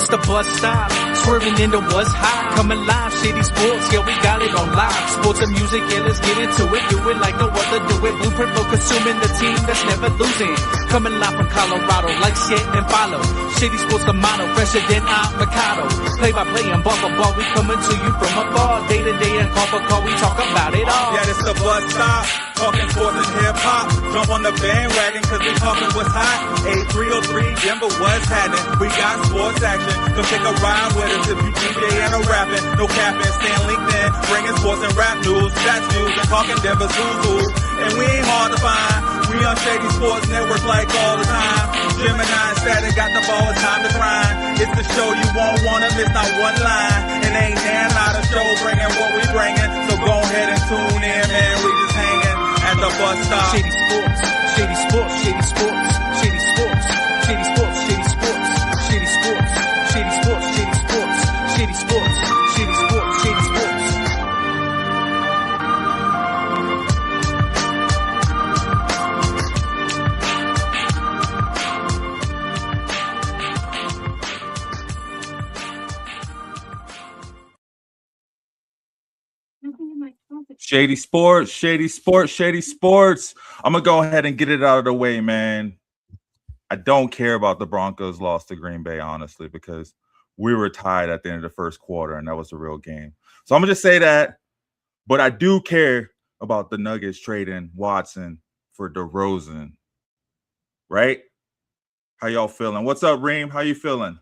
It's the bus stop, swerving into what's hot. Coming live, Shady Sports, yeah, we got it on live. Sports and music, yeah, let's get into it. Do it like no other, do it. Blueprint for consuming the team that's never losing. Coming live from Colorado, like, share, and follow. Shady Sports, the motto, fresher than avocado. Play by play and ball for ball, we coming to you from afar. Day to day and call for call, we talk about it all. Yeah, it's the bus stop, talking sports and hip hop. Jump on the bandwagon, cause we talking what's hot. 8303, Denver, what's happening? We got sports action, come take a ride with us if you DJing or rapping. No capping, stand LinkedIn, bringing sports and rap news, stats news, and talking Denver's who's. And we ain't hard to find. We on Shady Sports Network like all the time. Gemini and Statik got the ball, it's time to grind. It's the show you won't wanna miss, not one line. And ain't there not a show bringing what we bringing. So go ahead and tune in, man. We just hanging at the bus stop. Shady Sports, Shady Sports, Shady Sports, Shady Sports, Shady Sports, Shady Sports, Shady Sports, Shady Sports, Shady Sports, Shady Sports, Shady Sports, Shady Sports. Shady Sports, Shady Sports, Shady Sports. I'm going to go ahead and get it out of the way, man. I don't care about the Broncos' loss to Green Bay, honestly, because we were tied at the end of the first quarter, and that was the real game. So I'm going to just say that. But I do care about the Nuggets trading Watson for DeRozan. Right? How y'all feeling? What's up, Reem? How you feeling?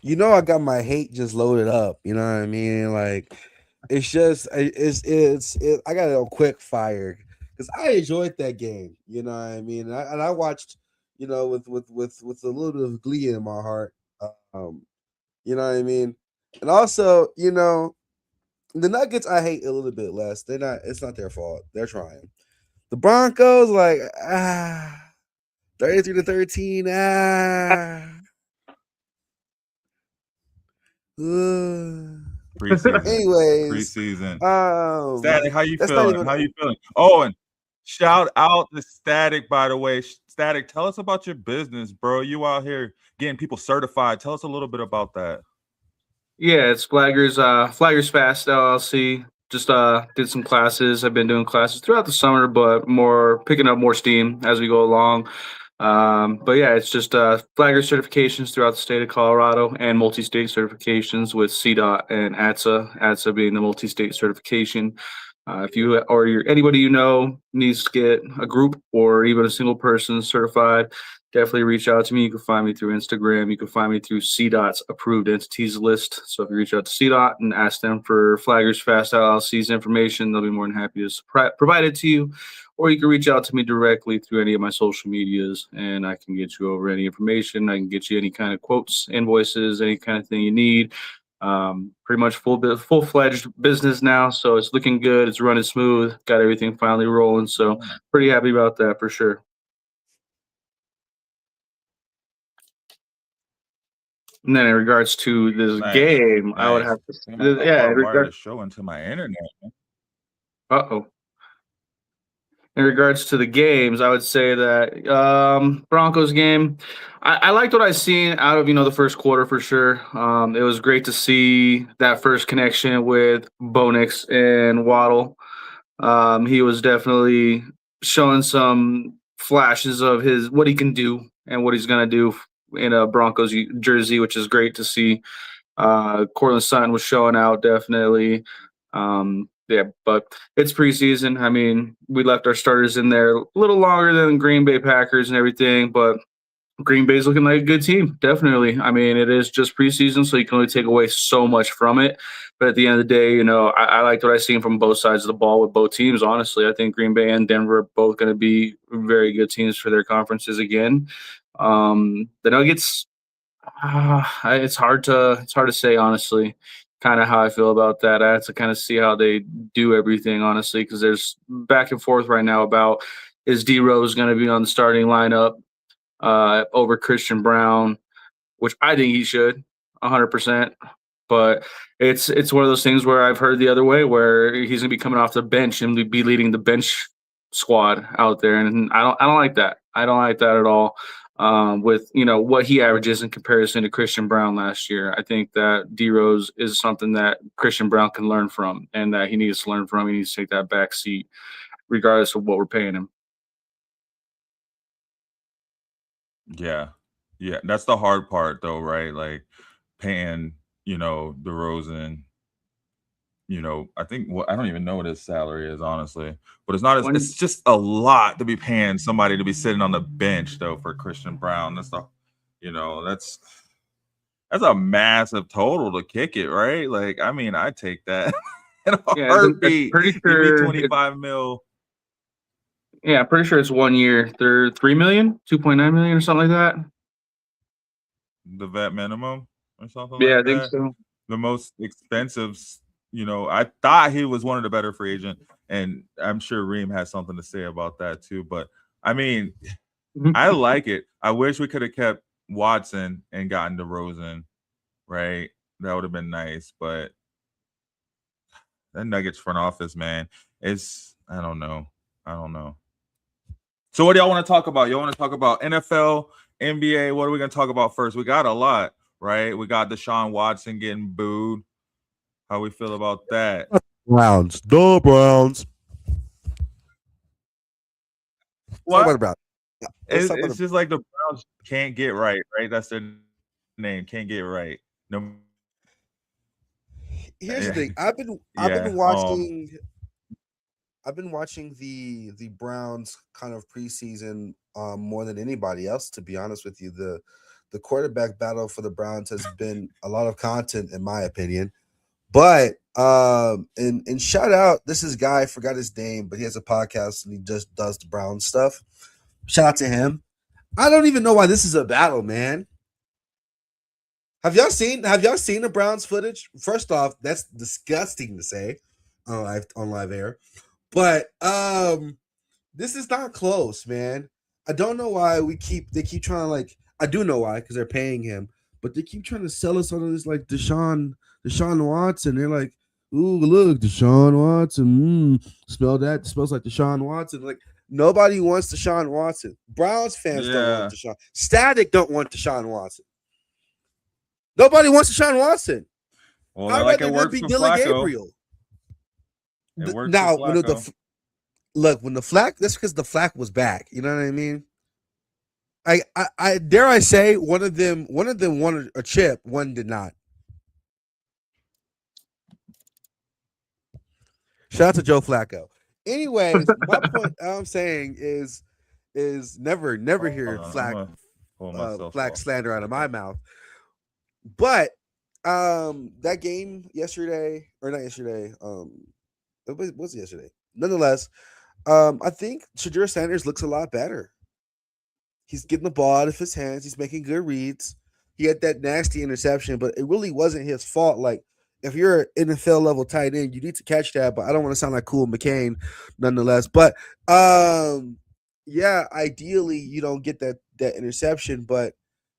You know, I got my hate just loaded up. You know what I mean? Like, it's just, I got it on quick fire because I enjoyed that game. You know what I mean? And I watched, you know, with a little bit of glee in my heart. You know what I mean? And also, you know, the Nuggets I hate a little bit less. It's not their fault. They're trying. The Broncos, like, 33-13, Preseason. Anyways, Preseason. Statik, how you feeling? Even... How you feeling? Oh, and shout out to Statik, by the way. Statik, tell us about your business, bro. You out here getting people certified. Tell us a little bit about that. Yeah, it's Flaggers Fast LLC. Just did some classes. I've been doing classes throughout the summer, but more picking up more steam as we go along. But yeah, it's just Flagger certifications throughout the state of Colorado and multi-state certifications with CDOT and ATSA being the multi-state certification. If you or anybody you know needs to get a group or even a single person certified, definitely reach out to me. You can find me through Instagram. You can find me through CDOT's approved entities list. So if you reach out to CDOT and ask them for Flaggers Fast LLC's information, they'll be more than happy to provide it to you. Or you can reach out to me directly through any of my social medias, and I can get you over any information. I can get you any kind of quotes, invoices, any kind of thing you need. Pretty much full-fledged business now, so it's looking good. It's running smooth. Got everything finally rolling, so pretty happy about that for sure. And then in regards to this game, I would have to the show into my internet. In regards to the games, I would say that Broncos game, I liked what I seen out of the first quarter for sure. It was great to see that first connection with Bonix and Waddle. He was definitely showing some flashes of what he can do and what he's gonna do in a Broncos jersey, which is great to see. Cortland Sutton was showing out definitely. Yeah, but it's preseason. I mean, we left our starters in there a little longer than Green Bay Packers and everything, but Green Bay's looking like a good team, definitely. I mean, it is just preseason, so you can only take away so much from it. But at the end of the day, I liked what I seen from both sides of the ball with both teams, honestly. I think Green Bay and Denver are both going to be very good teams for their conferences again. The Nuggets, it's hard to say, honestly, kind of how I feel about that. I have to kind of see how they do everything, honestly, because there's back and forth right now about is D-Rose going to be on the starting lineup over Christian Brown, which I think he should 100%. But it's one of those things where I've heard the other way, where he's going to be coming off the bench and be leading the bench squad out there, and I don't like that. I don't like that at all. with what he averages in comparison to Christian Brown last year. I think that D Rose is something that Christian Brown can learn from, and that he needs to learn from. He needs to take that back seat, regardless of what we're paying him. Yeah. Yeah. That's the hard part though, right? Like paying, DeRozan, I think I don't even know what his salary is, honestly. But it's not it's just a lot to be paying somebody to be sitting on the bench though for Christian Brown. That's that's a massive total to kick it, right? Like, I mean, I take that in a heartbeat. Pretty Give sure me 25 mil. Yeah, pretty sure it's 1 year. They're 3 million, 2.9 million, or something like that. The vet minimum or something Yeah, like I think that. so. The most expensive, I thought he was one of the better free agent, and I'm sure Reem has something to say about that too. But I mean, I like it. I wish we could have kept Watson and gotten DeRozan, right? That would have been nice. But that Nuggets front office, man, I don't know. So what do y'all want to talk about? Y'all want to talk about NFL, NBA? What are we going to talk about first? We got a lot, right? We got Deshaun Watson getting booed. How we feel about that? Browns. The Browns. What? Talk about It's just like the Browns can't get right? That's their name. Can't get right. No. Here's the thing. I've been watching the Browns kind of preseason more than anybody else, to be honest with you. The quarterback battle for the Browns has been a lot of content, in my opinion. But and shout out, this is guy, I forgot his name, but he has a podcast and he just does the Brown stuff. Shout out to him. I don't even know why this is a battle, man. Have y'all seen the Browns footage? First off, that's disgusting to say on live air. But this is not close, man. I don't know why they keep trying to, I do know why, because they're paying him, but they keep trying to sell us on this Deshaun Watson. They're like, ooh, look, Deshaun Watson. Smell that? It smells like Deshaun Watson. Like, nobody wants Deshaun Watson. Browns fans don't want Deshaun. Statik don't want Deshaun Watson. Nobody wants Deshaun Watson. Well, I'd rather it be Dylan Gabriel. It works now, when the Flack, that's because the Flack was back. You know what I mean? I dare I say one of them wanted a chip, one did not. Shout out to Joe Flacco. Anyways, my point I'm saying is never hear Flack slander out of my mouth. But that game yesterday, or not yesterday, it was yesterday. Nonetheless, I think Shedeur Sanders looks a lot better. He's getting the ball out of his hands. He's making good reads. He had that nasty interception, but it really wasn't his fault. Like, if you're an NFL level tight end, you need to catch that. But I don't want to sound like Cool McCain, nonetheless. But yeah, ideally you don't get that interception, but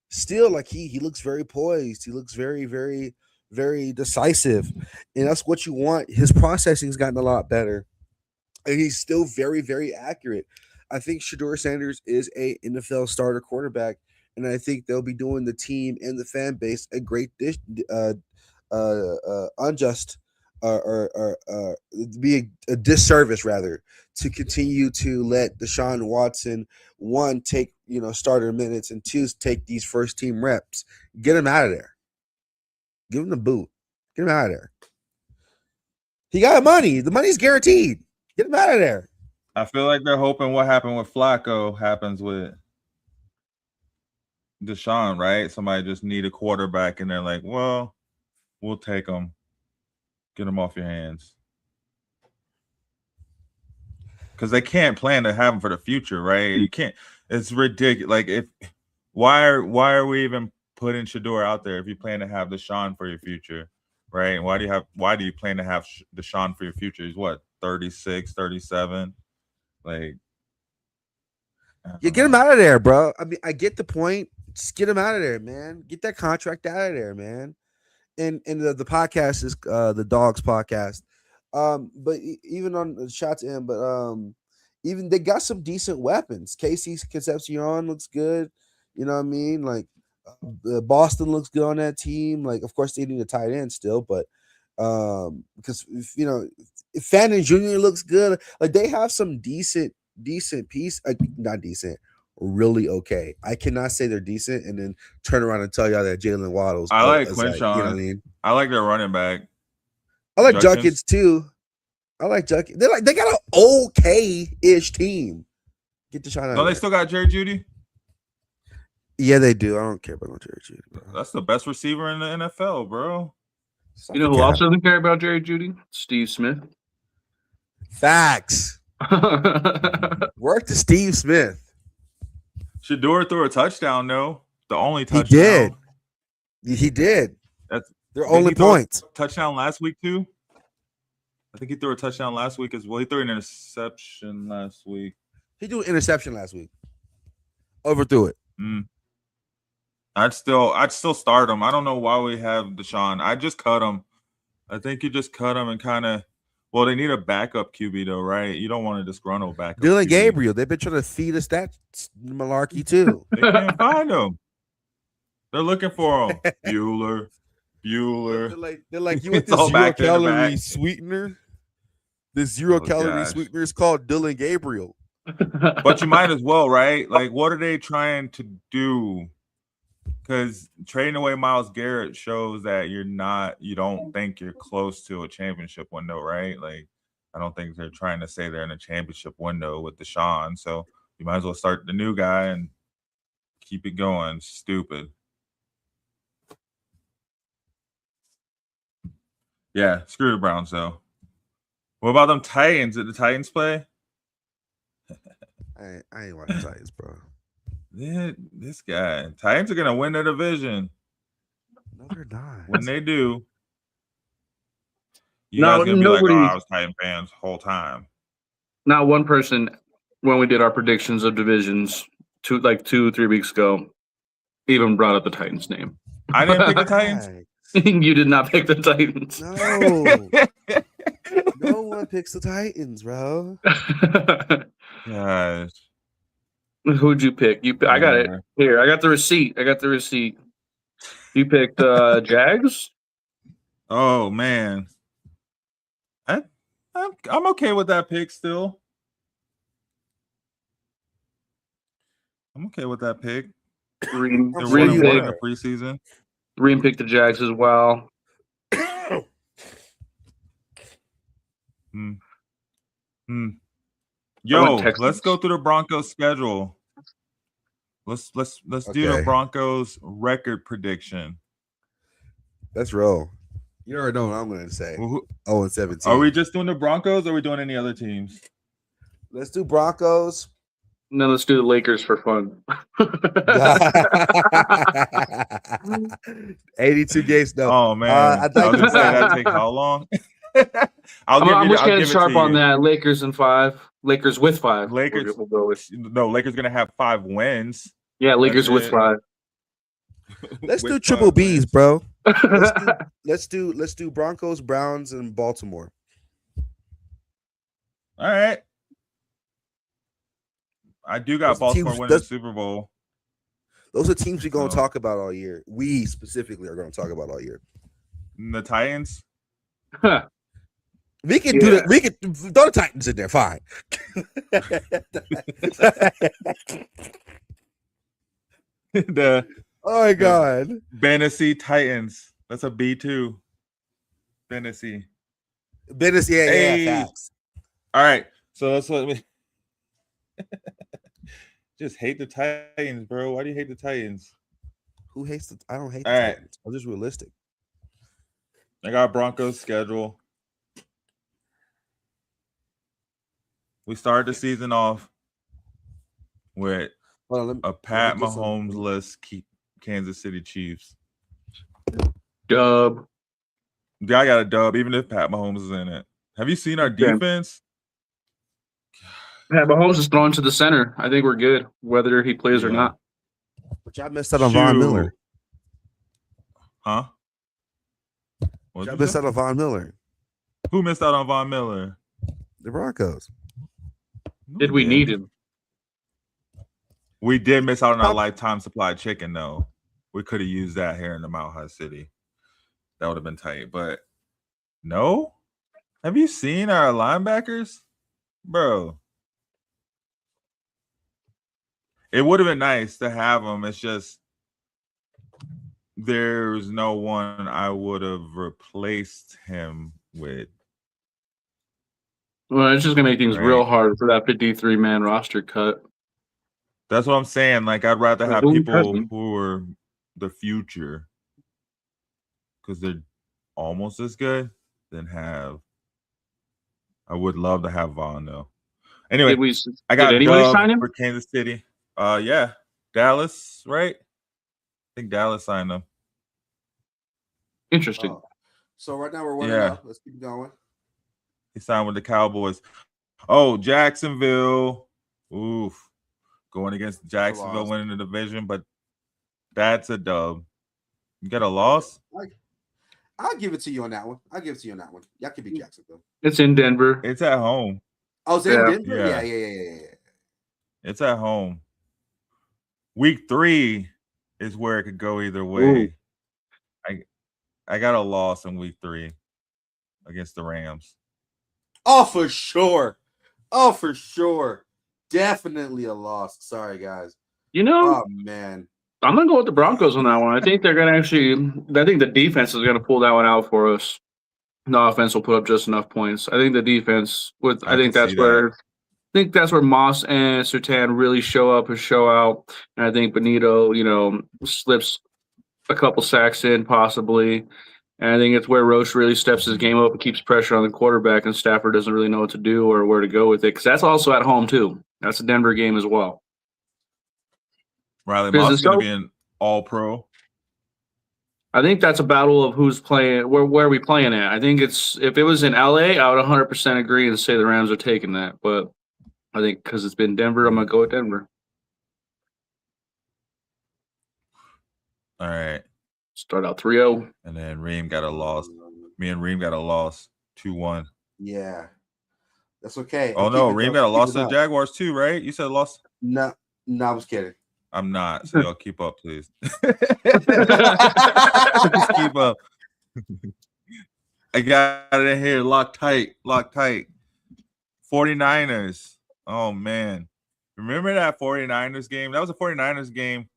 still, like, he looks very poised. He looks very, very, very decisive, and that's what you want. His processing's gotten a lot better, and he's still very, very accurate. I think Shedeur Sanders is a NFL starter quarterback, and I think they'll be doing the team and the fan base a great unjust or be a disservice, rather, to continue to let Deshaun Watson, one, take starter minutes, and two, take these first team reps. Get him out of there. Give him the boot. Get him out of there. He got money. The money's guaranteed. Get him out of there. I feel like they're hoping what happened with Flacco happens with Deshaun, right? Somebody just need a quarterback, and they're like, well, we'll take him. Get him off your hands. Because they can't plan to have him for the future, right? You can't. It's ridiculous. Like, why are we even putting Shedeur out there if you plan to have Deshaun for your future, right? And why do you plan to have Deshaun for your future? He's what, 36, 37? Like, you get him out of there, bro. I mean, I get the point. Just get him out of there, man. Get that contract out of there, man. And the podcast is the Dogs podcast. But even on the shot to him, but even they got some decent weapons. Casey Concepcion looks good. You know what I mean? Like Boston looks good on that team. Like, of course, they need a tight end still, but because if Fannin Jr. looks good, like they have some decent piece, not decent, really okay. I cannot say they're decent and then turn around and tell y'all that Jalen Waddle's. I like Quinshawn. Quinshawn. You know what I mean? I like their running back. I like Junkins too. I like Junkins. They got an okay-ish team. Get the shot out. No, they still got Jerry Jeudy. Yeah, they do. I don't care about Jerry Jeudy, bro. That's the best receiver in the NFL, bro. You know who else doesn't care about Jerry Jeudy? Steve Smith. Facts. Work to Steve Smith. Shador threw a touchdown, though. The only touchdown. He did. That's their only points. Touchdown last week, too? I think he threw a touchdown last week as well. He threw an interception last week. He threw an interception last week. Overthrew it. I'd still start him. I don't know why we have Deshaun. I just cut him. I think you just cut him and kind of. Well, they need a backup QB though, right? You don't want a disgruntled backup. Dylan QB. Gabriel. They've been trying to feed us that malarkey too. They can't find him. They're looking for him. Bueller. They're like you want this 0-calorie sweetener. This 0-calorie sweetener is called Dylan Gabriel. But you might as well, right? Like, what are they trying to do? Because trading away Myles Garrett shows that you don't think you're close to a championship window, right? Like, I don't think they're trying to say they're in a championship window with Deshaun. So you might as well start the new guy and keep it going. Stupid. Yeah, screw the Browns, though. What about them Titans? Did the Titans play? I ain't watching Titans, bro. This guy. Titans are going to win the division. No, they're not. When they do, you guys going to be like, oh, I was Titan fans the whole time. Not one person, when we did our predictions of divisions 2-3 weeks ago, even brought up the Titans name. I didn't pick the Titans. You did not pick the Titans. No. No one picks the Titans, bro. Gosh. Who'd you pick? I got it here. I got the receipt. You picked Jags. Oh man, I'm okay with that pick still. I'm okay with that pick. Reem in the preseason. Reem picked the Jags as well. Yo, let's go through the Broncos schedule. Let's do the Broncos record prediction. Let's roll. You already know what I'm going to say. 0-17. Are we just doing the Broncos or are we doing any other teams? Let's do Broncos. No, let's do the Lakers for fun. 82 games. No. Oh man, I was gonna say that take how long? I'm just getting sharp on that. Lakers in 5. Lakers with 5. Lakers. We'll go with. No, Lakers gonna have 5 wins. Yeah, Lakers with 5. Let's do triple B's, bro. Let's do Broncos, Browns, and Baltimore. All right. I do got Baltimore winning the Super Bowl. Those are teams we're going to talk about all year. We specifically are going to talk about all year. The Titans? We can do that. We can throw the Titans in there. Fine. Oh, my God. Fantasy Titans. That's a B2. Fantasy. Yeah, facts. All right. So that's what we just hate the Titans, bro. Why do you hate the Titans? Who hates the I don't hate the Titans. I'm just realistic. I got Broncos schedule. We started the season off with a Pat Mahomes-less Kansas City Chiefs. Dub. Yeah, I got a dub, even if Pat Mahomes is in it. Have you seen our defense? Pat Mahomes is thrown to the center. I think we're good, whether he plays or not. But y'all missed out on Von Miller. Huh? Y'all missed out on Von Miller. Who missed out on Von Miller? The Broncos. Did we need him? We did miss out on our lifetime supply of chicken, though. We could have used that here in the Mount High City. That would have been tight. But no? Have you seen our linebackers? Bro. It would have been nice to have them. It's just there's no one I would have replaced him with. Well, it's just gonna make things real hard for that 53-man roster cut. That's what I'm saying. Like, I'd rather have people who are the future because they're almost as good than have. I would love to have Vaughn though. Anyway, I got Dub for Kansas City. Yeah, Dallas, right? I think Dallas signed him. Interesting. So right now we're 1-0. Let's keep going. He signed with the Cowboys. Oh, Jacksonville. Oof. Going against Jacksonville, winning the division, but that's a dub. You got a loss? I'll give it to you on that one. Y'all can beat Jacksonville. It's in Denver. It's at home. Oh, it's in Denver? Yeah. It's at home. Week 3 is where it could go either way. I got a loss in week 3 against the Rams. Oh, for sure. Definitely a loss. Sorry, guys. Oh, man. I'm going to go with the Broncos on that one. I think they're going to I think the defense is going to pull that one out for us. The offense will put up just enough points. I think the defense, I think that's where Moss and Surtain really show up and show out. And I think Benito, slips a couple sacks in possibly. And I think it's where Roche really steps his game up and keeps pressure on the quarterback, and Stafford doesn't really know what to do or where to go with it, because that's also at home too. That's a Denver game as well. Riley Moss is going to be an all-pro. I think that's a battle of who's playing, where are we playing at. I think if it was in LA, I would 100% agree and say the Rams are taking that. But I think because it's been Denver, I'm going to go with Denver. All right. Start out 3-0. And then Reem got a loss. Me and Reem got a loss, 2-1. Yeah. That's okay. Oh, no. Reem got a loss to the Jaguars too, right? You said loss? No, I was kidding. I'm not. So y'all keep up, please. Just keep up. I got it in here. Lock tight. 49ers. Oh, man. Remember that 49ers game? That was a 49ers game.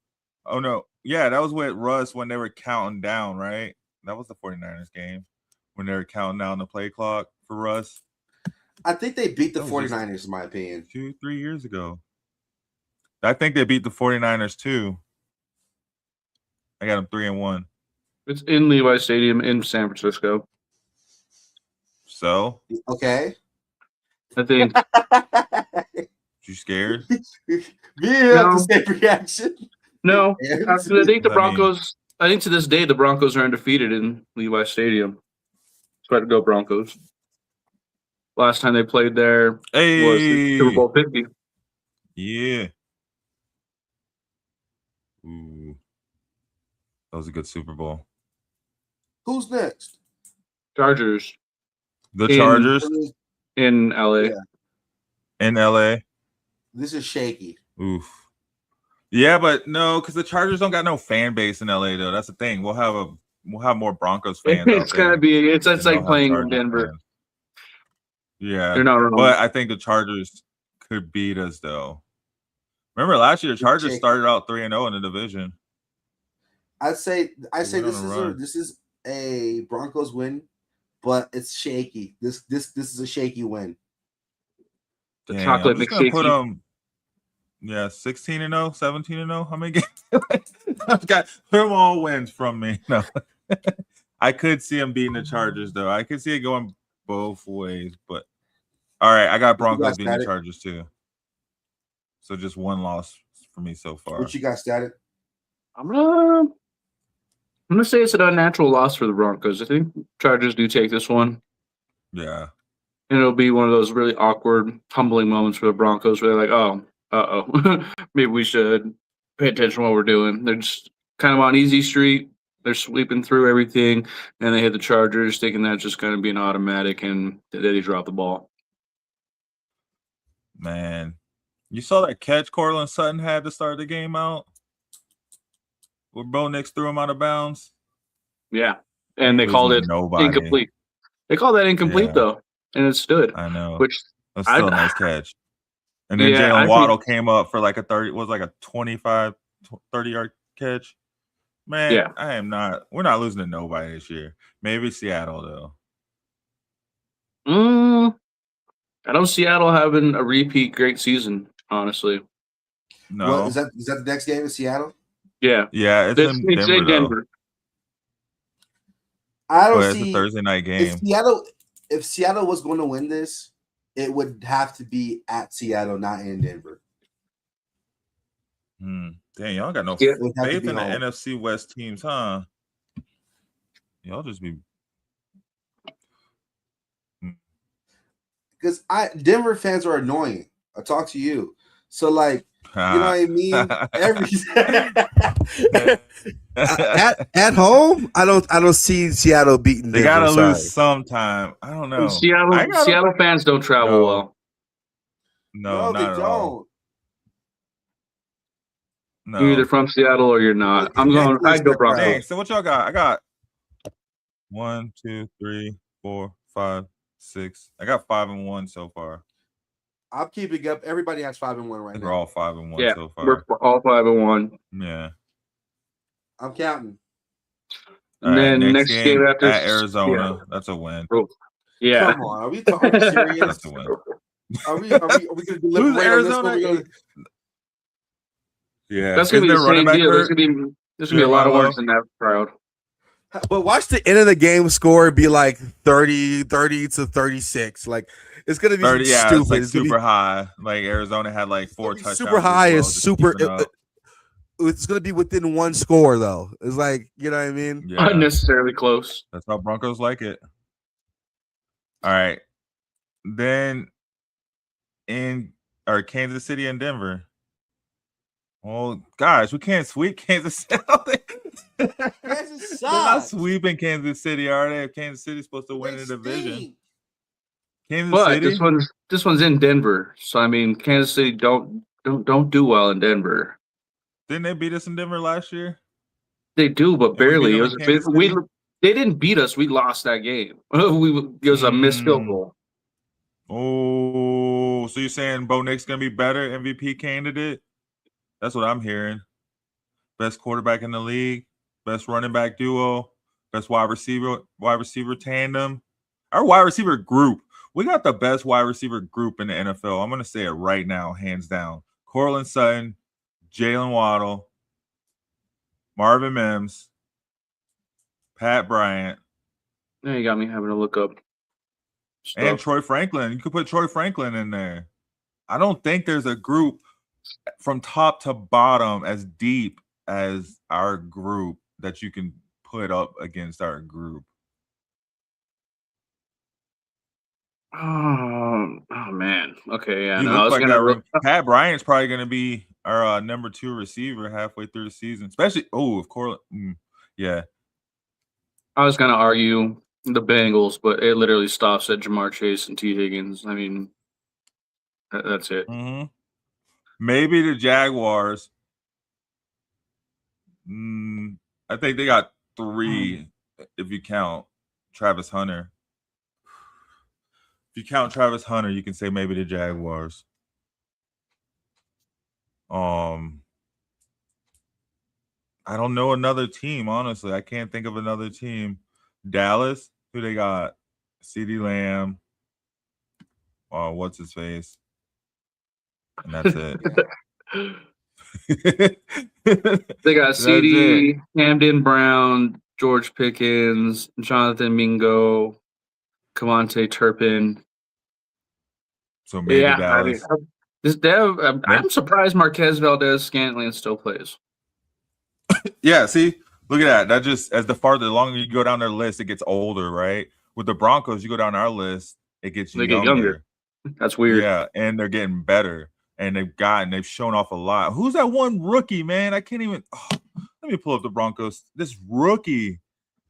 Oh, no. Yeah, that was with Russ when they were counting down, right? That was the 49ers game when they were counting down the play clock for Russ. I think they beat the 49ers, in my opinion. 2-3 years ago. I think they beat the 49ers, too. I got them 3-1. It's in Levi Stadium in San Francisco. So? Okay. I think. You scared? You have the same reaction. No, I think the Broncos. I think to this day the Broncos are undefeated in Levi Stadium. So I'd go Broncos. Last time they played there was the Super Bowl 50. Yeah. Ooh, that was a good Super Bowl. Who's next? Chargers. The Chargers in LA. Yeah. In LA. This is shaky. Oof. Yeah, but no, because the Chargers don't got no fan base in LA though. That's the thing. We'll have more Broncos fans. It's gonna be. It's like playing in Denver. Fans. Yeah, they're not wrong. But I think the Chargers could beat us though. Remember last year, the Chargers started out 3-0 in the division. I say this is a Broncos win, but it's shaky. This is a shaky win. The chocolate McShaky. Yeah, 16-0, 17-0. How many games? I've got them all wins from me. No, I could see them beating the Chargers though. I could see it going both ways. But all right, I got Broncos beating the Chargers too. So just one loss for me so far. What you got, Statik? I'm gonna say it's an unnatural loss for the Broncos. I think Chargers do take this one. Yeah. And it'll be one of those really awkward, humbling moments for the Broncos where they're like, oh, maybe we should pay attention to what we're doing. They're just kind of on easy street. They're sweeping through everything, and they hit the Chargers, thinking that's just going to be an automatic, and then they drop the ball. Man, You saw that catch Cortland Sutton had to start the game out? Where Bo Nix threw him out of bounds? Yeah. And they called it incomplete. They called that incomplete, though, and it stood. I know. Which that's still a nice catch. And then Jalen Waddle came up for like a 25, 30-yard catch. Man, we're not losing to nobody this year. Maybe Seattle, though. I know Seattle having a repeat great season, honestly. No. What, is that the next game in Seattle? Yeah. Yeah, it's in Denver. I don't see it's a Thursday night game. If Seattle was going to win this, it would have to be at Seattle, not in Denver. Dang, y'all got no faith in the NFC West teams, huh? Y'all just be because Denver fans are annoying. I talk to you, so like you know what I mean. At home, I don't see Seattle beating. They gotta lose sometime. I don't know. Seattle fans don't travel well. No, not at all. No. You're either from Seattle or you're not. I'd go Broncos. Dang, so what y'all got? I got 1, 2, 3, 4, 5, 6. I got 5-1 so far. I'm keeping up. Everybody has 5-1 right now. We're all 5-1 so far. We're all 5-1. Yeah. I'm counting. And then next game after at Arizona, that's a win. Yeah. Come on, are we serious? That's a win. Are we going to deliberate Arizona? on this? Yeah, that's gonna be the same deal. There's gonna be a lot of ones in that crowd. But watch the end of the game score be like 30 to 36. Like it's gonna be 30, stupid. It's like super high. Like Arizona had like 4 touchdowns. Super high is super. It's gonna be within one score though. It's like, you know what I mean? Yeah. Unnecessarily close. That's how Broncos like it. All right, then Kansas City and Denver. Well, gosh, we can't sweep Kansas City. Kansas sucks. They're not sweeping Kansas City, are they? If Kansas City's supposed to win the division. Kansas City? This one's in Denver. So I mean, Kansas City don't do well in Denver. Didn't they beat us in Denver last year? They do, but barely. They didn't beat us. We lost that game. It was a missed field goal. Oh, so you're saying Bo Nix gonna be better MVP candidate? That's what I'm hearing. Best quarterback in the league, best running back duo, best wide receiver tandem. Our wide receiver group. We got the best wide receiver group in the NFL. I'm going to say it right now, hands down. Cortland Sutton, Jalen Waddle, Marvin Mims, Pat Bryant. Now you got me having to look up stuff. And Troy Franklin. You could put Troy Franklin in there. I don't think there's a group from top to bottom as deep as our group that you can put up against our group. Oh man. Okay, yeah. Pat Bryant's probably going to be our number 2 receiver halfway through the season, especially of course. Yeah. I was going to argue the Bengals, but it literally stops at Jamar Chase and T. Higgins. I mean, that's it. Mm-hmm. Maybe the Jaguars. I think they got 3 if you count Travis Hunter. If you count Travis Hunter, you can say maybe the Jaguars. I don't know another team, honestly. I can't think of another team. Dallas, who they got? CeeDee Lamb. What's his face? And that's it. They got CD, Hamden Brown, George Pickens, Jonathan Mingo, Cavante Turpin. So maybe Dallas. I'm surprised Marquez Valdez-Scantling still plays. Yeah, see, look at that. That just the longer you go down their list, it gets older, right? With the Broncos, you go down our list, it gets younger. That's weird. Yeah, and they're getting better. And they've shown off a lot. Who's that one rookie, man? I can't even. Let me pull up the Broncos. This rookie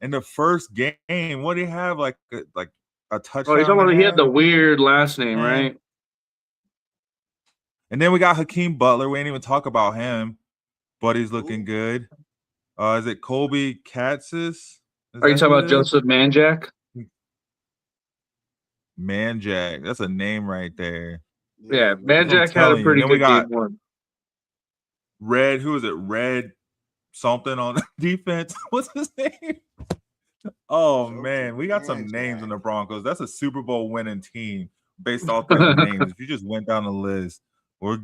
in the first game. What do you have? Like a touchdown? Oh, he's talking about he had the weird last name, right? And then we got Hakeem Butler. We ain't even talk about him, but he's looking good. Is it Colby Katzis? Are you talking about Joseph Manjack? Manjack. That's a name right there. Yeah, Manjack had a pretty good game one. Red, who is it? Red something on defense. What's his name? Oh, man. We got some names in the Broncos. That's a Super Bowl winning team based off their names. If you just went down the list, we're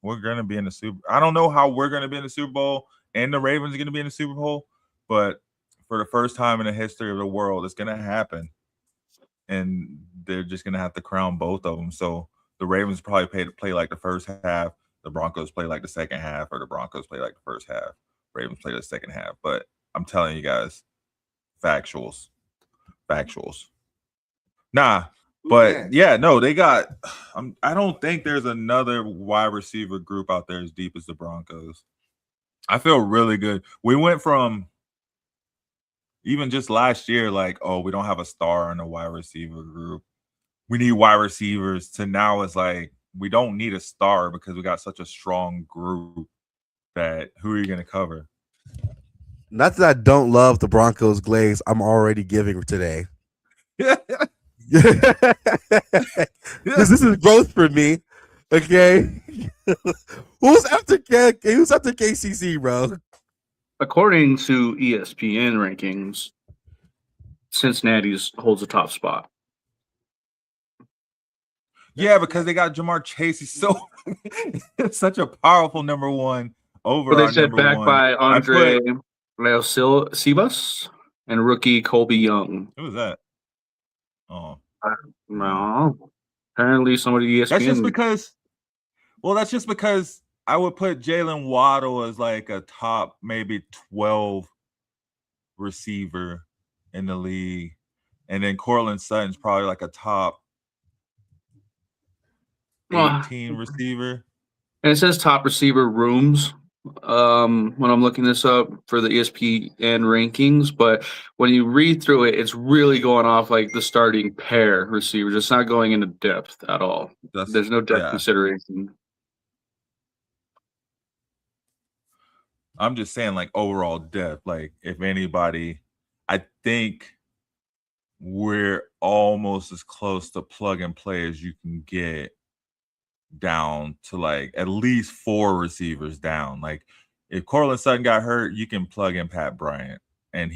going to be in the Super. I don't know how we're going to be in the Super Bowl and the Ravens are going to be in the Super Bowl, but for the first time in the history of the world, it's going to happen. And they're just going to have to crown both of them. So the Ravens probably play like the first half. The Broncos play like the second half, or the Broncos play like the first half. Ravens play the second half. But I'm telling you guys, factuals. Nah, but no, they got. I don't think there's another wide receiver group out there as deep as the Broncos. I feel really good. We went from even just last year, like, oh, we don't have a star in the wide receiver group. We need wide receivers, to now it's like we don't need a star because we got such a strong group that who are you going to cover? Not that I don't love the Broncos glaze, I'm already giving today. This is growth for me. Okay. Who's after KCC, bro? According to ESPN rankings, Cincinnati's holds the top spot. Yeah, because they got Jamar Chase. He's such a powerful number one over. But they said backed by Andre Leosibas and rookie Colby Young. Who was that? Oh, no. Apparently, somebody ESPN. That's just because I would put Jalen Waddle as like a top maybe 12 receiver in the league, and then Cortland Sutton's probably like a top 18 receiver. And it says top receiver rooms when I'm looking this up for the ESPN rankings, but when you read through it, it's really going off like the starting pair receivers. It's not going into depth at all. There's no depth consideration. I'm just saying, like, overall depth. Like, if anybody, I think we're almost as close to plug and play as you can get, down to like at least 4 receivers down. Like, if Cortland Sutton got hurt, you can plug in Pat Bryant, and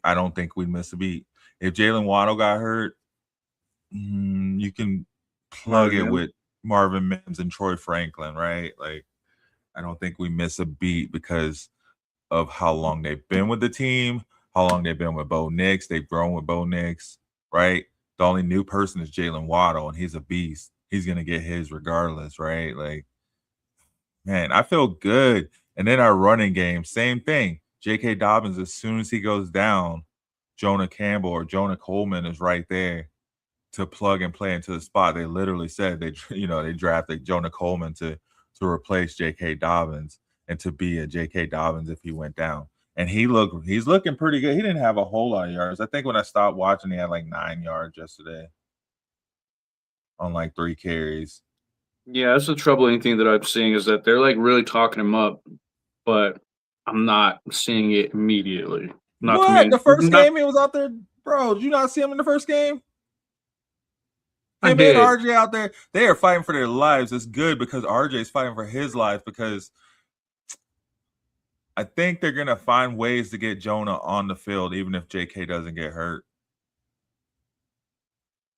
I don't think we'd miss a beat. If Jalen Waddle got hurt, you can plug it with Marvin Mims and Troy Franklin, right? Like, I don't think we miss a beat because of how long they've been with the team, how long they've been with Bo Nix. They've grown with Bo Nix, right? The only new person is Jalen Waddle, and he's a beast. He's going to get his regardless, right? Like, man, I feel good. And then our running game, same thing. J.K. Dobbins, as soon as he goes down, Jonah Campbell or Jonah Coleman is right there to plug and play into the spot. They literally said they drafted Jonah Coleman to replace J.K. Dobbins and to be a J.K. Dobbins if he went down. And he's looking pretty good. He didn't have a whole lot of yards. I think when I stopped watching, he had like 9 yards yesterday on like 3 carries. Yeah, that's the troubling thing that I'm seeing is that they're like really talking him up, but I'm not seeing it immediately. The first game he was out there, bro? Did you not see him in the first game? Him and RJ out there, they are fighting for their lives. It's good because RJ's fighting for his life, because I think they're gonna find ways to get Jonah on the field, even if JK doesn't get hurt.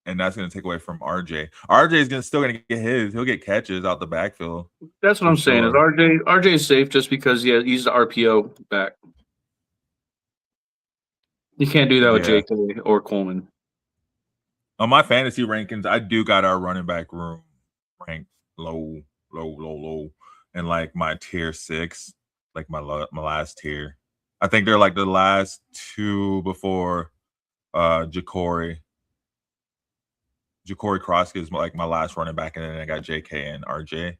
And that's going to take away from RJ. RJ is still going to get his. He'll get catches out the backfield. That's what I'm saying. Is RJ is safe just because he's the RPO back. You can't do that with JK or Coleman. On my fantasy rankings, I do got our running back room ranked low, and like my tier 6, like my last tier. I think they're like the last 2 before Ja'Cory Krosky is like my last running back, and then I got JK and RJ.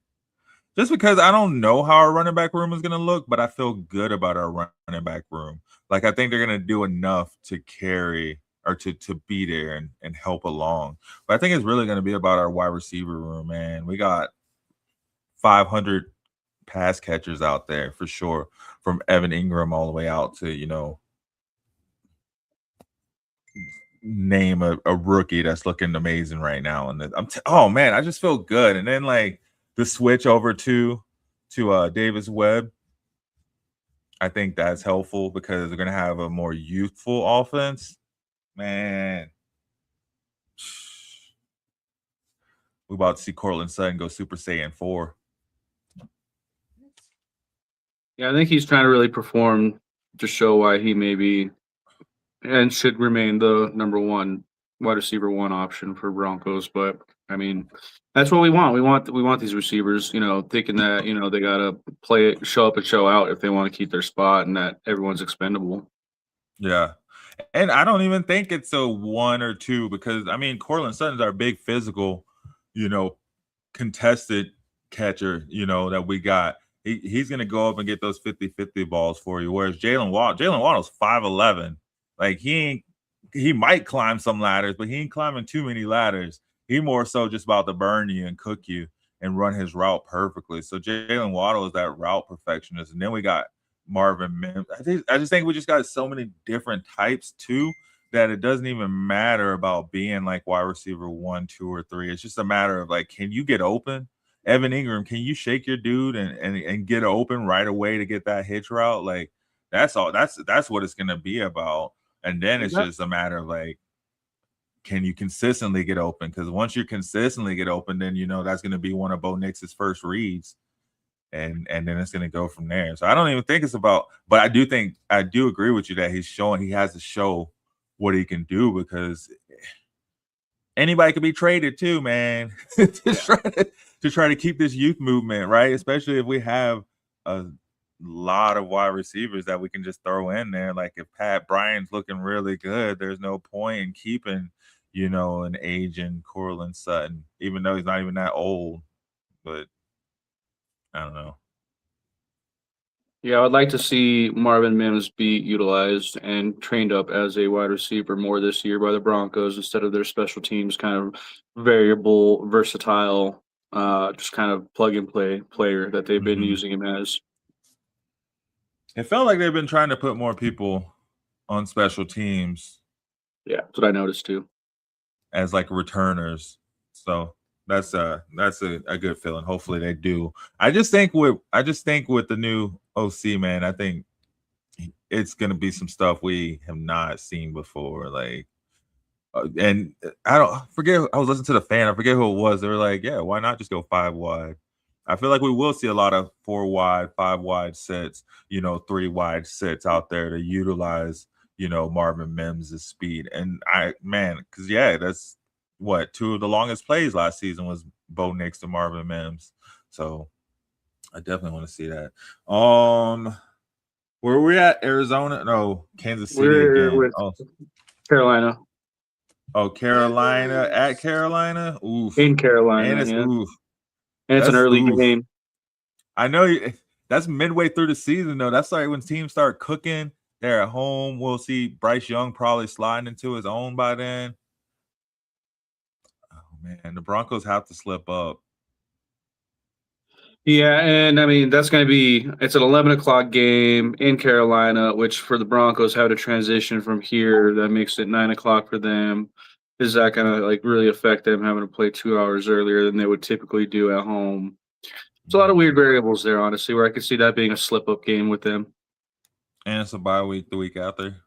Just because I don't know how our running back room is going to look, but I feel good about our running back room. Like, I think they're going to do enough to carry or to be there and help along. But I think it's really going to be about our wide receiver room, man. We got 500 pass catchers out there for sure, from Evan Ingram all the way out to, name a rookie that's looking amazing right now. And oh man, I just feel good. And then like the switch over to Davis Webb, I think that's helpful because they're gonna have a more youthful offense. Man, we about to see Cortland Sutton go Super Saiyan 4. Yeah, I think he's trying to really perform to show why he may be and should remain the number one wide receiver one option for Broncos. But I mean, that's what we want. We want these receivers, thinking that, they gotta play it, show up and show out if they want to keep their spot and that everyone's expendable. Yeah. And I don't even think it's a 1 or 2 because I mean Cortland Sutton's our big physical, contested catcher, that we got. He's gonna go up and get those 50-50 balls for you. Whereas Jalen Waddle's 5'11". Like he might climb some ladders, but he ain't climbing too many ladders. He more so just about to burn you and cook you and run his route perfectly. So Jalen Waddle is that route perfectionist. And then we got Marvin Mims. I just think we just got so many different types too that it doesn't even matter about being like wide receiver 1, 2, or 3. It's just a matter of like, can you get open? Evan Ingram, can you shake your dude and get open right away to get that hitch route? Like that's all. That's what it's gonna be about. And then it's just a matter of like, can you consistently get open? Because once you consistently get open, then that's going to be one of Bo Nix's first reads, and then it's going to go from there. So I don't even think it's about. But I do agree with you that he has to show what he can do because anybody could be traded too, man, to try to keep this youth movement, right? Especially if we have a lot of wide receivers that we can just throw in there. Like if Pat Bryant's looking really good, there's no point in keeping, an aging Cortland Sutton, even though he's not even that old. But I don't know. Yeah, I would like to see Marvin Mims be utilized and trained up as a wide receiver more this year by the Broncos instead of their special teams kind of variable, versatile, just kind of plug and play player that they've been using him as. It felt like they've been trying to put more people on special teams. Yeah, that's what I noticed too. As like returners. So that's a good feeling. Hopefully they do. I just think with the new OC, man, I think it's gonna be some stuff we have not seen before. Like, and I don't forget. I was listening to the fan. I forget who it was. They were like, "Yeah, why not just go 5 wide?" I feel like we will see a lot of 4 wide, 5 wide sets. 3 wide sets out there to utilize. Marvin Mims' speed. And because that's what 2 of the longest plays last season was Bo Nix to Marvin Mims. So I definitely want to see that. Where are we at? Arizona? No, Kansas City again. With Carolina. Oh, Carolina at Carolina? Oof. In Carolina. And it's oof. And it's an early game. I know that's midway through the season though. That's like when teams start cooking. They're at home. We'll see Bryce Young probably sliding into his own by then. Oh, man. The Broncos have to slip up. Yeah, and I mean, it's an 11 o'clock game in Carolina, which for the Broncos have to transition from here. That makes it 9 o'clock for them. Is that going to like really affect them having to play 2 hours earlier than they would typically do at home? There's a lot of weird variables there, honestly, where I could see that being a slip-up game with them. And it's a bye week the week after.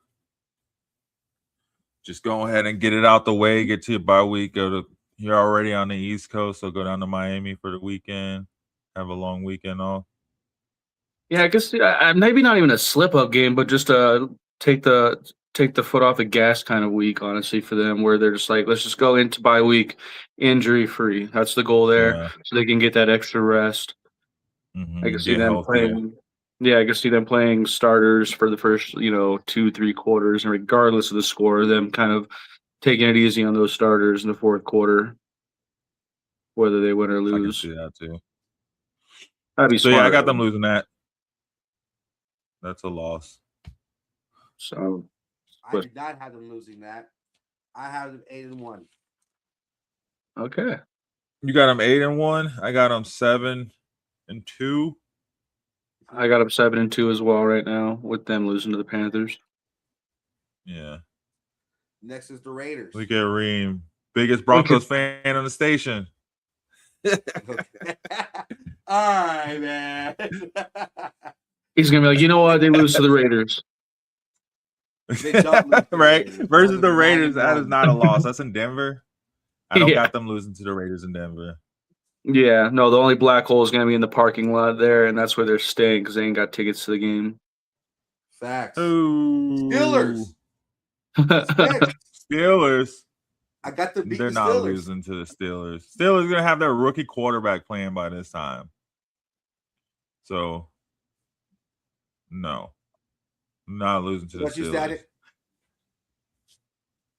Just go ahead and get it out the way. Get to your bye week. You're already on the East Coast, so go down to Miami for the weekend. Have a long weekend off. Yeah, I guess maybe not even a slip-up game, but just take the foot off the gas kind of week, honestly, for them, where they're just like, let's just go into bye week injury-free. That's the goal there, so they can get that extra rest. I can see them playing. Yeah, I can see them playing starters for the first, 2-3 quarters, and regardless of the score, them kind of taking it easy on those starters in the fourth quarter, whether they win or lose. I can see that too. That'd be smart. Yeah, I got them losing that. That's a loss. So I did not have them losing that. I have them 8-1. Okay. You got them 8-1. I got them 7-2. and 2. I got them 7-2 as well right now with them losing to the Panthers. Yeah. Next is the Raiders. Look at Reem, biggest Broncos fan on the station. Okay. All right, man. He's gonna be like, you know what? They lose to the Raiders. Right? Versus the Raiders, that is not a loss. That's in Denver. I don't got them losing to the Raiders in Denver. Yeah, no, the only black hole is going to be in the parking lot there, and that's where they're staying because they ain't got tickets to the game. Facts. Ooh. Steelers. I got to beat the Steelers. They're not losing to the Steelers. Steelers going to have their rookie quarterback playing by this time. So, no. Not losing to the Steelers.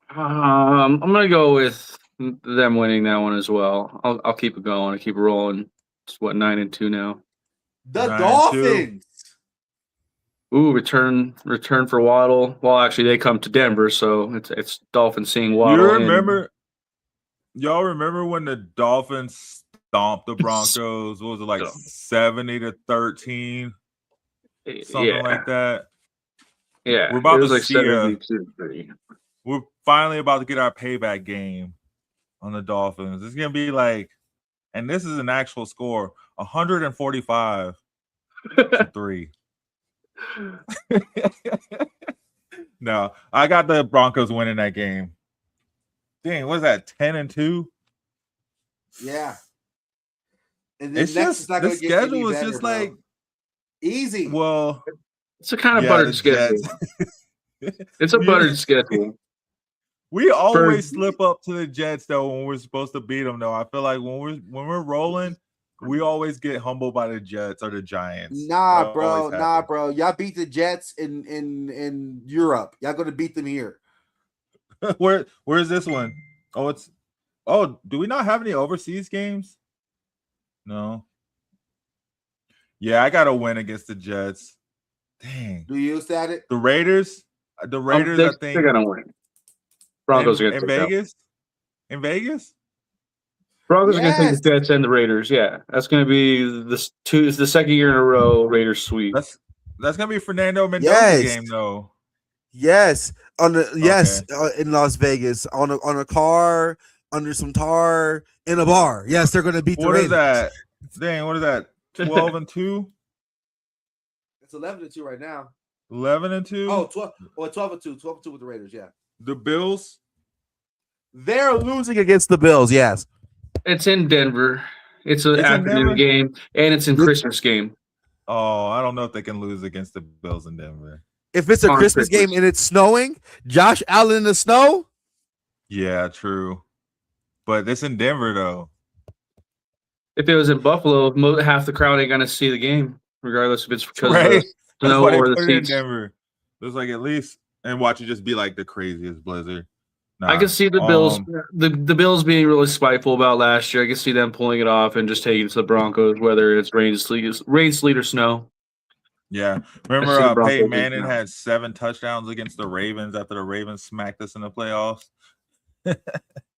I'm going to go with them winning that one as well. I'll keep it going. I'll keep it rolling. It's 9-2 now. The Dolphins. Ooh, return for Waddle. Well, actually, they come to Denver, so it's Dolphins seeing Waddle. Y'all remember when the Dolphins stomped the Broncos? What was it, like 70-13? Something like that. Yeah, we're about it was to like see 72-3. We're finally about to get our payback game on the Dolphins. It's gonna be like, and this is an actual score, 145-3. No, I got the Broncos winning that game. Dang, what is that? 10-2? Yeah. And it's just the schedule is just like easy. Well, it's a kind of buttered schedule. It's a buttered schedule. We always slip up to the Jets though when we're supposed to beat them. Though I feel like when we're rolling, we always get humbled by the Jets or the Giants. Nah, bro. Y'all beat the Jets in Europe. Y'all gonna beat them here. Where's this one? Do we not have any overseas games? No. Yeah, I got to win against the Jets. Dang. Do you Statik? The Raiders, I think they're gonna win. Broncos are in Vegas. In Vegas, Broncos are gonna take the Jets and the Raiders. Yeah, that's gonna be the second year in a row Raiders sweep. That's gonna be Fernando Mendoza's game though. Yes, in Las Vegas on a car under some tar in a bar. Yes, they're gonna beat the Raiders. What is that? Dang, what is that? 12-2. It's 11-2 right now. 11-2. Oh, 12-2. 12-2 with the Raiders. Yeah. The Bills. They're losing against the Bills. Yes. It's in Denver. It's an afternoon game, and it's in Christmas game. Oh, I don't know if they can lose against the Bills in Denver. If it's a Christmas game and it's snowing, Josh Allen in the snow. Yeah, true. But it's in Denver though. If it was in Buffalo, half the crowd ain't gonna see the game, regardless if it's because of the snow or the seats. In Denver. There's like at least and watch it just be like the craziest blizzard. Nah. I can see the Bills, the Bills being really spiteful about last year. I can see them pulling it off and just taking it to the Broncos, whether it's rain, sleet, or snow. Yeah, remember Peyton Manning had 7 touchdowns against the Ravens after the Ravens smacked us in the playoffs.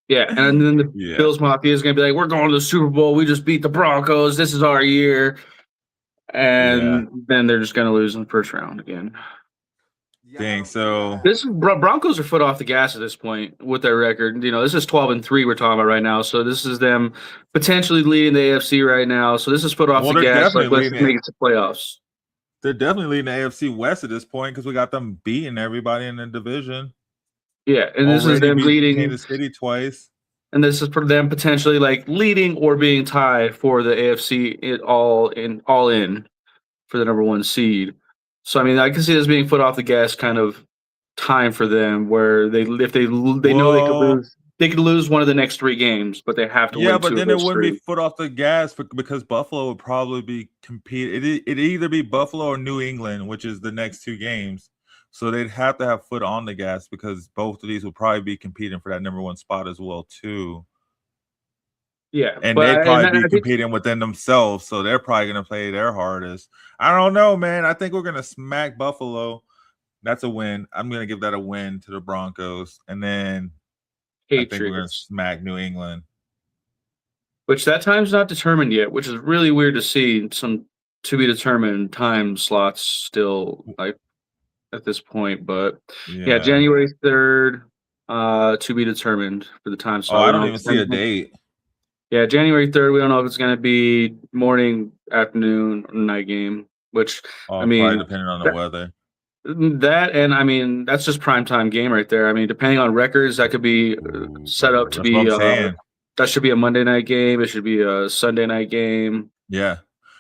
Yeah, and then the Bills Mafia is going to be like, we're going to the Super Bowl. We just beat the Broncos. This is our year. And then they're just going to lose in the first round again. Dang, so this Broncos are foot off the gas at this point with their record. You know, this is 12-3 we're talking about right now. So this is them potentially leading the AFC right now. So this is foot off the gas. Like, let's make it to playoffs. They're definitely leading the AFC West at this point because we got them beating everybody in the division. Yeah, and this is them leading Kansas City twice. And this is for them potentially like leading or being tied for the AFC all in for the number 1 seed. So I mean, I can see this being foot off the gas kind of time for them, where if they know they could lose one of the next 3 games, but they have to win 2 of those 3. Yeah, but then it wouldn't be foot off the gas because Buffalo would probably be competing. It'd either be Buffalo or New England, which is the next 2 games. So they'd have to have foot on the gas because both of these would probably be competing for that number 1 spot as well too. Yeah, and they'd probably be competing within themselves, so they're probably going to play their hardest. I don't know, man. I think we're going to smack Buffalo. That's a win. I'm going to give that a win to the Broncos, and then I think we're going to smack New England. which that time's not determined yet, which is really weird to see some to be determined time slots still like at this point. But yeah, January 3rd, to be determined for the time slot. I don't even see a date. Yeah, January 3rd. We don't know if it's going to be morning, afternoon, or night game. Which I mean, probably depending on the weather. That and I mean that's just primetime game right there. I mean, depending on records, that could be set up to be. That should be a Monday night game. It should be a Sunday night game. Yeah,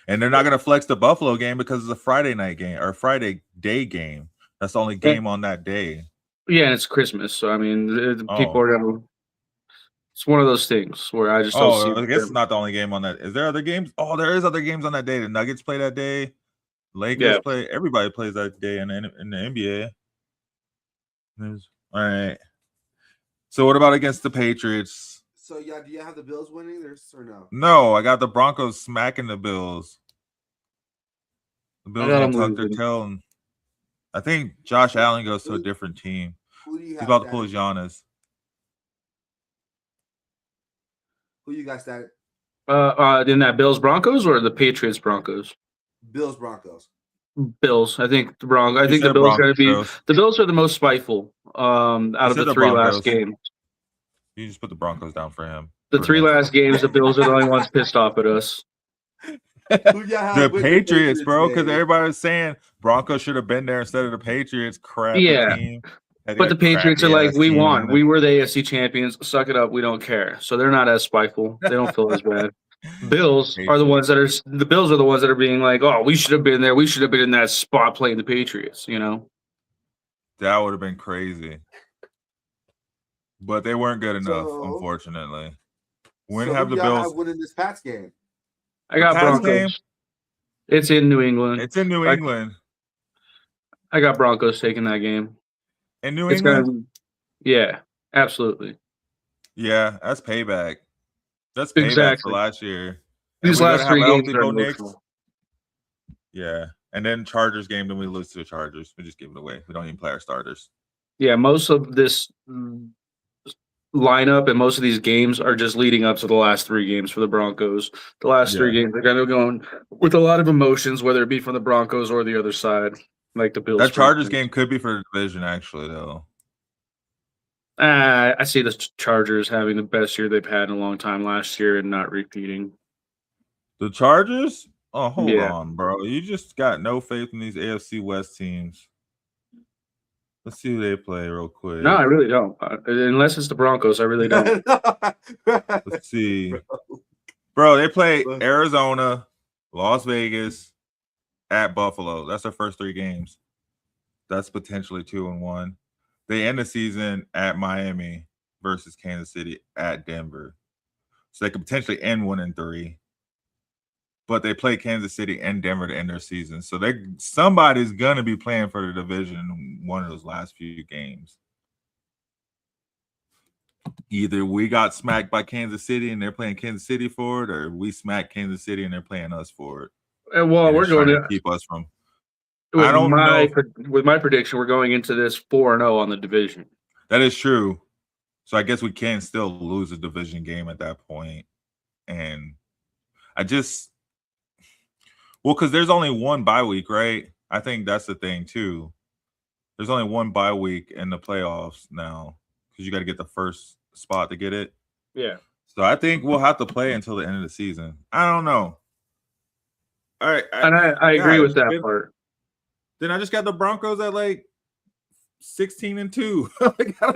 and they're not going to flex the Buffalo game because it's a Friday night game or Friday day game. That's the only game on that day. Yeah, and it's Christmas, so I mean, people are going to. It's one of those things where I just don't see. I guess it's not the only game on that. Is there other games? Oh, there is other games on that day. The Nuggets play that day. Lakers play. Everybody plays that day in the NBA. All right. So what about against the Patriots? So yeah, do you have the Bills winning this or no? No, I got the Broncos smacking the Bills. The Bills gonna tuck their tail, and I think Josh Allen goes to a different team. He's about to pull his Giannis. Who you got that? In that Bills Broncos or the Patriots Broncos? Bills Broncos. Bills. I think the Broncos. I think the Bills are going to be. The Bills are the most spiteful out of the three last games. You just put the Broncos down for him. The three last games, the Bills are the only ones pissed off at us. The Patriots, bro, because everybody was saying Broncos should have been there instead of the Patriots. Crap. Team. But the Patriots are like, we won. We were the AFC champions. Suck it up. We don't care. So they're not as spiteful. They don't feel as bad. Bills are the ones that are being like, oh, we should have been there. We should have been in that spot playing the Patriots. You know, that would have been crazy. But they weren't good enough, unfortunately. When have the Bills winning this Pats game? I got Broncos. Game? It's in New England. It's in New England. I got Broncos taking that game. In New England? Yeah, absolutely. Yeah, that's payback. That's payback for last year. These last three games are emotional. Yeah, and then Chargers game, then we lose to the Chargers. We just give it away. We don't even play our starters. Yeah, most of this lineup and most of these games are just leading up to the last three games for the Broncos. The last three games are kind of going with a lot of emotions, whether it be from the Broncos or the other side, like the Bills. That Chargers game could be for the division, actually, though. I see the Chargers having the best year they've had in a long time last year and not repeating. The Chargers? Oh, hold on, bro. You just got no faith in these AFC West teams. Let's see who they play real quick. No, I really don't. Unless it's the Broncos, I really don't. Let's see. Bro, they play Arizona, Las Vegas, at Buffalo. That's their first three games. That's potentially 2-1. They end the season at Miami versus Kansas City at Denver. So they could potentially end 1-3. But they play Kansas City and Denver to end their season. So somebody's going to be playing for the division in one of those last few games. Either we got smacked by Kansas City and they're playing Kansas City for it, or we smacked Kansas City and they're playing us for it. Well, we're going to keep us from. I don't know. With my prediction, we're going into this 4-0 on the division. That is true. So I guess we can still lose a division game at that point. And because there's only one bye week, right? I think that's the thing too. There's only one bye week in the playoffs now because you got to get the first spot to get it. Yeah. So I think we'll have to play until the end of the season. I don't know. All right. I agree with that part. Then I just got the Broncos at like 16-2. I got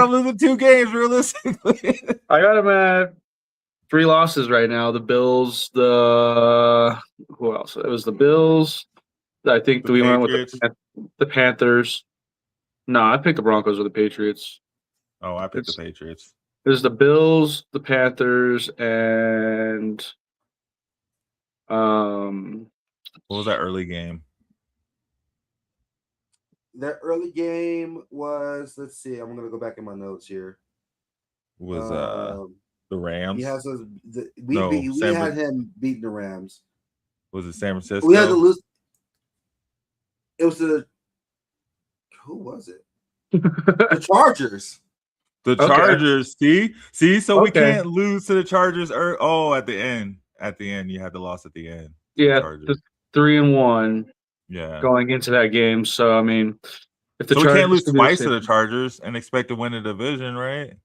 them losing 2 games realistically. I got them at 3 losses right now. The Bills, who else? It was the Bills. I think we went with the Panthers. No, I picked the Broncos or the Patriots. Oh, I picked the Patriots. There's the Bills, the Panthers, and what was that early game? That early game was, let's see, I'm gonna go back in my notes here. Was the Rams? He has we had him beating the Rams. Was it San Francisco? We had to lose. It was who was it? The Chargers. The Okay. Chargers, see, so we Okay. can't lose to the Chargers. At the end, you had the loss at the end. Yeah, Chargers. 3-1 Yeah. going into that game. So I mean, if the So we Chargers can't lose can do the twice to same- the Chargers and expect to win the division, right?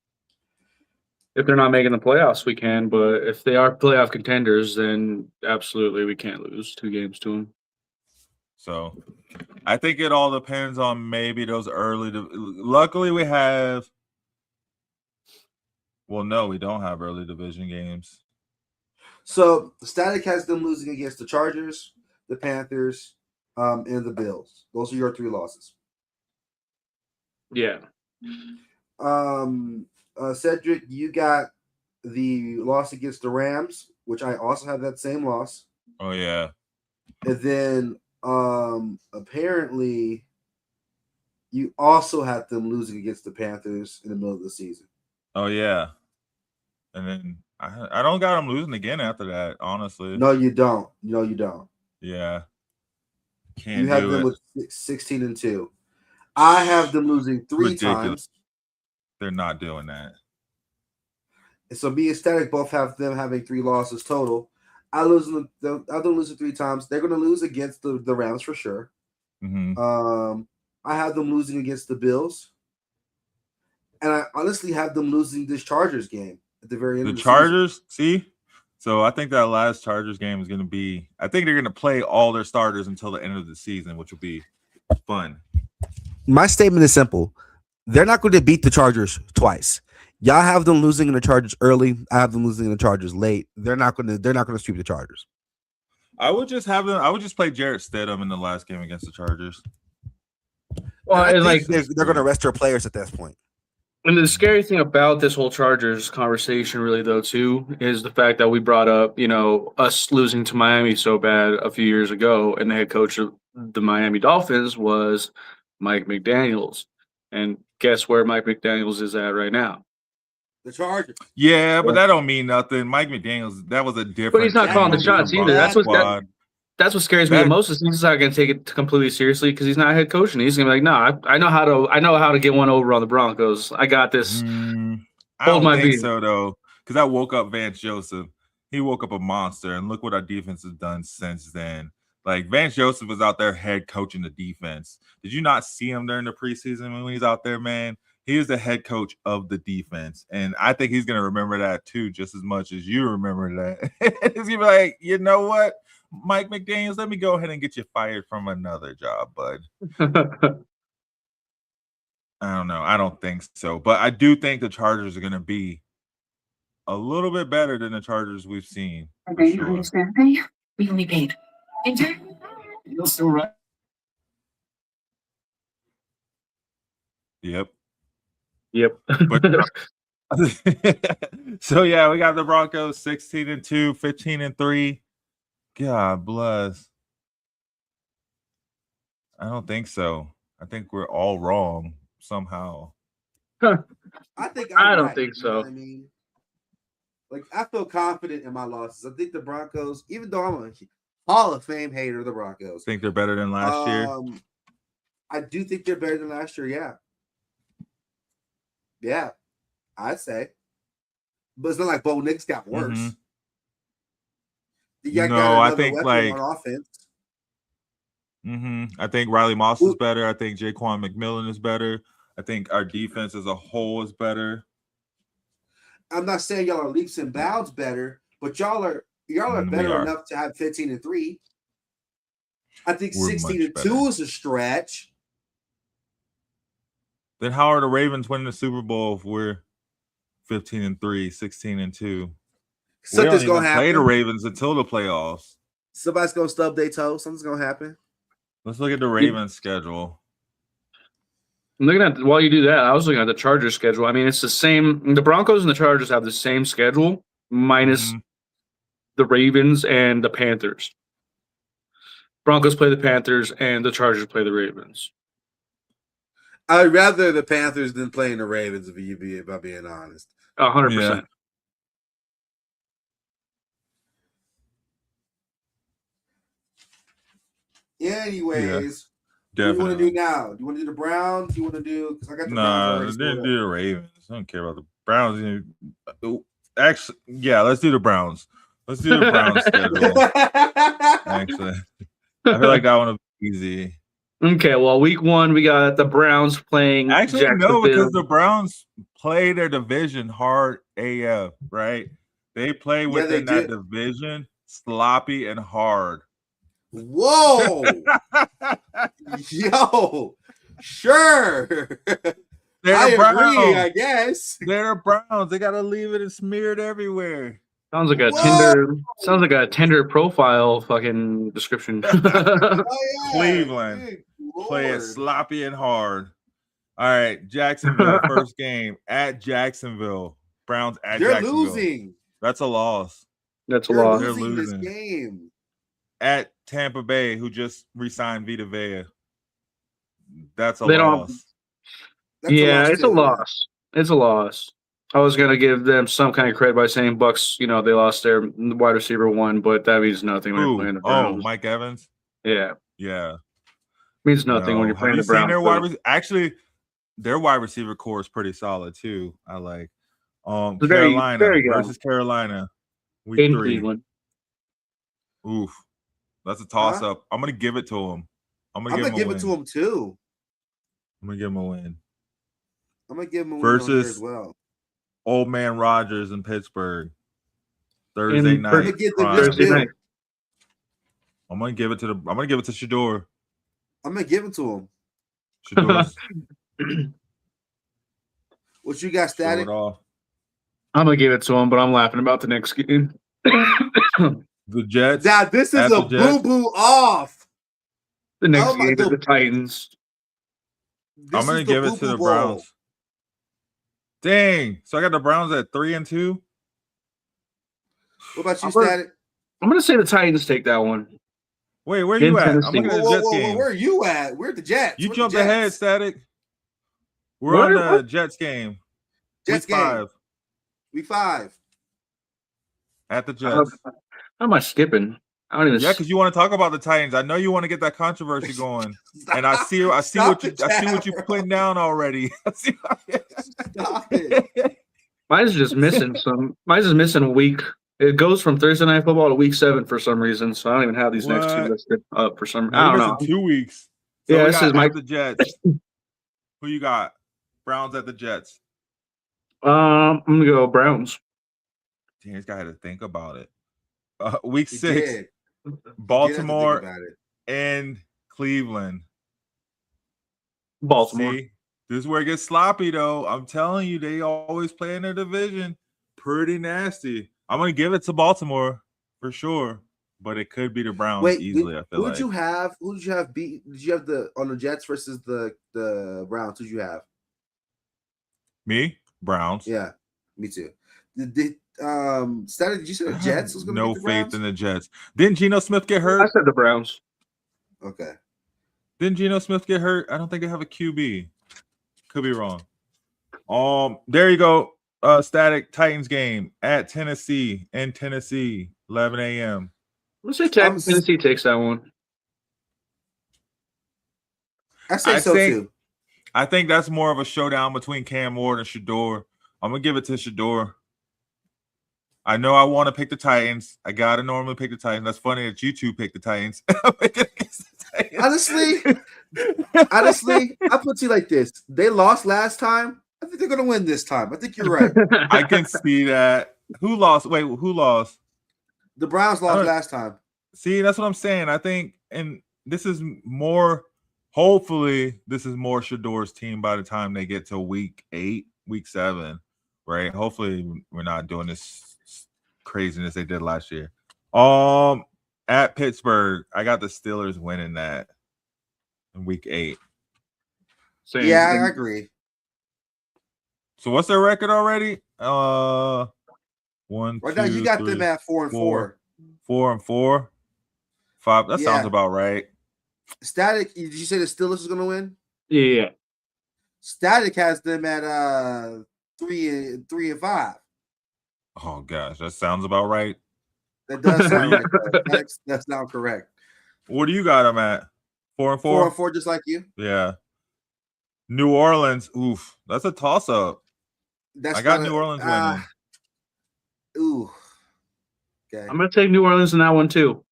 if they're not making the playoffs, we can. But if they are playoff contenders, then absolutely we can't lose 2 games to them. So I think it all depends on maybe those early. Luckily, we have. Well, no, we don't have early division games. So Statik has them losing against the Chargers, the Panthers, and the Bills. Those are your 3 losses. Yeah. Cedric, you got the loss against the Rams, which I also have that same loss. Oh yeah. And then apparently you also had them losing against the Panthers in the middle of the season. Oh yeah. And then I don't got them losing again after that, honestly. No, you don't. No, you don't. Yeah. Can't You have do them it. with 16-2. I have them losing 3 Ridiculous. times. They're not doing that. And so me and Statik both have them having 3 losses total. I losing them 3 times. They're going to lose against the Rams for sure. Mm-hmm. I have them losing against the Bills. And I honestly have them losing this Chargers game at the very end of the Chargers, see? So I think that last Chargers game is going to be – I think they're going to play all their starters until the end of the season, which will be fun. My statement is simple. They're not going to beat the Chargers twice. Y'all have them losing in the Chargers early. I have them losing in the Chargers late. They're not going to sweep the Chargers. I would just play Jarrett Stidham in the last game against the Chargers. Well, I and think they're going to rest their players at this point. And the scary thing about this whole Chargers conversation, really, though, too, is the fact that we brought up, us losing to Miami so bad a few years ago, and the head coach of the Miami Dolphins was Mike McDaniels. And guess where Mike McDaniels is at right now? The Chargers. Yeah, but that don't mean nothing. Mike McDaniels, that was a different. But he's not calling the shots either. That's what scares me the most. Is he's not going to take it completely seriously because he's not head coaching. He's going to be like, no, I know how to get one over on the Broncos. I got this. I don't think so though, because I woke up Vance Joseph. He woke up a monster, and look what our defense has done since then. Like Vance Joseph was out there head coaching the defense. Did you not see him during the preseason when he's out there, man? He is the head coach of the defense, and I think he's going to remember that too, just as much as you remember that. He's going to be like, you know what, Mike McDaniels, let me go ahead and get you fired from another job, bud. I don't know. I don't think so, but I do think the Chargers are going to be a little bit better than the Chargers we've seen. We only paid. You're still right. Yep. Yep. So yeah, we got the Broncos 16-2, 15-3. God bless. I don't think so. I think we're all wrong somehow. I don't think so. You know what I mean? Like, I feel confident in my losses. I think the Broncos, even though I'm a Hall of Fame hater of the Broncos, Think they're better than last year? I do think they're better than last year, yeah. Yeah, I'd say. But it's not like Bo Nix got worse. I think like on offense. I think Riley Moss is better. I think Jaquan McMillan is better. I think our defense as a whole is better. I'm not saying y'all are leaps and bounds better, but y'all are better enough to have 15-3. I think 16-2 is a stretch. Then how are the Ravens winning the Super Bowl if we're 15-3, 16-2? Something's gonna happen. Play the Ravens until the playoffs. Somebody's gonna stub their toe. Something's gonna happen. Let's look at the Ravens schedule. I'm looking at while you do that, I was looking at the Chargers schedule. I mean, it's the same. The Broncos and the Chargers have the same schedule, minus the Ravens and the Panthers. Broncos play the Panthers and the Chargers play the Ravens. I'd rather the Panthers than playing the Ravens, if I'm being honest. 100%. Anyways, What do you want to do Definitely. now? Do you want to do the Browns? Do you want to do? Because I got the Browns Nah, already. didn't scored do up. the Ravens. I don't care about the Browns. Actually, yeah, let's do the Browns. Let's do the Browns schedule. Actually, I feel like that one will be easy. Okay, well, week 1 we got the Browns playing Actually, no, Jacksonville. because the Browns play their division hard AF, right? They play within that division sloppy and hard. Whoa. Yo. Sure. I agree, I guess. They're Browns. They gotta leave it and smear it everywhere. Sounds like a Tinder profile fucking description. Cleveland play it sloppy and hard. All right, Jacksonville first game at Jacksonville. Browns at Jacksonville. They're losing. That's a loss. That's a loss. They're losing losing this game. at Tampa Bay, who just re-signed Vita Vea. That's a loss. It's a loss. It's a loss. I was gonna give them some kind of credit by saying Bucks, they lost their wide receiver 1, but that means nothing when you're playing the Browns. Mike Evans. Yeah. Means nothing when you're playing the Browns. Actually, their wide receiver core is pretty solid too. I like Carolina versus Carolina. Week 3. Cleveland. Oof. That's a toss up. I'm gonna give it to him. I'm gonna give it to him too. I'm gonna give him a win. I'm gonna give him a win versus as well. Old Man Rodgers in Pittsburgh. Thursday night. I'm gonna give it to Shador. I'm gonna give it to him. Shador's what you got, Static? I'm gonna give it to him, but I'm laughing about the next game. The Jets. Now this is a boo-boo off. The next game is the Titans. I'm gonna give it to the Browns. Dang. So I got the Browns at 3-2. What about you, Static? I'm gonna say the Titans take that one. Wait, where you at? I'm looking at the Jets game. Where are you at? We're at the Jets. You jumped ahead, Static. We're on the Jets game. Jets game. 5. Week 5. At the Jets. How am I skipping? I don't even. Yeah, because you want to talk about the Titans. I know you want to get that controversy going, and I see what you're putting down already. Stop it. Mine's just missing a week. It goes from Thursday Night Football to Week 7 for some reason. So I don't even have these next 2 listed up for some reason. I don't know. 2 weeks. So yeah, this is the Jets. Who you got? Browns at the Jets. I'm gonna go Browns. Damn, this guy had to think about it. Week 6. Baltimore and Cleveland. Baltimore. See, this is where it gets sloppy, though. I'm telling you, they always play in their division. Pretty nasty. I'm going to give it to Baltimore for sure, but it could be the Browns easily, I feel like. Who did you have beat? Did you have on the Jets versus the Browns? Who did you have? Me? Browns. Yeah, me too. Static, did you say the Jets was going to no faith in the Jets? Didn't Geno Smith get hurt? I said the Browns. Okay. Didn't Geno Smith get hurt? I don't think they have a QB. Could be wrong. There you go. Static Titans game at Tennessee in Tennessee, 11 a.m. Let's say Tennessee takes that one. I say so too. I think that's more of a showdown between Cam Ward and Shador. I'm gonna give it to Shador. I know I want to pick the Titans. I gotta normally pick the Titans. That's funny that you two pick the Titans. Honestly, I put you like this. They lost last time. I think they're gonna win this time. I think you're right. I can see that. Who lost? Wait, who lost? The Browns lost last time. See, that's what I'm saying. I think, and this is more. Hopefully, this is more Shador's team by the time they get to week 8, week 7, right? Hopefully, we're not doing this craziness they did last year. At Pittsburgh, I got the Steelers winning that in week 8. Same. Yeah, I agree. So what's their record already? 1, right 2, now you got 3, them at 4-4. 4-4. 5. That sounds about right. Static, did you say the Steelers is gonna win? Yeah. Static has them at 3-5. Oh gosh, that sounds about right. That does sound right. That sounds correct. What do you got them at? 4-4. 4-4, just like you. Yeah. New Orleans. Oof, that's a toss-up. That's I got New Orleans winning. Ooh. Okay. I'm gonna take New Orleans in that one too.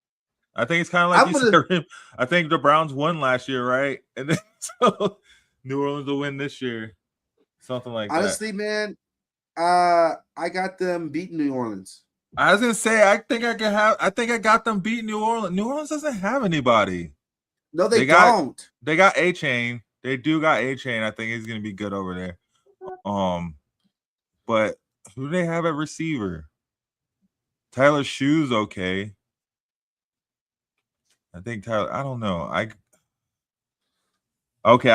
I think it's kind of like you said. I think the Browns won last year, right? And then so New Orleans will win this year, something like Honestly, that. man, I got them beating New Orleans. I was gonna say, I think I got them beating New Orleans. New Orleans doesn't have anybody. No, they don't. They got A-Chain. They do got A-Chain. I think he's gonna be good over there. But who do they have at receiver? Tyler Shue's okay. I think Tyler. I don't know. I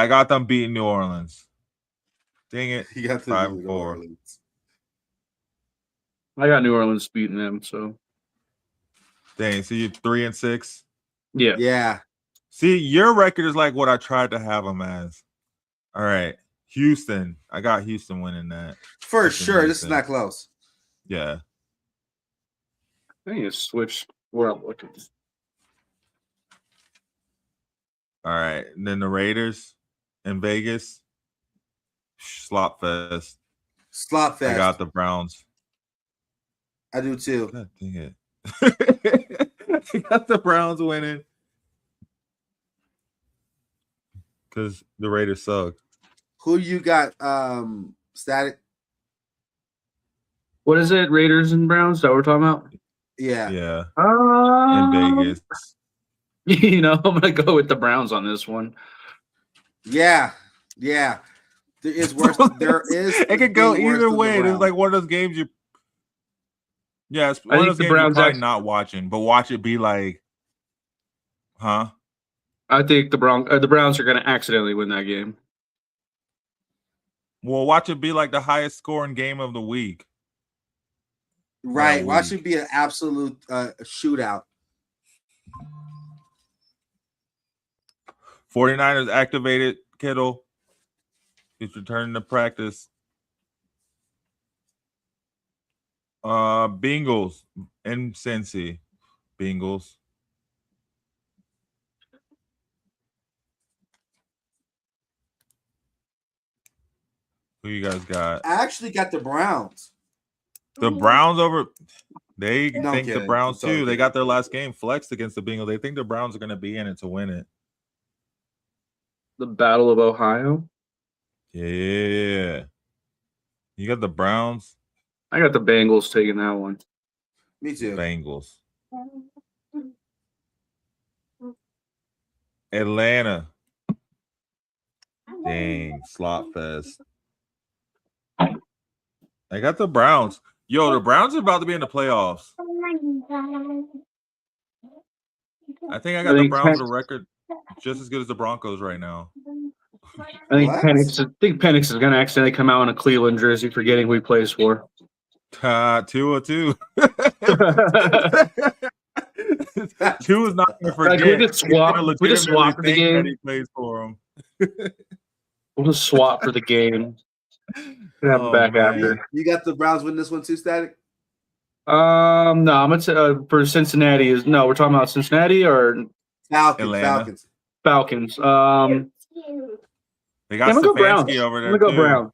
got them beating New Orleans. Dang it! You got 5-4. I got New Orleans beating them. So, dang. So you're 3-6. Yeah. Yeah. See, your record is like what I tried to have them as. All right, Houston. I got Houston winning that for sure. This is not close. Yeah. I need to switch where I'm looking. All right, and then the Raiders in Vegas. Slop fest. Slop fest. I got the Browns. I do too. God dang it. I got the Browns winning. Because the Raiders suck. Who you got, Static? What is it? Raiders and Browns? Is that what we're talking about? Yeah. Yeah. In Vegas. You know, I'm gonna go with the Browns on this one. Yeah. Yeah. There is worse. There is. It could go either way. It's like one of those games you. Yeah, it's one of those games you're probably not watching, but watch it be like, huh? I think the Browns are going to accidentally win that game. Well, watch it be like the highest scoring game of the week. Right. Watch it be an absolute shootout. 49ers activated Kittle. He's returning to practice. Bengals and Cincy. Bengals. Who you guys got? I actually got the Browns. The Browns over. They No, think the Browns too. They got their last game flexed against the Bengals. They think the Browns are going to be in it to win it. The Battle of Ohio. Yeah. You got the Browns. I got the Bengals taking that one. Me too. Bengals. Atlanta. Dang, slot fest. I got the Browns. Yo, the Browns are about to be in the playoffs. I think I got the Browns with a record just as good as the Broncos right now. I think Penix is going to accidentally come out in a Cleveland jersey, forgetting who he plays for. 2-2. 2 is not going to forget. Like, we just swap for the game. He plays for him. We'll just swap for the game. Have him back after. You got the Browns winning this one too, Static? No, I'm gonna say for Cincinnati we're talking about Cincinnati or Falcons. Falcons. They got Stefanski over there. I'm gonna go Brown.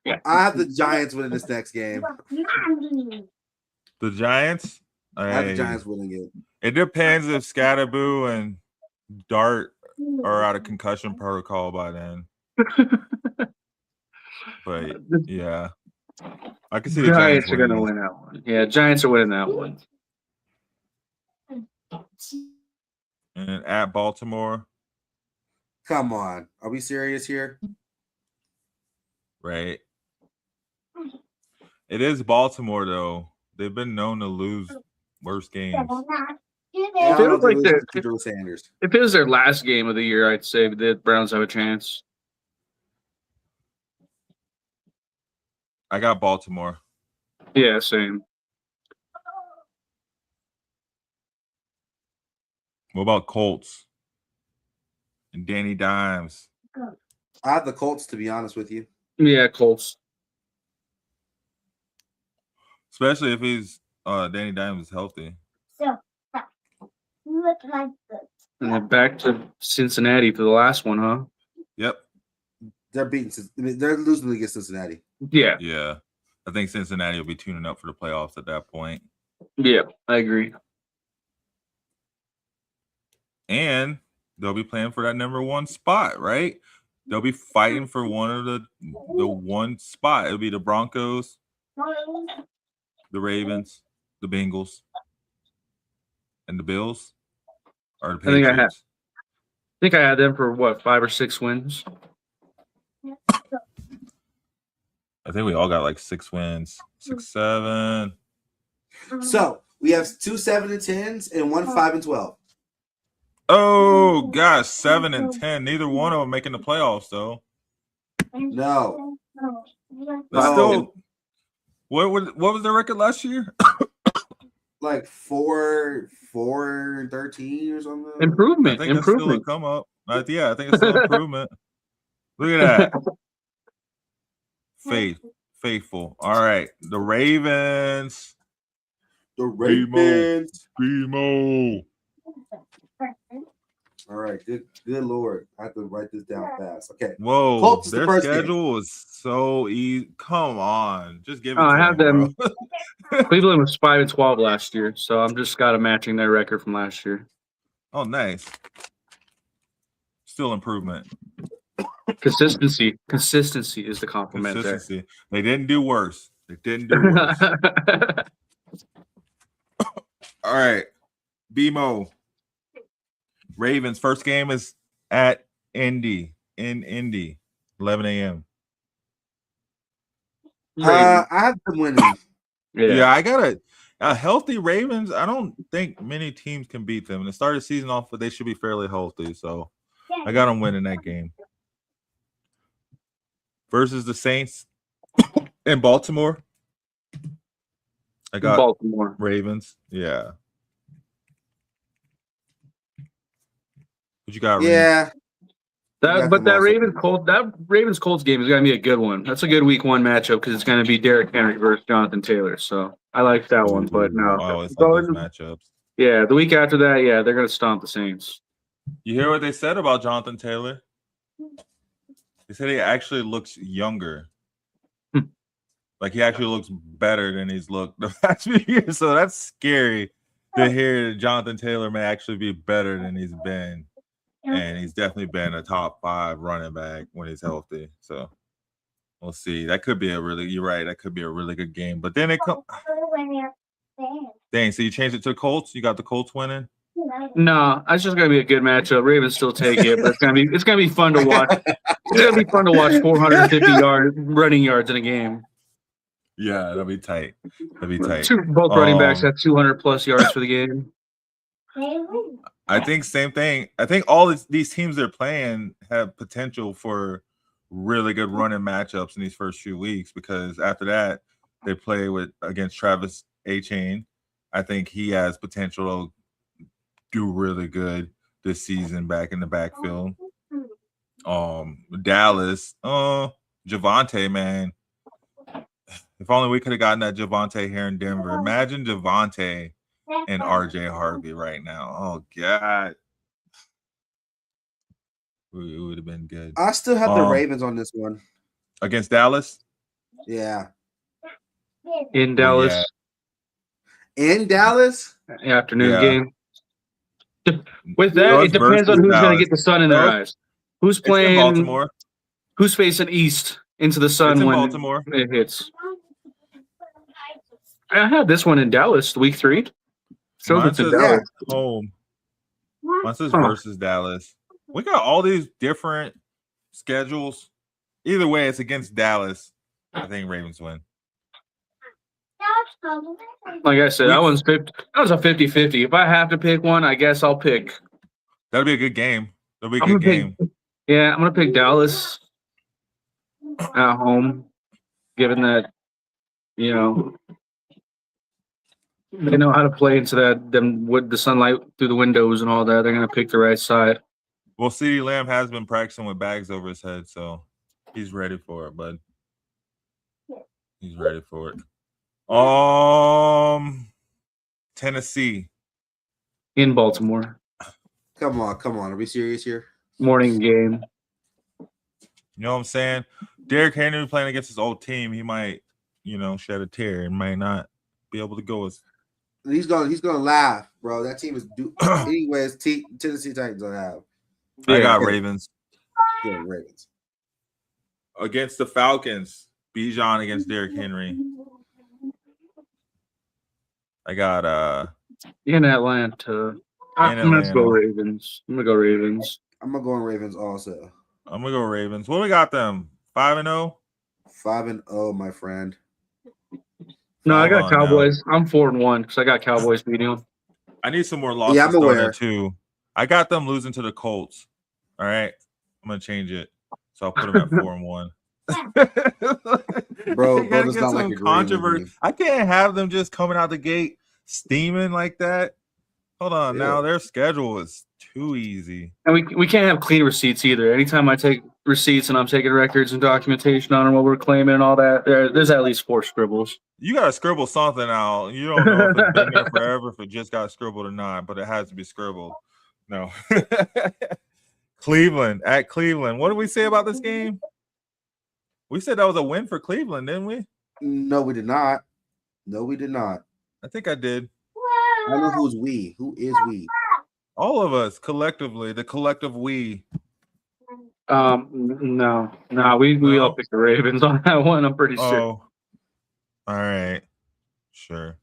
Yeah. I have the Giants winning this next game. The Giants? I have the Giants winning it. It depends if Scatterboo and Dart are out of concussion protocol by then. But yeah, I can see the Giants are going to win that one. Yeah, Giants are winning that one. And at Baltimore. Come on, are we serious here? Right. It is Baltimore though. They've been known to lose worse games. If it was their last game of the year, I'd say the Browns have a chance. I got Baltimore. Yeah, same. What about Colts and Danny Dimes? I have the Colts, to be honest with you. Yeah, Colts. Especially if he's Danny Dimes is healthy. And then back to Cincinnati for the last one, huh? Yep. They're they're losing against Cincinnati. Yeah. Yeah. I think Cincinnati will be tuning up for the playoffs at that point. Yeah, I agree. And they'll be playing for that number 1 spot, right? They'll be fighting for one of the one spot. It'll be the Broncos, the Ravens, the Bengals, and the Bills, or the Patriots. I think I had them for what, 5 or 6 wins. I think we all got like 6 wins, 6, 7. So we have 2 7-10s and 1 5-12. Oh gosh, 7 and 10. Neither one of them making the playoffs though. No. But still, what was their record last year? Like 4-13 or something. Improvement. I think that's still a come up. Yeah, I think it's still improvement. Look at that. Faithful. All right. The Ravens. BMO. All right. Good Lord. I have to write this down fast. Okay. Whoa. Colts Their schedule was so easy. Come on. Just give it to I have them. bro. Cleveland was 5-12 last year, so I'm just got matching their record from last year. Oh, nice. Still improvement. Consistency is the compliment there. They didn't do worse. All right. BMO. Ravens first game is at Indy, 11 a.m. I have them winning. Yeah, I got a healthy Ravens. I don't think many teams can beat them. And to start the season off, they should be fairly healthy. So I got them winning that game. Versus the Saints in Baltimore. I got Baltimore Ravens. Yeah. What you got? Yeah. That Ravens Colts game is gonna be a good one. That's a good week 1 matchup because it's gonna be Derrick Henry versus Jonathan Taylor. So I like that one. But no, I always like those matchups. Yeah, the week after that, yeah, they're gonna stomp the Saints. You hear what they said about Jonathan Taylor? They said he actually looks younger. Like he actually looks better than he's looked the past few years. So that's scary to hear that Jonathan Taylor may actually be better than he's been. And he's definitely been a top 5 running back when he's healthy. So we'll see. That could be you're right. That could be a really good game. But then it comes. Dang, so you changed it to the Colts? You got the Colts winning? No, it's just gonna be a good matchup. Ravens still take it, but it's gonna be fun to watch. It's gonna be fun to watch 450 running yards in a game. Yeah, that'll be tight. Both running backs have 200 plus yards for the game. I think same thing. I think all these teams they're playing have potential for really good running matchups in these first few weeks because after that they play against Travis Etienne. I think he has potential to do really good this season back in the backfield. Dallas, Javonte, man. If only we could have gotten that Javonte here in Denver. Imagine Javonte and RJ Harvey right now. Oh God. It would have been good. I still have the Ravens on this one. Against Dallas? Yeah. In Dallas. In Dallas? Afternoon game. With that, it depends on who's going to get the sun in their eyes. Who's playing Baltimore? Who's facing east into the sun when Baltimore. It hits? I had this one in Dallas, week 3. So it's in Dallas. Home. Mine says versus Dallas. We got all these different schedules. Either way, it's against Dallas. I think Ravens win. Like I said, that was a 50-50. If I have to pick one, I guess I'll pick. That'll be a good game. I'm going to pick Dallas at home, given that, they know how to play into that, them with the sunlight through the windows and all that. They're going to pick the right side. Well, CeeDee Lamb has been practicing with bags over his head, so he's ready for it, bud. He's ready for it. Tennessee in Baltimore. Come on. Are we serious here? Morning game. You know what I'm saying? Derrick Henry playing against his old team, he might, shed a tear and might not be able to go as. He's gonna laugh, bro. That team is anyways. Tennessee Titans don't have. I got Ravens. Yeah, Ravens against the Falcons. Bijan against Derrick Henry. I got in Atlanta. I'm gonna go Ravens. I'm gonna go Ravens. I'm gonna go on Ravens also. I'm gonna go Ravens. What do we got them? 5-0? 5-0, my friend. No, I got Cowboys. Now. I'm 4-1 because I got Cowboys beating them. I need some more losses. Yeah, I'm aware too. I got them losing to the Colts. All right, I'm gonna change it, so I'll put them at 4-1. bro, that's not like a controversy. I can't have them just coming out the gate steaming like that. Hold on, now their schedule is too easy, and we can't have clean receipts either. Anytime I take receipts and I'm taking records and documentation on them, what we're claiming and all that, there's at least 4 scribbles. You gotta scribble something out. You don't know if it's been there forever, if it just got scribbled or not, but it has to be scribbled. No. Cleveland at Cleveland. What did we say about this game? We said that was a win for Cleveland, didn't we? No, we did not. I think I did. I don't know who's we. Who is we? All of us collectively. The collective we. No. We all picked the Ravens on that one. I'm pretty sure. Oh. All right. Sure.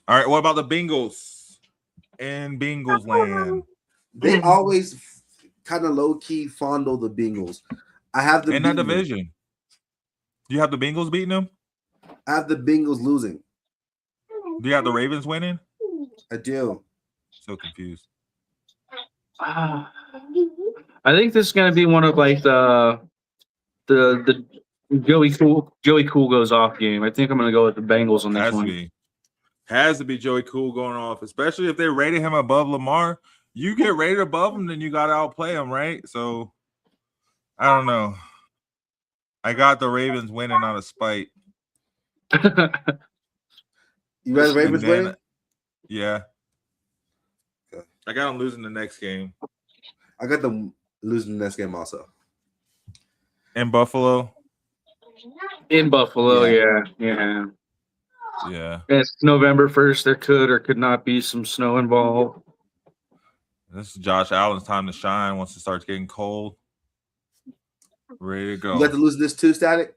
All right. What about the Bengals in Bengals land? They always kind of low key fondle the Bengals. I have the in that division. Do you have the Bengals beating them? I have the Bengals losing. Do you have the Ravens winning? I do. So confused. I think this is gonna be one of like the Joey Cool goes off game. I think I'm gonna go with the Bengals on this one. Has to be Joey Cool going off, especially if they rated him above Lamar. You get rated above him, then you got to outplay him, right? So, I don't know. I got the Ravens winning out of spite. You got the Ravens winning? Yeah. Okay. I got them losing the next game. I got them losing the next game also. In Buffalo? In Buffalo, yeah. It's November 1st. There could or could not be some snow involved. This is Josh Allen's time to shine once it starts getting cold. Ready to go. You got to lose this too, Statik?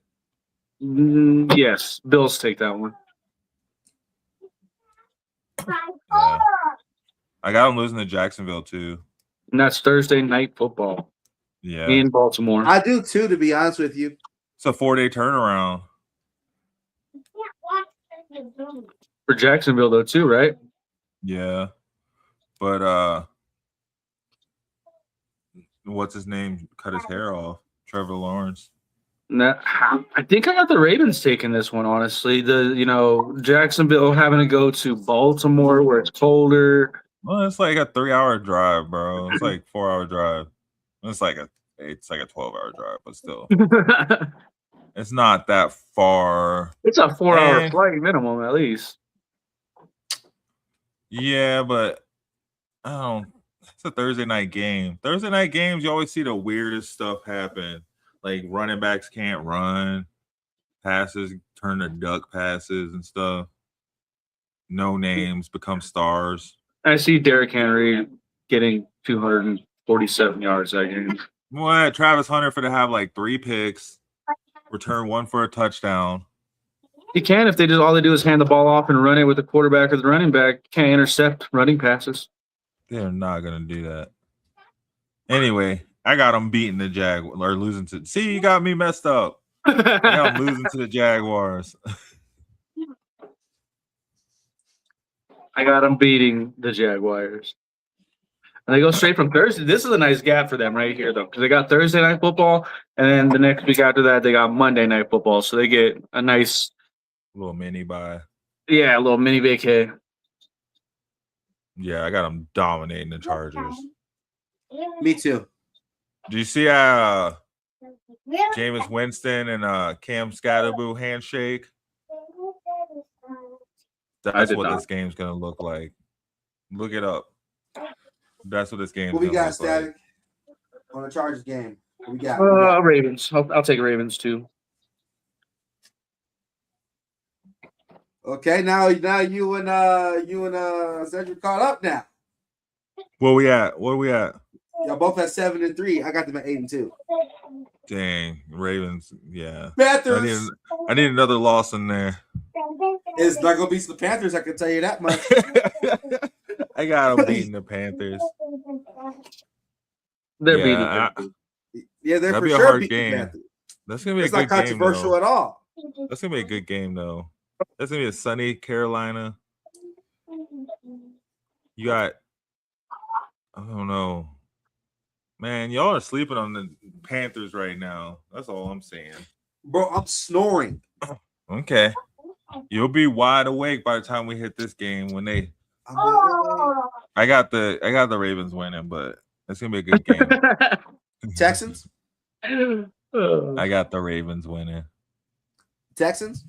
Yes. Bills take that one. Yeah. I got them losing to Jacksonville too. And that's Thursday night football. Yeah. In Baltimore. I do too, to be honest with you. It's a 4-day turnaround. For Jacksonville though too, right? Yeah. But what's his name? Cut his hair off. Trevor Lawrence. I think I got the Ravens taking this one, honestly. Jacksonville having to go to Baltimore where it's colder. Well, it's like a 3-hour drive, bro. It's like 4-hour drive. It's like a 12-hour drive, but still. It's not that far. It's a 4-hour flight minimum, at least. Yeah, but it's a Thursday night game. Thursday night games, you always see the weirdest stuff happen. Like running backs can't run, passes turn to duck passes and stuff. No names become stars. I see Derrick Henry getting 247 yards that game. What? Travis Hunter for to have like 3 picks, return 1 for a touchdown. He can if all they do is hand the ball off and run it with the quarterback or the running back. Can't intercept running passes. They're not gonna do that. Anyway, I got them beating the or losing to. See, you got me messed up. I got them losing to the Jaguars. I got them beating the Jaguars. And they go straight from Thursday. This is a nice gap for them right here, though, because they got Thursday night football, and then the next week after that, they got Monday night football. So they get a nice little mini bye. Yeah, a little mini vacay. Yeah, I got them dominating the Chargers. Me too. Do you see Jameis Winston and Cam Scatterboo handshake? That's what this game's gonna look like. Look it up. That's what this game. What we got, Static? On the Chargers game. What we got? Ravens. I'll take Ravens too. Okay, now you and Cedric caught up now. Where we at? Y'all both at 7-3. I got them at 8-2. Dang, Ravens. Yeah. Panthers. I need another loss in there. It's not gonna be the Panthers. I can tell you that much. I got them beating the Panthers. They're beating the Yeah, they're that'd for be a sure hard beating game. the Panthers. That's gonna be It's a good not controversial game, at all. That's gonna be a good game though. That's gonna be a sunny Carolina. You got, I don't know, man. Y'all are sleeping on the Panthers right now. That's all I'm saying, bro. I'm snoring. Okay, you'll be wide awake by the time we hit this game. When they, I got the Ravens winning, but it's gonna be a good game. Texans. I got the Ravens winning. Texans.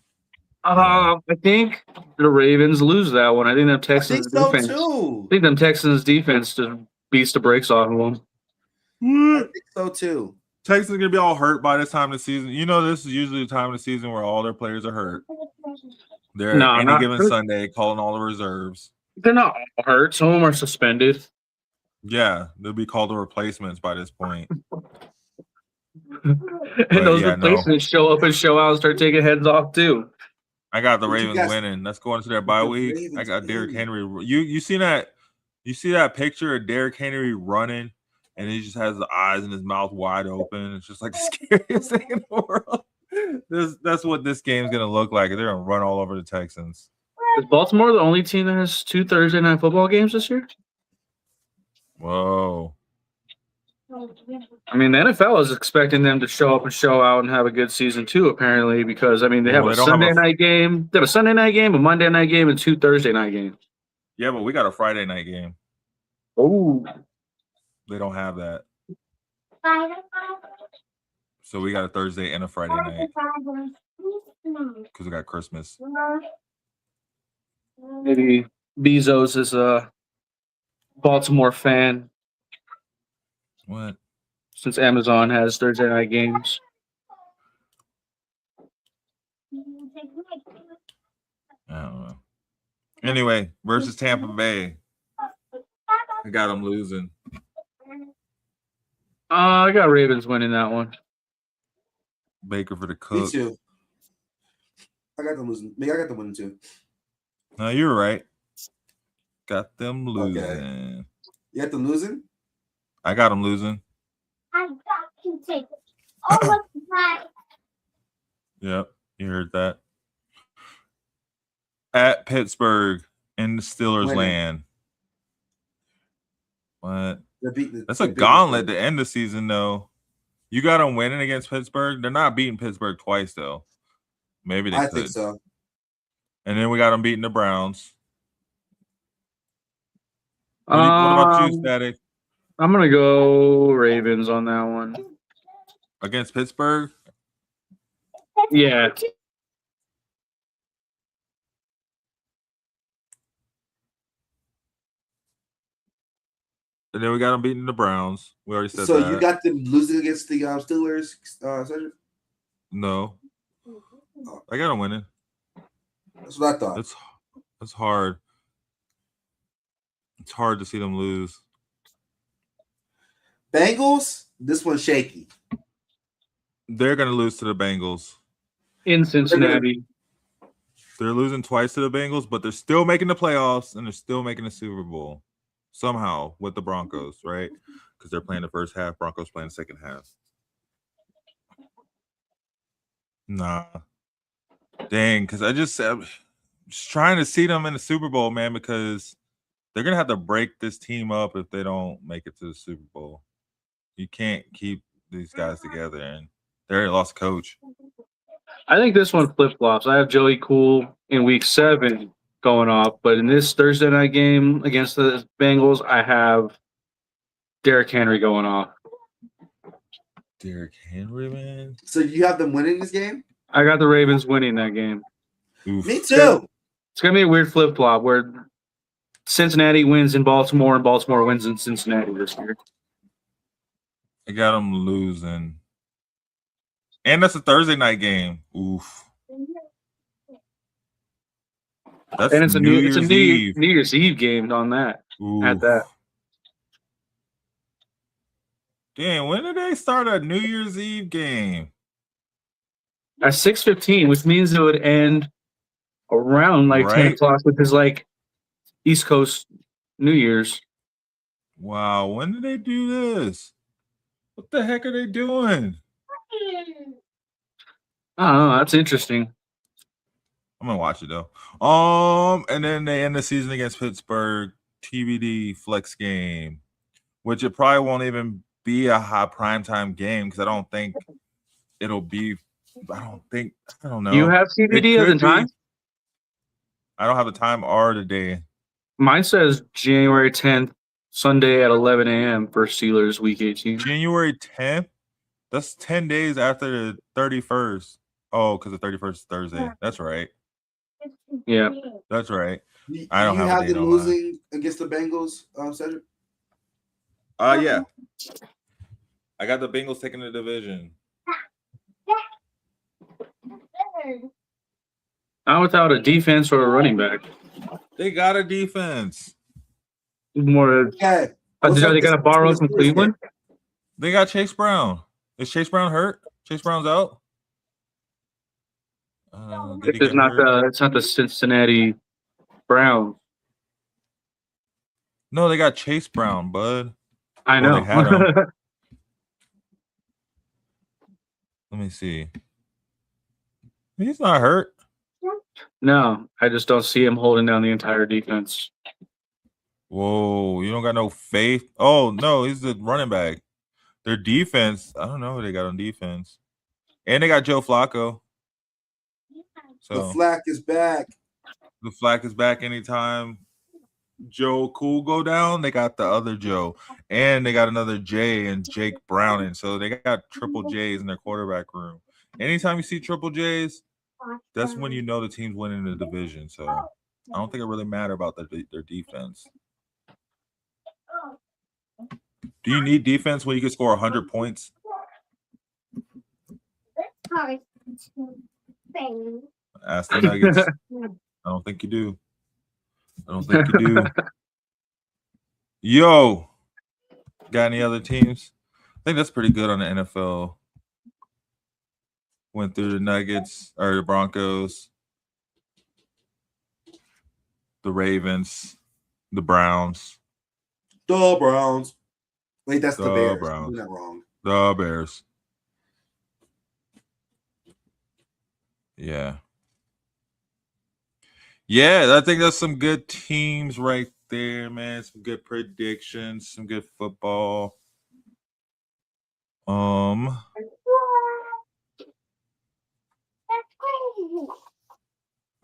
I think the Ravens lose that one. I think them Texans defense. Too. I think them Texans defense just beats the brakes off of them. I think so too. Texans are gonna be all hurt by this time of the season. You know, this is usually the time of the season where all their players are hurt. They're any given hurt. Sunday calling all the reserves. They're not all hurt. Some of them are suspended. Yeah, they'll be called the replacements by this point. And those replacements show up and show out and start taking heads off too. I got the Ravens winning. Let's go into their bye week. I got Derrick Henry. You see that? You see that picture of Derrick Henry running, and he just has the eyes and his mouth wide open. It's just like the scariest thing in the world. That's what this game's gonna look like. They're gonna run all over the Texans. Is Baltimore the only team that has 2 Thursday night football games this year? Whoa. I mean, the NFL is expecting them to show up and show out and have a good season too, apparently, because I mean they have a Sunday night game, they have a Sunday night game, a Monday night game, and 2 Thursday night games. Yeah, but we got a Friday night game. Oh, they don't have that. So we got a Thursday and a Friday night because we got Christmas. Maybe Bezos is a Baltimore fan. What? Since Amazon has Thursday night games. I don't know. Anyway, versus Tampa Bay. I got them losing. I got Ravens winning that one. Baker for the cook. Me too. I got them losing. I got them winning too. No, you're right. Got them losing. Okay. You got them losing? I got them losing. I got to take it. Oh, my. Yep, you heard that. At Pittsburgh in the Steelers land. What? That's a gauntlet to end the season, though. You got them winning against Pittsburgh. They're not beating Pittsburgh twice, though. Maybe they could. I think so. And then we got them beating the Browns. What about you, Statik? I'm going to go Ravens on that one. Against Pittsburgh? Yeah. And then we got them beating the Browns. We already said that. So you got them losing against the Steelers, Cedric? No. I got them winning. That's what I thought. It's hard. It's hard to see them lose. Bengals, this one's shaky. They're going to lose to the Bengals. In Cincinnati. They're losing twice to the Bengals, but they're still making the playoffs and they're still making the Super Bowl. Somehow with the Broncos, right? Because they're playing the first half. Broncos playing the second half. Nah. Dang, because I'm just trying to see them in the Super Bowl, man, because they're going to have to break this team up if they don't make it to the Super Bowl. You can't keep these guys together, and they already lost a coach. I think this one flip-flops. I have Joey Cool in week 7 going off, but in this Thursday night game against the Bengals, I have Derrick Henry going off. Derrick Henry, man. So you have them winning this game? I got the Ravens winning that game. Oof. Me too. It's gonna be a weird flip flop where Cincinnati wins in Baltimore, and Baltimore wins in Cincinnati this year. I got them losing. And that's a Thursday night game. Oof. That's And it's a New New Year's Eve. New Year's Eve game on that. Oof. At that. Damn, when did they start a New Year's Eve game? At 6:15, which means it would end around like 10 o'clock, which is like East Coast New Year's. Wow, when did they do this? What the heck are they doing? I don't know. That's interesting. I'm gonna watch it though. And then they end the season against Pittsburgh, TBD flex game, which it probably won't even be a high primetime game because I don't think it'll be. I don't know. You have TBD as in time? I don't have a time or the day. Mine says January 10th, Sunday at 11 a.m. for Steelers Week 18. January 10th? That's 10 days after the 31st. Oh, because the 31st is Thursday. That's right. Yeah. That's right. I don't have them losing against the Bengals, Cedric? Yeah. I got the Bengals taking the division. Not without a defense or a running back. They got a defense. More. Yeah. They got to borrow from Cleveland? They got Chase Brown. Is Chase Brown hurt? Chase Brown's out? It's not the Cincinnati Browns. No, they got Chase Brown, bud. I know. They had him. Let me see. He's not hurt. No, I just don't see him holding down the entire defense. Whoa, you don't got no faith? Oh, no, he's the running back. Their defense, I don't know who they got on defense. And they got Joe Flacco. So the Flack is back. The Flack is back anytime Joe Cool go down. They got the other Joe. And they got another J and Jake Browning. So they got triple J's in their quarterback room. Anytime you see triple J's, that's when you know the team's winning the division. So I don't think it really matters about their defense. Do you need defense when you can score 100 points? Ask the Nuggets. I don't think you do. Yo, got any other teams? I think that's pretty good on the NFL. Went through the Nuggets or the Broncos, the Ravens, the Browns. The Browns. Wait, that's the Bears. Browns. You're not wrong. The Bears. Yeah. Yeah, I think that's some good teams right there, man. Some good predictions, some good football.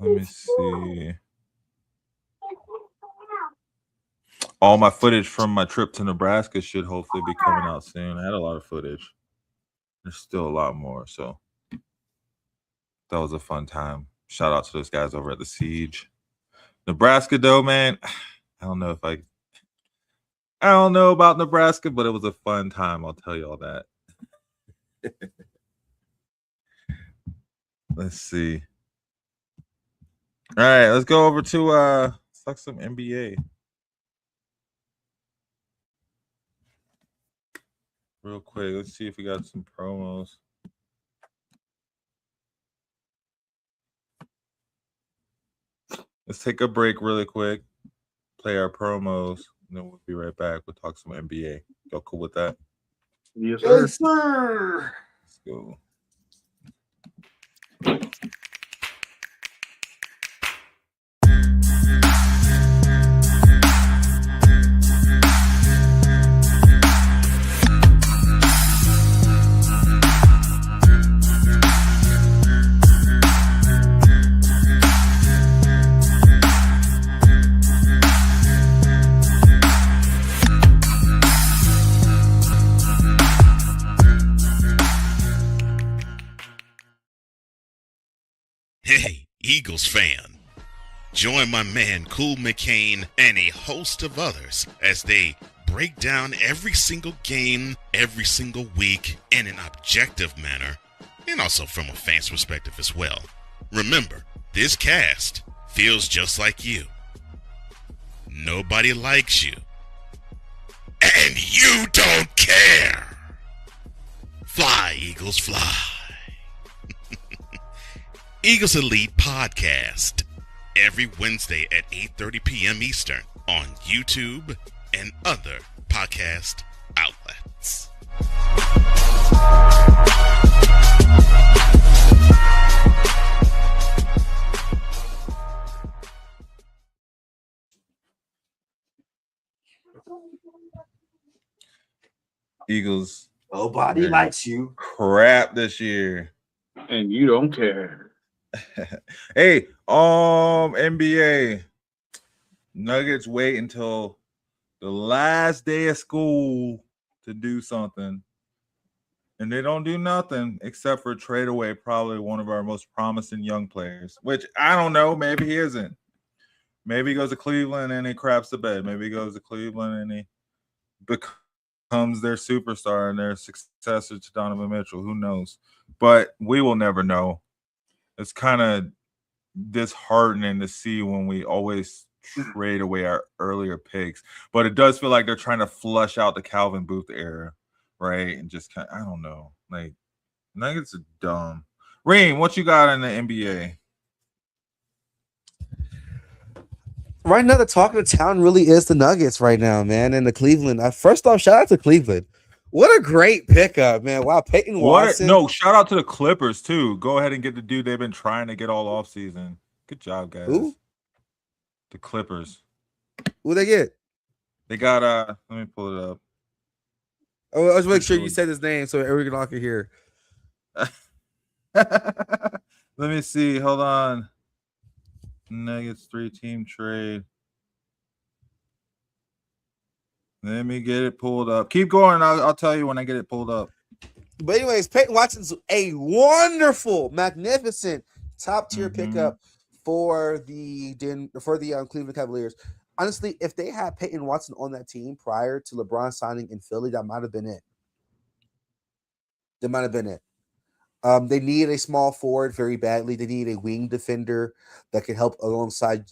Let me see. All my footage from my trip to Nebraska should hopefully be coming out soon. I had a lot of footage. There's still a lot more, so that was a fun time. Shout out to those guys over at the Siege. Nebraska, though, man, I don't know about Nebraska, but it was a fun time. I'll tell you all that. Let's see. All right, let's go over to talk some NBA. Real quick, let's see if we got some promos. Let's take a break really quick, play our promos, and then we'll be right back. We'll talk some NBA. Y'all cool with that? Yes, sir. Yes, sir. Let's go. Hey, Eagles fan. Join my man Cool McCain and a host of others as they break down every single game, every single week in an objective manner, and also from a fan's perspective as well. Remember, this cast feels just like you. Nobody likes you. And you don't care. Fly, Eagles, fly. Eagles Elite Podcast. Every Wednesday at 8:30 p.m. Eastern on YouTube and other podcast outlets. Eagles. Nobody likes you. Crap this year. And you don't care. Hey, NBA Nuggets wait until the last day of school to do something, and they don't do nothing except for trade away probably one of our most promising young players, which I don't know, maybe he isn't. Maybe he goes to Cleveland and he craps the bed. Maybe he goes to Cleveland and he becomes their superstar and their successor to Donovan Mitchell. Who knows? But we will never know. It's kind of disheartening to see when we always trade away our earlier picks, but it does feel like they're trying to flush out the Calvin Booth era, right? And just kind of, I don't know, like Nuggets are dumb. Reem, what you got in the NBA? Right now, the talk of the town really is the Nuggets right now, man, and the Cleveland. First off, shout out to Cleveland. What a great pickup, man! Wow, Peyton Watson. No, shout out to the Clippers too. Go ahead and get the dude they've been trying to get all off season. Good job, guys. Who? The Clippers. Who they get? They got let me pull it up. Oh, I was making sure you said his name so everyone can all can hear. Let me see. Hold on. Nuggets 3-team trade. Let me get it pulled up. Keep going. I'll tell you when I get it pulled up. But anyways, Peyton Watson's a wonderful, magnificent, top tier pickup for the Cleveland Cavaliers. Honestly, if they had Peyton Watson on that team prior to LeBron signing in Philly, that might have been it. They need a small forward very badly. They need a wing defender that can help alongside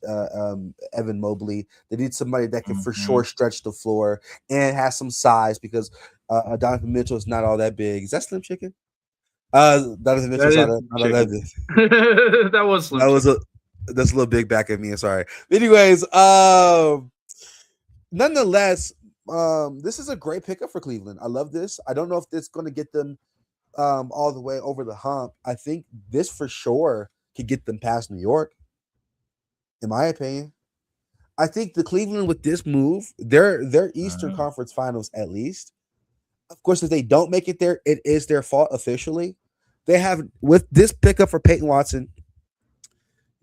Evan Mobley. They need somebody that can for sure stretch the floor and has some size because Donovan Mitchell is not all that big. Is that Slim Chicken? Donovan Mitchell's not all that big. That was Slim Chicken. That's a little big back at me. I'm sorry. Anyways, nonetheless, this is a great pickup for Cleveland. I love this. I don't know if it's going to get them all the way over the hump. I think this for sure could get them past New York, in my opinion. I think the Cleveland with this move, they're Eastern Conference Finals at least. Of course, if they don't make it there, it is their fault officially. They have, with this pickup for Peyton Watson,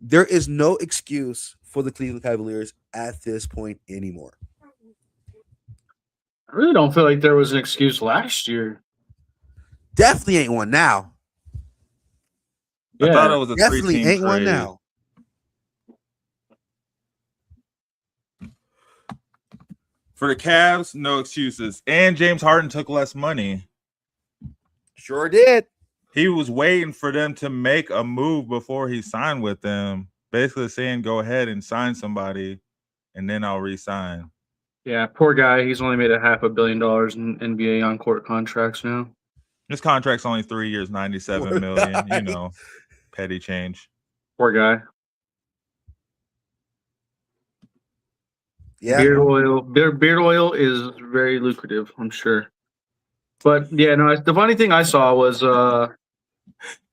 there is no excuse for the Cleveland Cavaliers at this point anymore. I really don't feel like there was an excuse last year. Definitely ain't one now. I thought it was a definitely 3-team ain't trade. one now. For the Cavs, no excuses. And James Harden took less money. Sure did. He was waiting for them to make a move before he signed with them, basically saying, go ahead and sign somebody, and then I'll re-sign. Yeah, poor guy. He's only made $500 million in NBA on-court contracts now. His contract's only 3 years, $97 million. You know, petty change. Poor guy. Yeah, beard oil is very lucrative, I'm sure. But yeah, no. The funny thing I saw was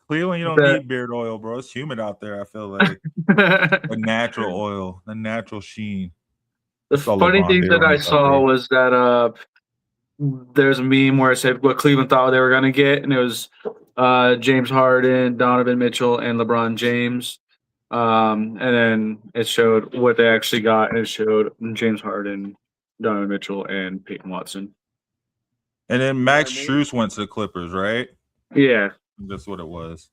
Cleveland. You don't need beard oil, bro. It's humid out there. I feel like the natural oil, the natural sheen. The funny thing that I saw was that there's a meme where it said what Cleveland thought they were going to get, and it was James Harden, Donovan Mitchell, and LeBron James. And then it showed what they actually got, and it showed James Harden, Donovan Mitchell, and Peyton Watson. And then Max Strus went to the Clippers, right? Yeah. That's what it was.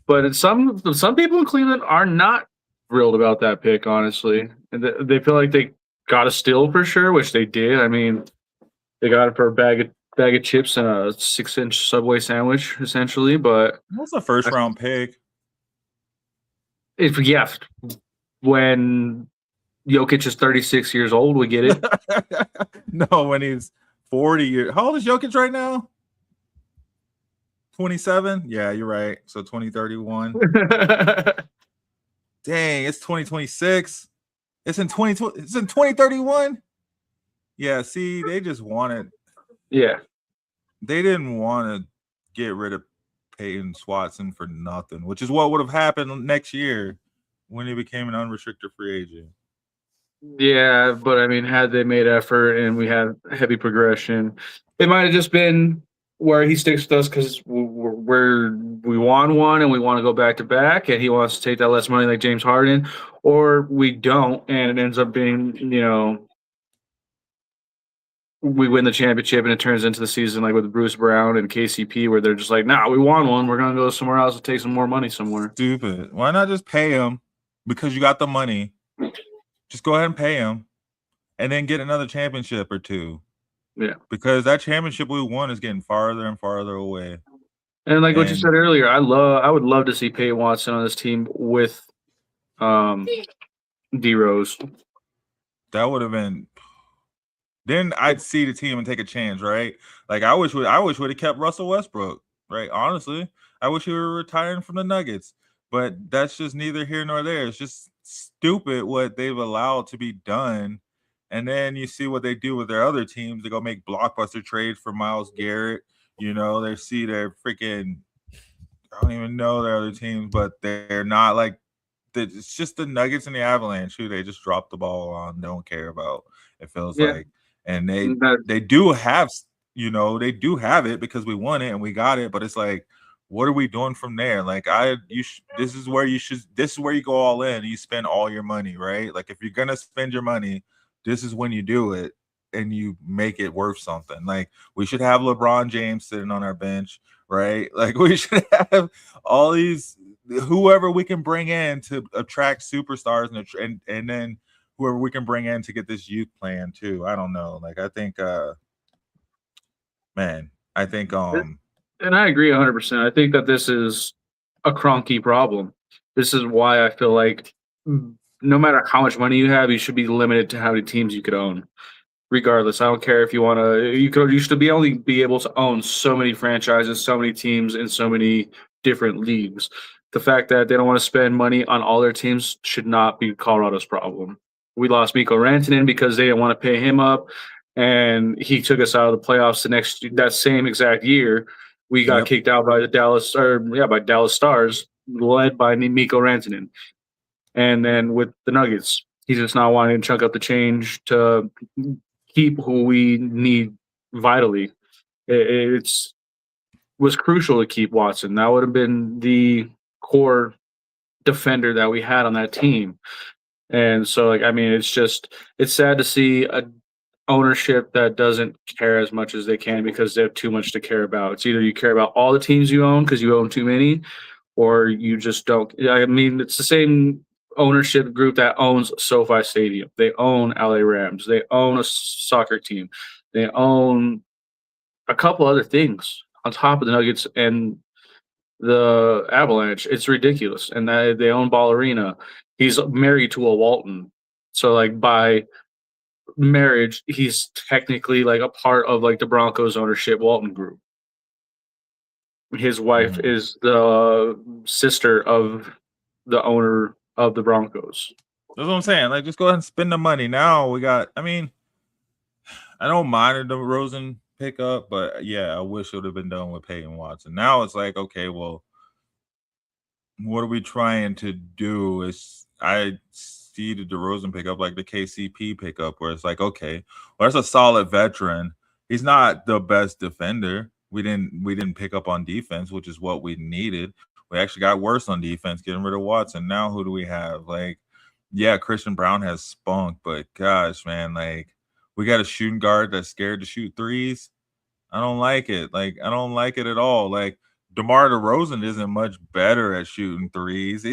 But some people in Cleveland are not thrilled about that pick, honestly. And they feel like they got a steal for sure, which they did. I mean, they got it for a bag of chips and a 6-inch Subway sandwich, essentially. But What's a first round pick? if yeah, when Jokic is 36 years old, we get it. No, when he's 40 years. How old is Jokic right now? 27? Yeah, you're right. So 2031. Dang, it's 2026. It's in 2020. It's in 2031. Yeah, see, they just wanted. Yeah, They didn't want to get rid of Peyton Swatson for nothing, which is what would have happened next year when he became an unrestricted free agent. yeah, but I mean, had they made effort and we had heavy progression, it might have just been where he sticks with us because we won one and we want to go back to back, and he wants to take that less money like James Harden, or we don't, and it ends up being we win the championship and it turns into the season like with Bruce Brown and KCP where they're just like, nah, we won one, we're gonna go somewhere else and take some more money somewhere. Stupid. Why not just pay him because you got the money? Just go ahead and pay him and then get another championship or two. Yeah. Because that championship we won is getting farther and farther away. And like what you said earlier, I would love to see Peyton Watson on this team with D Rose. That would have been. Then I'd see the team and take a chance, right? Like I wish would have kept Russell Westbrook, right? Honestly, I wish he were retiring from the Nuggets, but that's just neither here nor there. It's just stupid what they've allowed to be done. And then you see what they do with their other teams. They go make blockbuster trades for Myles Garrett. You know, they see their freaking. I don't even know their other teams, but they're not like. It's just the Nuggets and the Avalanche who they just drop the ball on, don't care about. It feels like. And they do have, they do have it because we won it and we got it. But it's like, what are we doing from there? Like this is where you go all in. You spend all your money, right? Like if you're gonna spend your money, this is when you do it and you make it worth something. Like we should have LeBron James sitting on our bench, right? Like we should have all these whoever we can bring in to attract superstars and then whoever we can bring in to get this youth plan too. I don't know. Like I think and I agree 100%. I think that this is a Kroenke problem. This is why I feel like no matter how much money you have, you should be limited to how many teams you could own. Regardless, I don't care if you want to. You should only be able to own so many franchises, so many teams, in so many different leagues. The fact that they don't want to spend money on all their teams should not be Colorado's problem. We lost Mikko Rantanen because they didn't want to pay him up, and he took us out of the playoffs that same exact year. We got kicked out by by Dallas Stars, led by Mikko Rantanen. And then with the Nuggets, he's just not wanting to chunk up the change to keep who we need vitally. It was crucial to keep Watson. That would have been the core defender that we had on that team. And so, it's sad to see a ownership that doesn't care as much as they can because they have too much to care about. It's either you care about all the teams you own because you own too many, or you just don't. I mean, it's the same ownership group that owns SoFi Stadium. They own LA Rams. They own a soccer team. They own a couple other things on top of the Nuggets and the Avalanche. It's ridiculous. And they own Ball Arena. He's married to a Walton. So by marriage, he's technically a part of the Broncos ownership Walton group. His wife is the sister of the owner of the Broncos. That's what I'm saying. Just go ahead and spend the money. Now we got, I don't mind the Rosen pickup, but yeah, I wish it would have been done with Peyton Watson. Now it's like, okay, well, what are we trying to do? I see the DeRozan pickup like the KCP pickup, where it's like, okay, well, that's a solid veteran. He's not the best defender. We didn't pick up on defense, which is what we needed. We actually got worse on defense, getting rid of Watson. Now who do we have? Christian Brown has spunk, but gosh, man, we got a shooting guard that's scared to shoot threes. I don't like it. I don't like it at all. DeMar DeRozan isn't much better at shooting threes.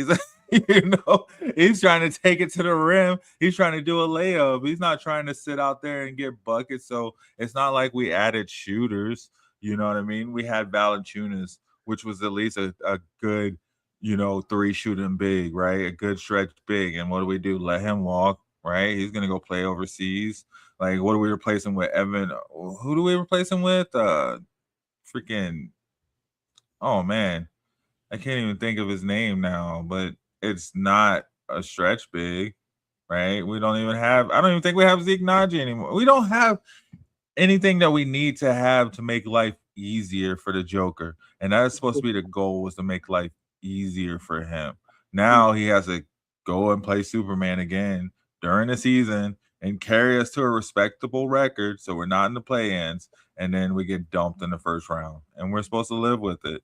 He's trying to take it to the rim. He's trying to do a layup. He's not trying to sit out there and get buckets. So it's not like we added shooters. You know what I mean? We had Valanciunas, which was at least a good, 3 shooting big, right? A good stretched big. And what do? Let him walk, right? He's gonna go play overseas. Like, what do we replace him with? Evan? Who do we replace him with? Freaking. Oh man, I can't even think of his name now. But it's not a stretch big, right? We don't even have. I don't even think we have Zeke Naji anymore. We don't have anything that we need to have to make life easier for the Joker. And that's supposed to be the goal, was to make life easier for him. Now he has to go and play Superman again during the season and carry us to a respectable record so we're not in the play-ins, and then we get dumped in the first round. And we're supposed to live with it.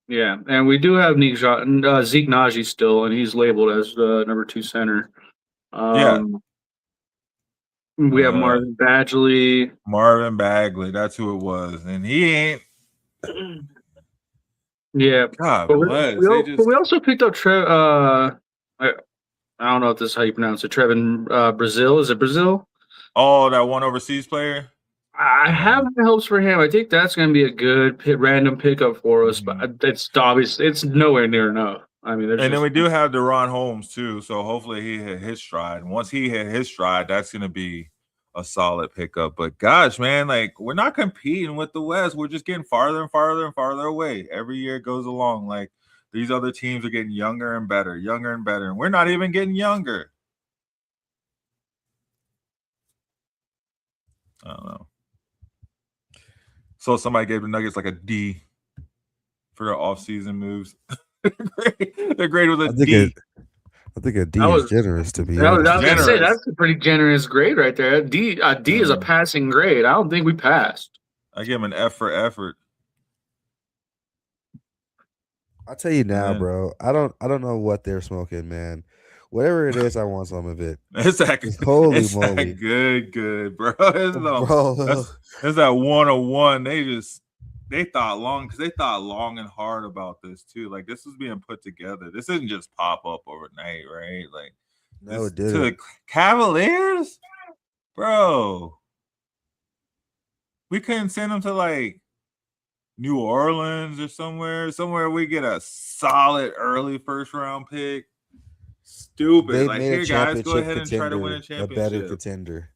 Yeah, and we do have Zeke Naji still, and he's labeled as the number 2 center. We have Marvin Bagley. Marvin Bagley, that's who it was. And he ain't. Yeah. God bless. But we also picked up I don't know if this is how you pronounce it. Trevin Brazil. Is it Brazil? Oh, that one overseas player? I have high hopes for him. I think that's going to be a good random pickup for us, but it's obvious it's nowhere near enough. I mean, then we do have Deron Holmes too, so hopefully he hit his stride. And once he hit his stride, that's going to be a solid pickup. But gosh, man, like, we're not competing with the West. We're just getting farther and farther and farther away. Every year it goes along. Like, these other teams are getting younger and better, and we're not even getting younger. I don't know. So somebody gave the Nuggets like a D for their offseason moves. They're great with a D. I think a D is generous to me. I was going to say, that's a pretty generous grade right there. A D is a passing grade. I don't think we passed. I give him an F for effort. I'll tell you now, bro. I don't know what they're smoking, man. Whatever it is, I want some of it. It's that good, bro. It's that 101. They thought long and hard about this too. Like, this was being put together. This isn't just pop up overnight, right? Like, no, it didn't. To the Cavaliers, bro. We couldn't send them to like New Orleans or somewhere we get a solid early first round pick. Stupid. They like, here, guys, go ahead and try to win a championship. A better contender.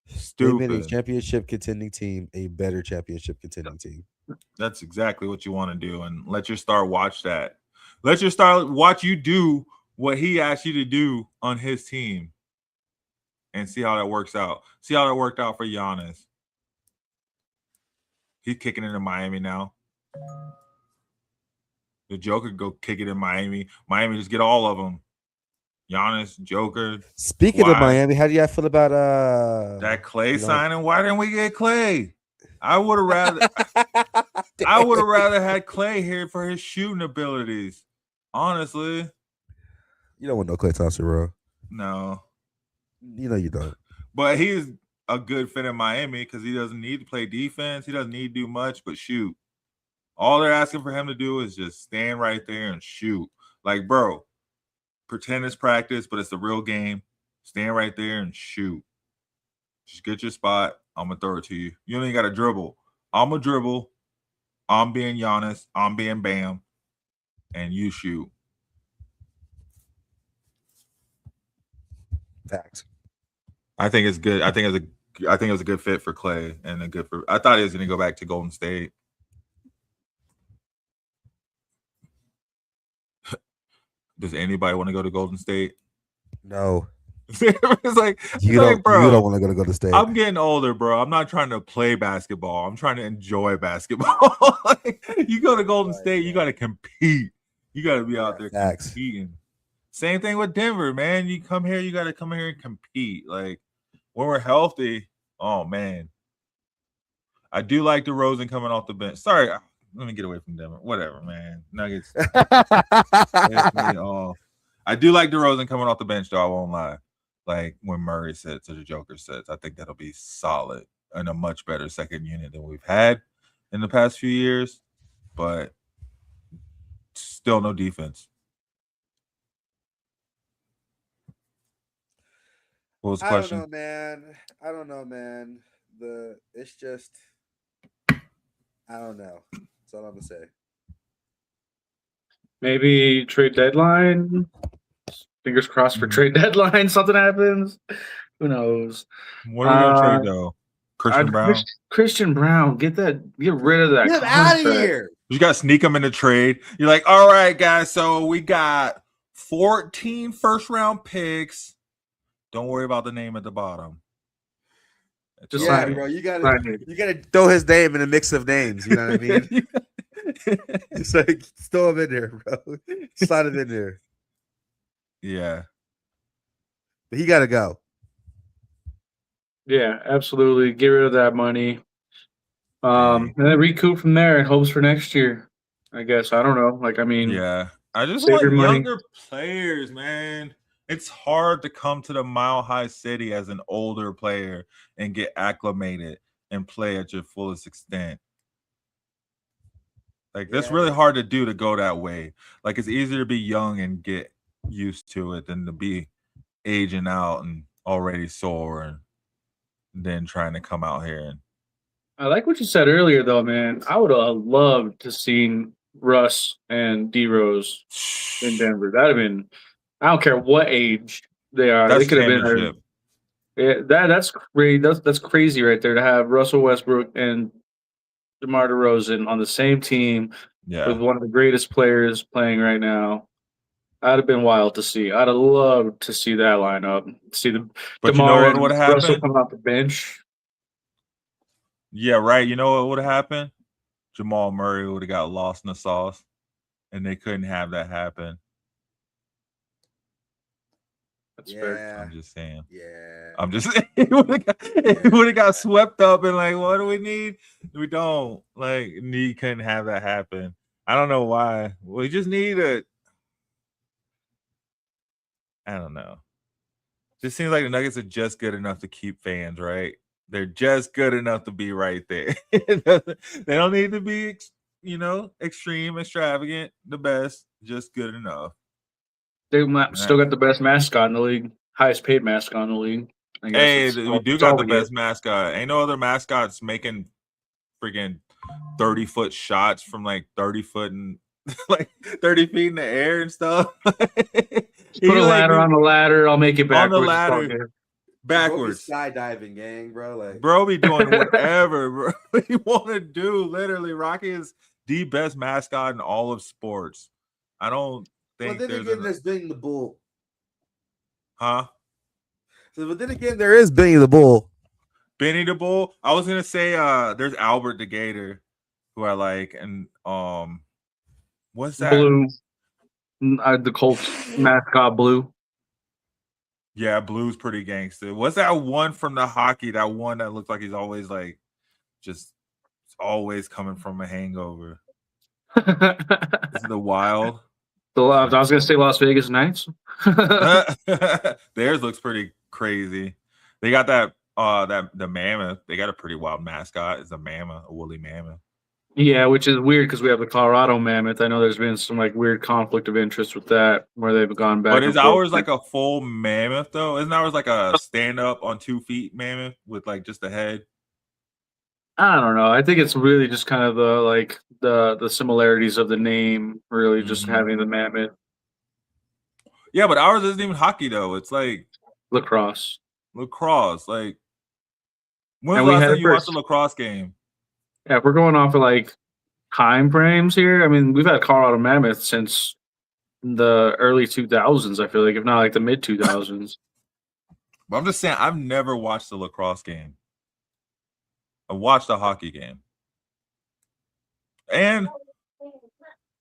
Stupid. They made a championship contending team a better championship contending team. That's exactly what you want to do, and let your star watch that. Let your star watch you do what he asked you to do on his team, and see how that works out. See how that worked out for Giannis. He's kicking it in Miami now. The Joker go kick it in Miami. Miami just get all of them. Giannis, Joker. Speaking of Miami, how do you feel about that Clay signing? Why didn't we get Clay? I would have rather had Clay here for his shooting abilities. Honestly. You don't want no Clay Thompson, bro. No. You know you don't. But he's a good fit in Miami because he doesn't need to play defense. He doesn't need to do much but shoot. All they're asking for him to do is just stand right there and shoot. Like, bro, pretend it's practice, but it's the real game. Stand right there and shoot. Just get your spot. I'm going to throw it to you. You don't even got to dribble. I'm going to dribble. I'm being Giannis. I'm being Bam. And you shoot. Facts. I think it's good. I think it was a good fit for Clay and a good for. I thought he was going to go back to Golden State. Does anybody want to go to Golden State? No. it's like, bro, you don't want to go to Golden State. I'm getting older, bro. I'm not trying to play basketball. I'm trying to enjoy basketball. Like, you go to Golden State, you got to compete. You got to be out there competing. Same thing with Denver, man. You come here, you got to come here and compete. Like, when we're healthy, oh, man. I do like DeRozan coming off the bench. Sorry, let me get away from Denver. Whatever, man. Nuggets. I do like DeRozan coming off the bench, though. I won't lie. Like when Murray sits or the Joker sits, I think that'll be solid and a much better second unit than we've had in the past few years. But still no defense. What was the I don't question? know, man. I don't know, man. It's just I don't know. That's all I'm gonna say. Maybe trade deadline. Fingers crossed for trade deadline. Something happens. Who knows? What are we gonna trade though? Christian I'd Brown. Christian Brown. Get rid of that. Get out of contract. here. You got to sneak him in the trade. You're like, all right, guys. So we got 14 first-round picks. Don't worry about the name at the bottom. Just Yeah, sign it. bro. You Sign gotta it. throw his name in a mix of names. You know what I mean? It's like throw him in there, bro. Slide him in there. Yeah. But he gotta go. Yeah, absolutely. Get rid of that money. And then recoup from there and hopes for next year. I guess. I don't know. Like, I mean, Yeah. I just save want your money. younger players, man. It's hard to come to the Mile High City as an older player and get acclimated and play at your fullest extent. Like, that's really hard to do, to go that way. Like, it's easier to be young and get used to it than to be aging out and already sore and then trying to come out here. And I like what you said earlier, though, man. I would have loved to seen Russ and D Rose in Denver. That'd have been. I don't care what age they are. That's They could have been. championship. That's crazy. That's crazy right there to have Russell Westbrook and DeMar DeRozan on the same team Yeah. with one of the greatest players playing right now. That'd have been wild to see. I'd have loved to see that lineup. See the But you know DeMar what and would have Russell happened? coming off the bench. Yeah, right. You know what would have happened? Jamal Murray would have got lost in the sauce, and they couldn't have that happen. That's fair. Yeah. I'm just saying. Yeah. I'm just saying. It would have got swept up and like, what do we need? We don't. Like, he couldn't have that happen. I don't know why. We just need a. I don't know. Just seems like the Nuggets are just good enough to keep fans, right? They're just good enough to be right there. They don't need to be, extreme, extravagant, the best, just good enough. They still got the best mascot in the league, highest paid mascot in the league. I guess Hey, we do got the best mascot. Ain't no other mascots making freaking 30-foot shots from like 30 foot and like 30 feet in the air and stuff. Put a ladder on the ladder. I'll make it backwards. On the ladder. Backwards. Skydiving, gang, bro. Like, bro be doing whatever bro you want to do. Literally, Rocky is the best mascot in all of sports. I don't think there's Benny the Bull. Huh? So, but then again, there is Benny the Bull. Benny the Bull. I was gonna say there's Albert the Gator, who I like, and what's that? Blue. The Colts mascot, Blue. Yeah, Blue's pretty gangster. What's that one from the hockey? That one that looks like he's always like just always coming from a hangover. Is it the Wild? I was gonna say Las Vegas Knights. Theirs looks pretty crazy. They got that the mammoth. They got a pretty wild mascot. It's a mammoth, a woolly mammoth. Yeah, which is weird because we have the Colorado Mammoth. I know there's been some like weird conflict of interest with that, where they've gone back. But is ours like a full mammoth though? Isn't ours like a stand up on 2 feet mammoth with like just a head? I don't know. I think it's really just kind of the similarities of the name, really just having the mammoth. Yeah, but ours isn't even hockey though. It's like lacrosse. Like, when was the last time you watched a lacrosse game? Yeah, if we're going off of like time frames here, I mean, we've had Colorado Mammoth since the early 2000s, I feel like, if not like the mid 2000s. But I'm just saying, I've never watched a lacrosse game. I watched a hockey game. And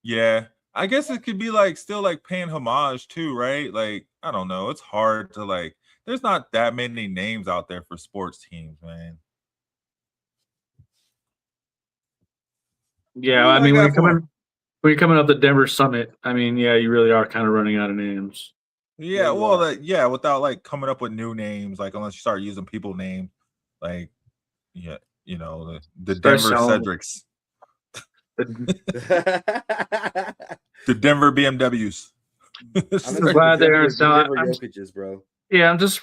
yeah, I guess it could be like still like paying homage too, right? Like, I don't know. It's hard to like, there's not that many names out there for sports teams, man. Yeah, I mean, when you're coming up the Denver Summit, I mean, yeah, you really are kind of running out of names. Yeah, without like coming up with new names, like unless you start using people names, like the Denver Cedrics, the Denver BMWs. I'm glad they're Denver Jokic's, bro. Yeah, I'm just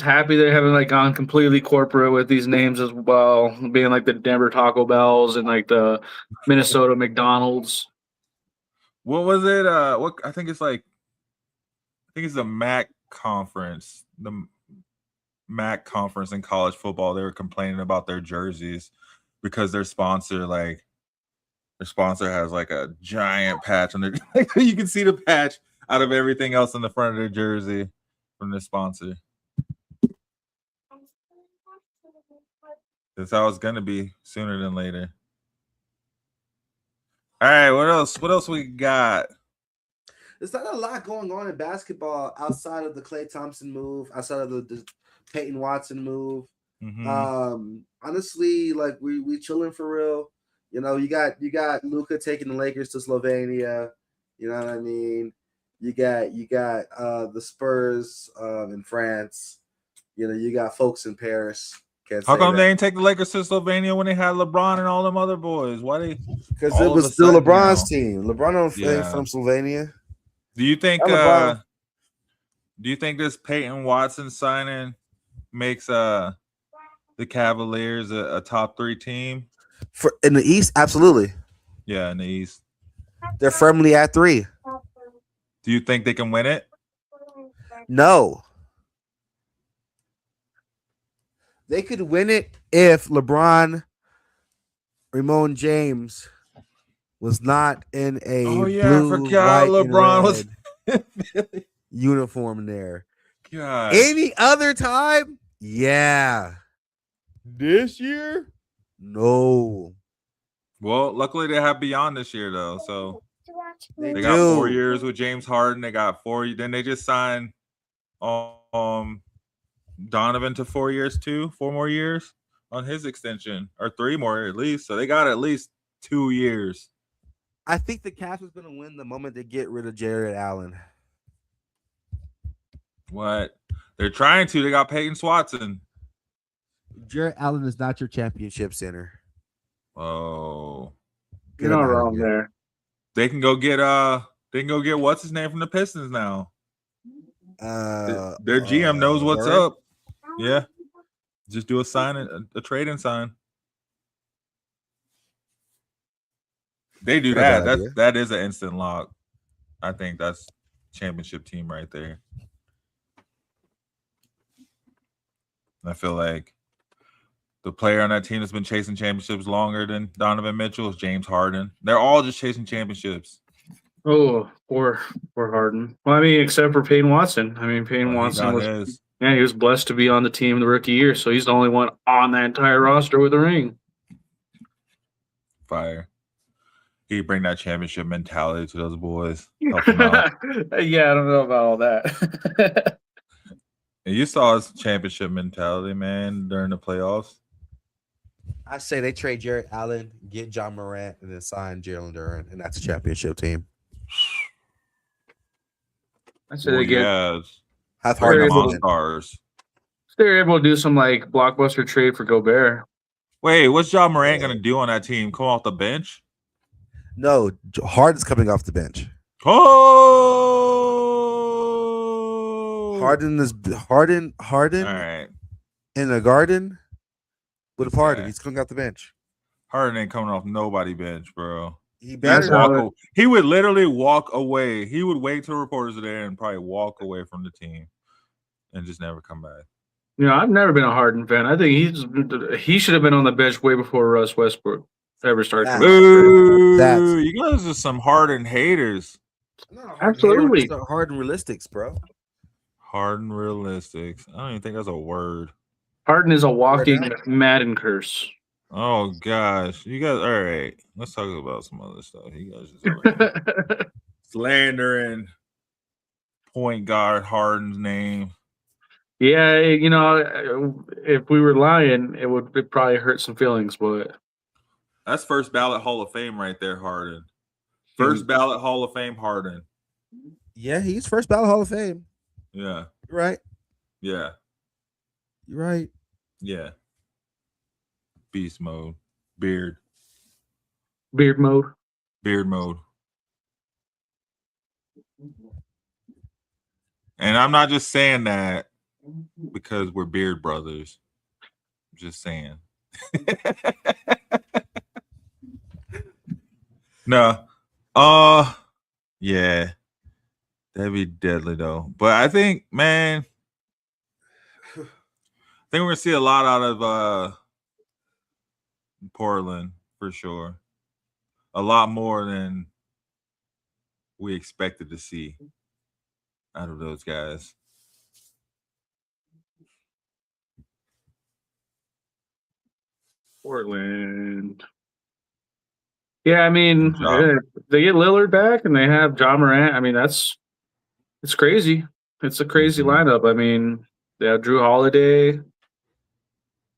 happy they haven't like gone completely corporate with these names as well, being like the Denver Taco Bells and like the Minnesota McDonald's. What was it? What I think it's the MAC conference. The MAC conference in college football. They were complaining about their jerseys because their sponsor has like a giant patch on their. You can see the patch out of everything else in the front of their jersey from their sponsor. That's how it's gonna be sooner than later. All right, what else? What else we got? There's not a lot going on in basketball outside of the Klay Thompson move, outside of the Peyton Watson move. Honestly, like we chilling for real. You know, you got Luka taking the Lakers to Slovenia. You know what I mean? You got the Spurs in France. You know, you got folks in Paris. How come they ain't take the Lakers to Slovenia when they had LeBron and all them other boys? Why they? Because it was still LeBron's team. LeBron ain't from Slovenia. Do you think? Do you think this Peyton Watson signing makes the Cavaliers a top 3 team? In the East, absolutely. Yeah, in the East, they're firmly at 3. Do you think they can win it? No. They could win it if LeBron, Ramon James was not in a blue, white, LeBron and red uniform there. God. Any other time? Yeah. This year? No. Well, luckily they have Beyond this year though, so they got 4 years with James Harden. They got 4. Then they just signed Donovan to 4 years too. 4 more years on his extension, or 3 more at least. So they got at least 2 years. I think the Cavs is going to win the moment they get rid of Jared Allen. What? They're trying to. They got Peyton Watson. Jared Allen is not your championship center. Oh, you're not wrong there. They can go get what's his name from the Pistons now. Their GM knows what's up. Yeah, just do a trade and sign. They do that. That is an instant lock. I think that's championship team right there. I feel like the player on that team that's been chasing championships longer than Donovan Mitchell is James Harden. They're all just chasing championships. Oh, poor Harden. Well, I mean, except for Peyton Watson. I mean, Peyton Watson he was blessed to be on the team the rookie year, so he's the only one on that entire roster with a ring. Fire. He bring that championship mentality to those boys. Help them out. Yeah, I don't know about all that. And you saw his championship mentality, man, during the playoffs. I say they trade Jared Allen, get John Morant, and then sign Jalen Duren, and that's a championship team. I say they get have Harden stars. They're able to do some like blockbuster trade for Gobert. Wait, what's John Morant gonna do on that team? Come off the bench? No, Harden's coming off the bench. Oh, Harden. All right. In the Garden with a Harden. He's coming off the bench. Harden ain't coming off nobody bench, bro. He would literally walk away. He would wait till reporters are there and probably walk away from the team and just never come back. You know, I've never been a Harden fan. I think he should have been on the bench way before Russ Westbrook ever started. You guys are some Harden haters. Absolutely. Harden realistics, bro. Harden realistics. I don't even think that's a word. Harden is a walking Madden curse. Oh gosh, you guys. All right, let's talk about some other stuff. You guys just slandering point guard Harden's name. Yeah, you know, if we were lying, it probably hurt some feelings, but that's first ballot Hall of Fame right there, Harden. First ballot Hall of Fame, Harden. Yeah, he's first ballot Hall of Fame. Yeah, you're right. Yeah, you're right. Yeah. Beast mode. Beard mode. And I'm not just saying that because we're beard brothers. Just saying. No. Yeah. That'd be deadly though. But I think, man, I think we're gonna see a lot out of Portland for sure. A lot more than we expected to see out of those guys. Portland. Yeah, I mean, Good job. they get Lillard back and they have John Morant. I mean, it's crazy. It's a crazy lineup. I mean, they have Drew Holiday.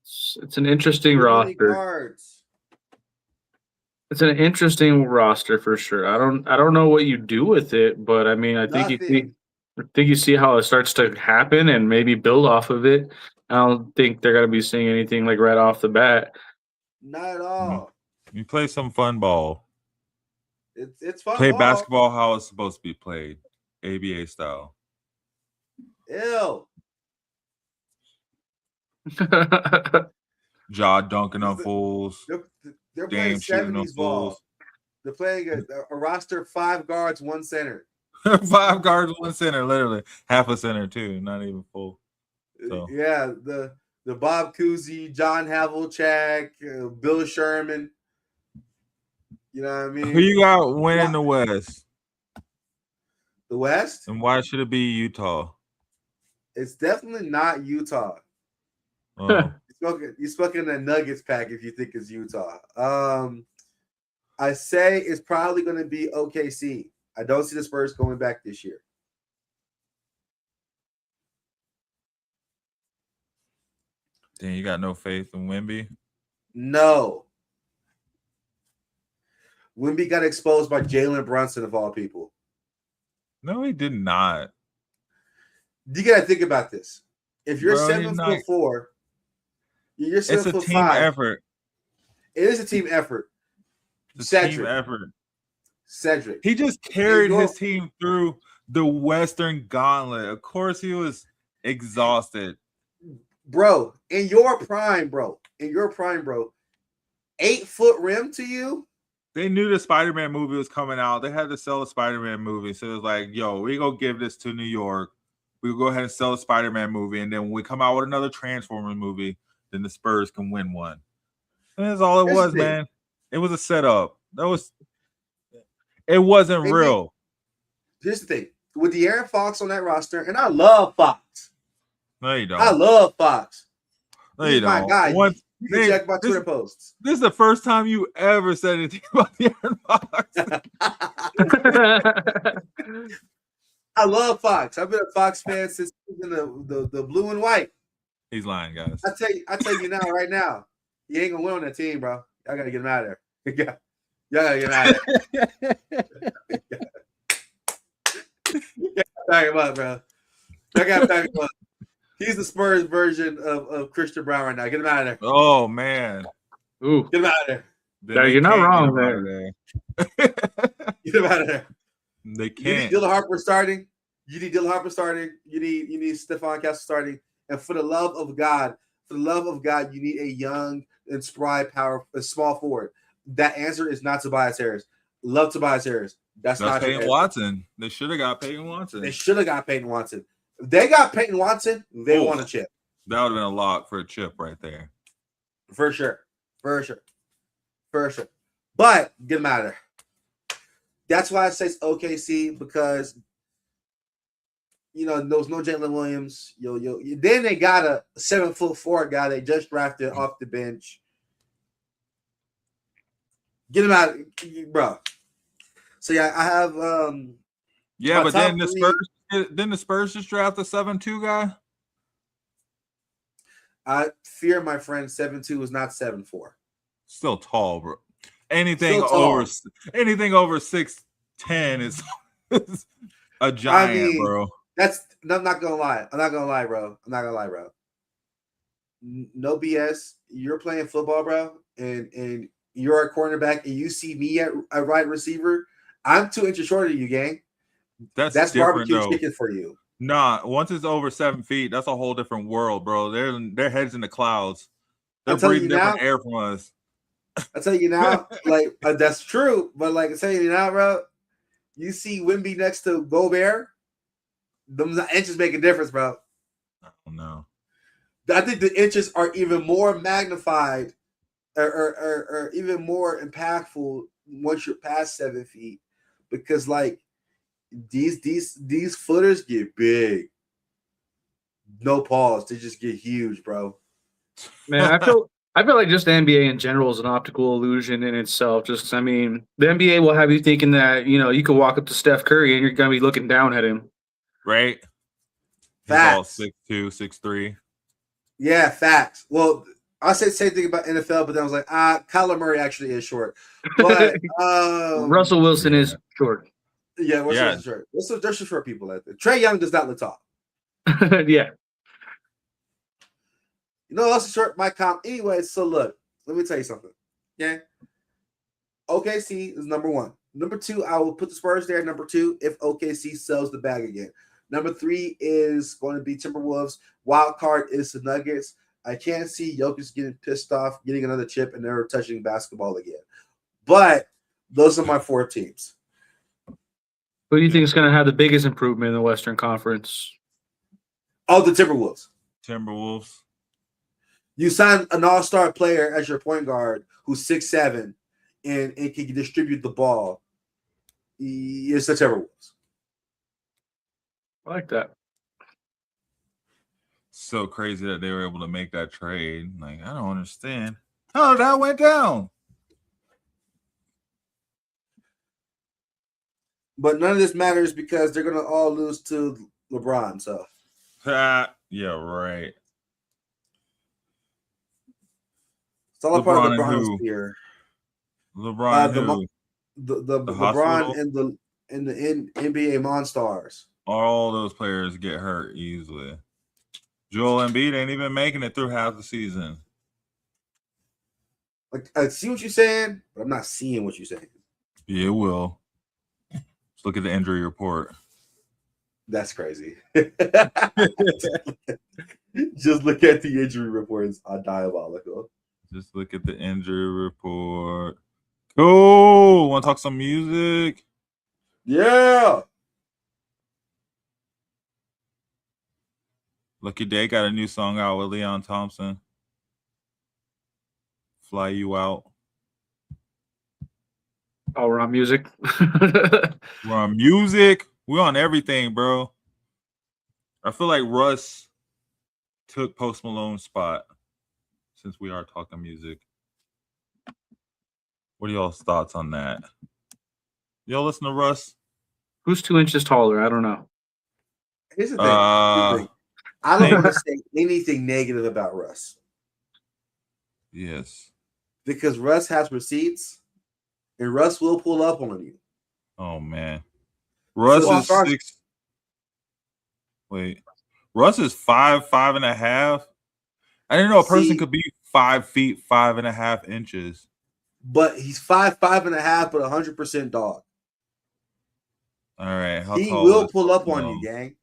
It's an interesting Too many roster. guards. It's an interesting roster for sure. I don't know what you do with it, but I mean, I think you see how it starts to happen and maybe build off of it. I don't think they're gonna be seeing anything like right off the bat. Not at all. You play some fun ball. It's fun. Play ball. basketball how it's supposed to be played, ABA style. Ew. Jaw dunking on fools. They're playing Dame shooting on 70s ball. fools. They're playing a roster of 5 guards, 1 center. 5 guards, 1 center, literally half a center too, not even full. So. Yeah, the Bob Cousy, John Havlicek, Bill Sherman. You know what I mean? Who you got winning the West? The West? And why should it be Utah? It's definitely not Utah. Oh. You spoke in the Nuggets pack if you think it's Utah. I say it's probably going to be OKC. I don't see the Spurs going back this year. Damn, you got no faith in Wemby? No. Wemby got exposed by Jalen Brunson of all people. No, he did not. You got to think about this. If you're 7'4", you're 7'5". It's a team effort. It is a team effort. It's a team effort. Cedric. He just carried his team through the Western Gauntlet. Of course, he was exhausted. Bro, in your prime, bro. 8-foot rim to you? They knew the Spider-Man movie was coming out. They had to sell the Spider-Man movie. So it was like, yo, we go give this to New York. We'll go ahead and sell the Spider-Man movie. And then when we come out with another Transformers movie, then the Spurs can win one. And that's all it was, man. It was a setup. It wasn't real. Here's the thing. With De'Aaron Fox on that roster, and I love Fox. No, you don't. I love Fox. No, you don't. My guy. You can check my Twitter posts. This is the first time you ever said anything about De'Aaron Fox. I love Fox. I've been a Fox fan since he was in the blue and white. He's lying, guys. I tell you now, right now, he ain't gonna win on that team, bro. Y'all gotta get him out of there. Y'all gotta get him out of there. Back him up, bro. I gotta back him up. He's the Spurs version of Christian Brown right now. Get him out of there. Oh man. Ooh. Get him out of there. You're not wrong there. Get him out of there. They can't. You need Dylan Harper starting. You need Stephon Castle starting. And for the love of God, you need a young and spry a small forward. That answer is not Tobias Harris. Love Tobias Harris. That's not Peyton Watson. They should have got Peyton Watson. If they got Peyton Watson, they won a chip. That would have been a lock for a chip right there. For sure. But get him out of there. That's why I say it's OKC, because there was no Jalen Williams. Then they got a 7'4" guy they just drafted off the bench. Get him out, bro. So yeah, I have but then the Spurs just draft a 7'2" guy. I fear, my friend, 7'2" is not 7'4". Still tall, bro. Anything over 6'10" is a giant, bro. I'm not gonna lie, bro. No BS. You're playing football, bro, and you're a cornerback, and you see me at right receiver. I'm 2 inches shorter than you, gang. That's barbecue chicken for you. Nah, once it's over 7 feet, that's a whole different world, bro. Their heads in the clouds. They're I'm telling breathing you now. different air from us. I tell you now, like that's true. But like I tell you now, bro, you see Wimby next to Gobert, them inches make a difference, bro. I don't know. I think the inches are even more magnified or even more impactful once you're past 7 feet, because like these footers get big. No pause, they just get huge, bro. Man, I feel like just the NBA in general is an optical illusion in itself. Just, I mean, the NBA will have you thinking that, you know, you could walk up to Steph Curry and you're going to be looking down at him. Right? He's all Facts. 6'2", 6'3". Yeah, facts. Well, I said the same thing about NFL, but then I was like, Kyler Murray actually is short. But Russell Wilson is short. Yeah, Russell's short. There's some short people out there. Trae Young does not look tall. Yeah. You know, also short my comp. Anyway, so look, let me tell you something. Okay. OKC is number 1. Number 2, I will put the Spurs there. Number 2, if OKC sells the bag again. Number 3 is going to be Timberwolves. Wild card is the Nuggets. I can't see Jokic getting pissed off, getting another chip, and never touching basketball again. But those are my 4 teams. Who do you think is going to have the biggest improvement in the Western Conference? Oh, the Timberwolves. Timberwolves. You sign an all-star player as your point guard who's 6'7" and can distribute the ball. It's the Timberwolves. I like that. So crazy that they were able to make that trade. Like, I don't understand how that went down. But none of this matters because they're going to all lose to LeBron. So, yeah, right. It's all part of LeBron's who? fear. LeBron who? The LeBron hospital? and the NBA Monstars. All those players get hurt easily. Joel Embiid ain't even making it through half the season. Like, I see what you're saying, but I'm not seeing what you're saying. Yeah, it will. Let's look at the injury report. That's crazy. Just look at the injury reports. Are diabolical. Just look at the injury report. Cool. Want to talk some music? Yeah. Lucky Day got a new song out with Leon Thompson. Fly You Out. Oh, we're on music. We're on music. We're on everything, bro. I feel like Russ took Post Malone's spot since we are talking music. What are y'all's thoughts on that? Y'all listen to Russ? Who's 2 inches taller? I don't know. Here's the thing. I don't want to say anything negative about Russ. Yes. Because Russ has receipts, and Russ will pull up on you. Oh, man. Russ is 6. Wait. Russ is 5'5.5". I didn't know a person could be 5 feet, 5.5 inches. But he's 5'5.5", but 100% dog. All right. He will pull up on you, gang.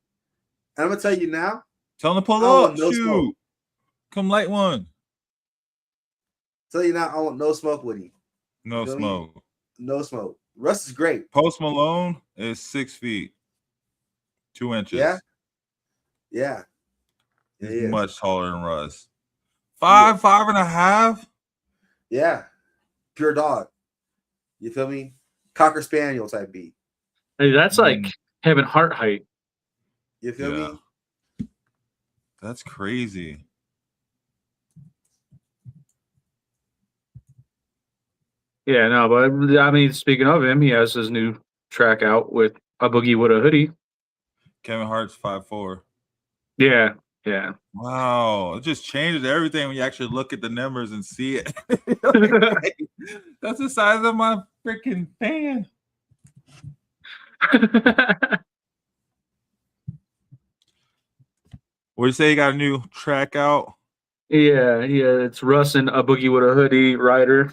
And I'm going to tell you now. Tell him to pull up. Shoot. Come light one. Tell you now, I want no smoke with him. No smoke. No smoke. Russ is great. Post Malone is 6 feet, 2 inches. Yeah. Yeah. He's much taller than Russ. 5'5.5". Yeah. Pure dog. You feel me? Cocker Spaniel type beat. Hey, that's like Kevin Hart height. You feel me? That's crazy. Yeah, no, but I mean, speaking of him, he has his new track out with A Boogie with a Hoodie. Kevin Hart's 5'4". Yeah, yeah. Wow, it just changes everything when you actually look at the numbers and see it. That's the size of my freaking fan. What do you say? You got a new track out? Yeah. It's Russ and A Boogie with a Hoodie, Ryder.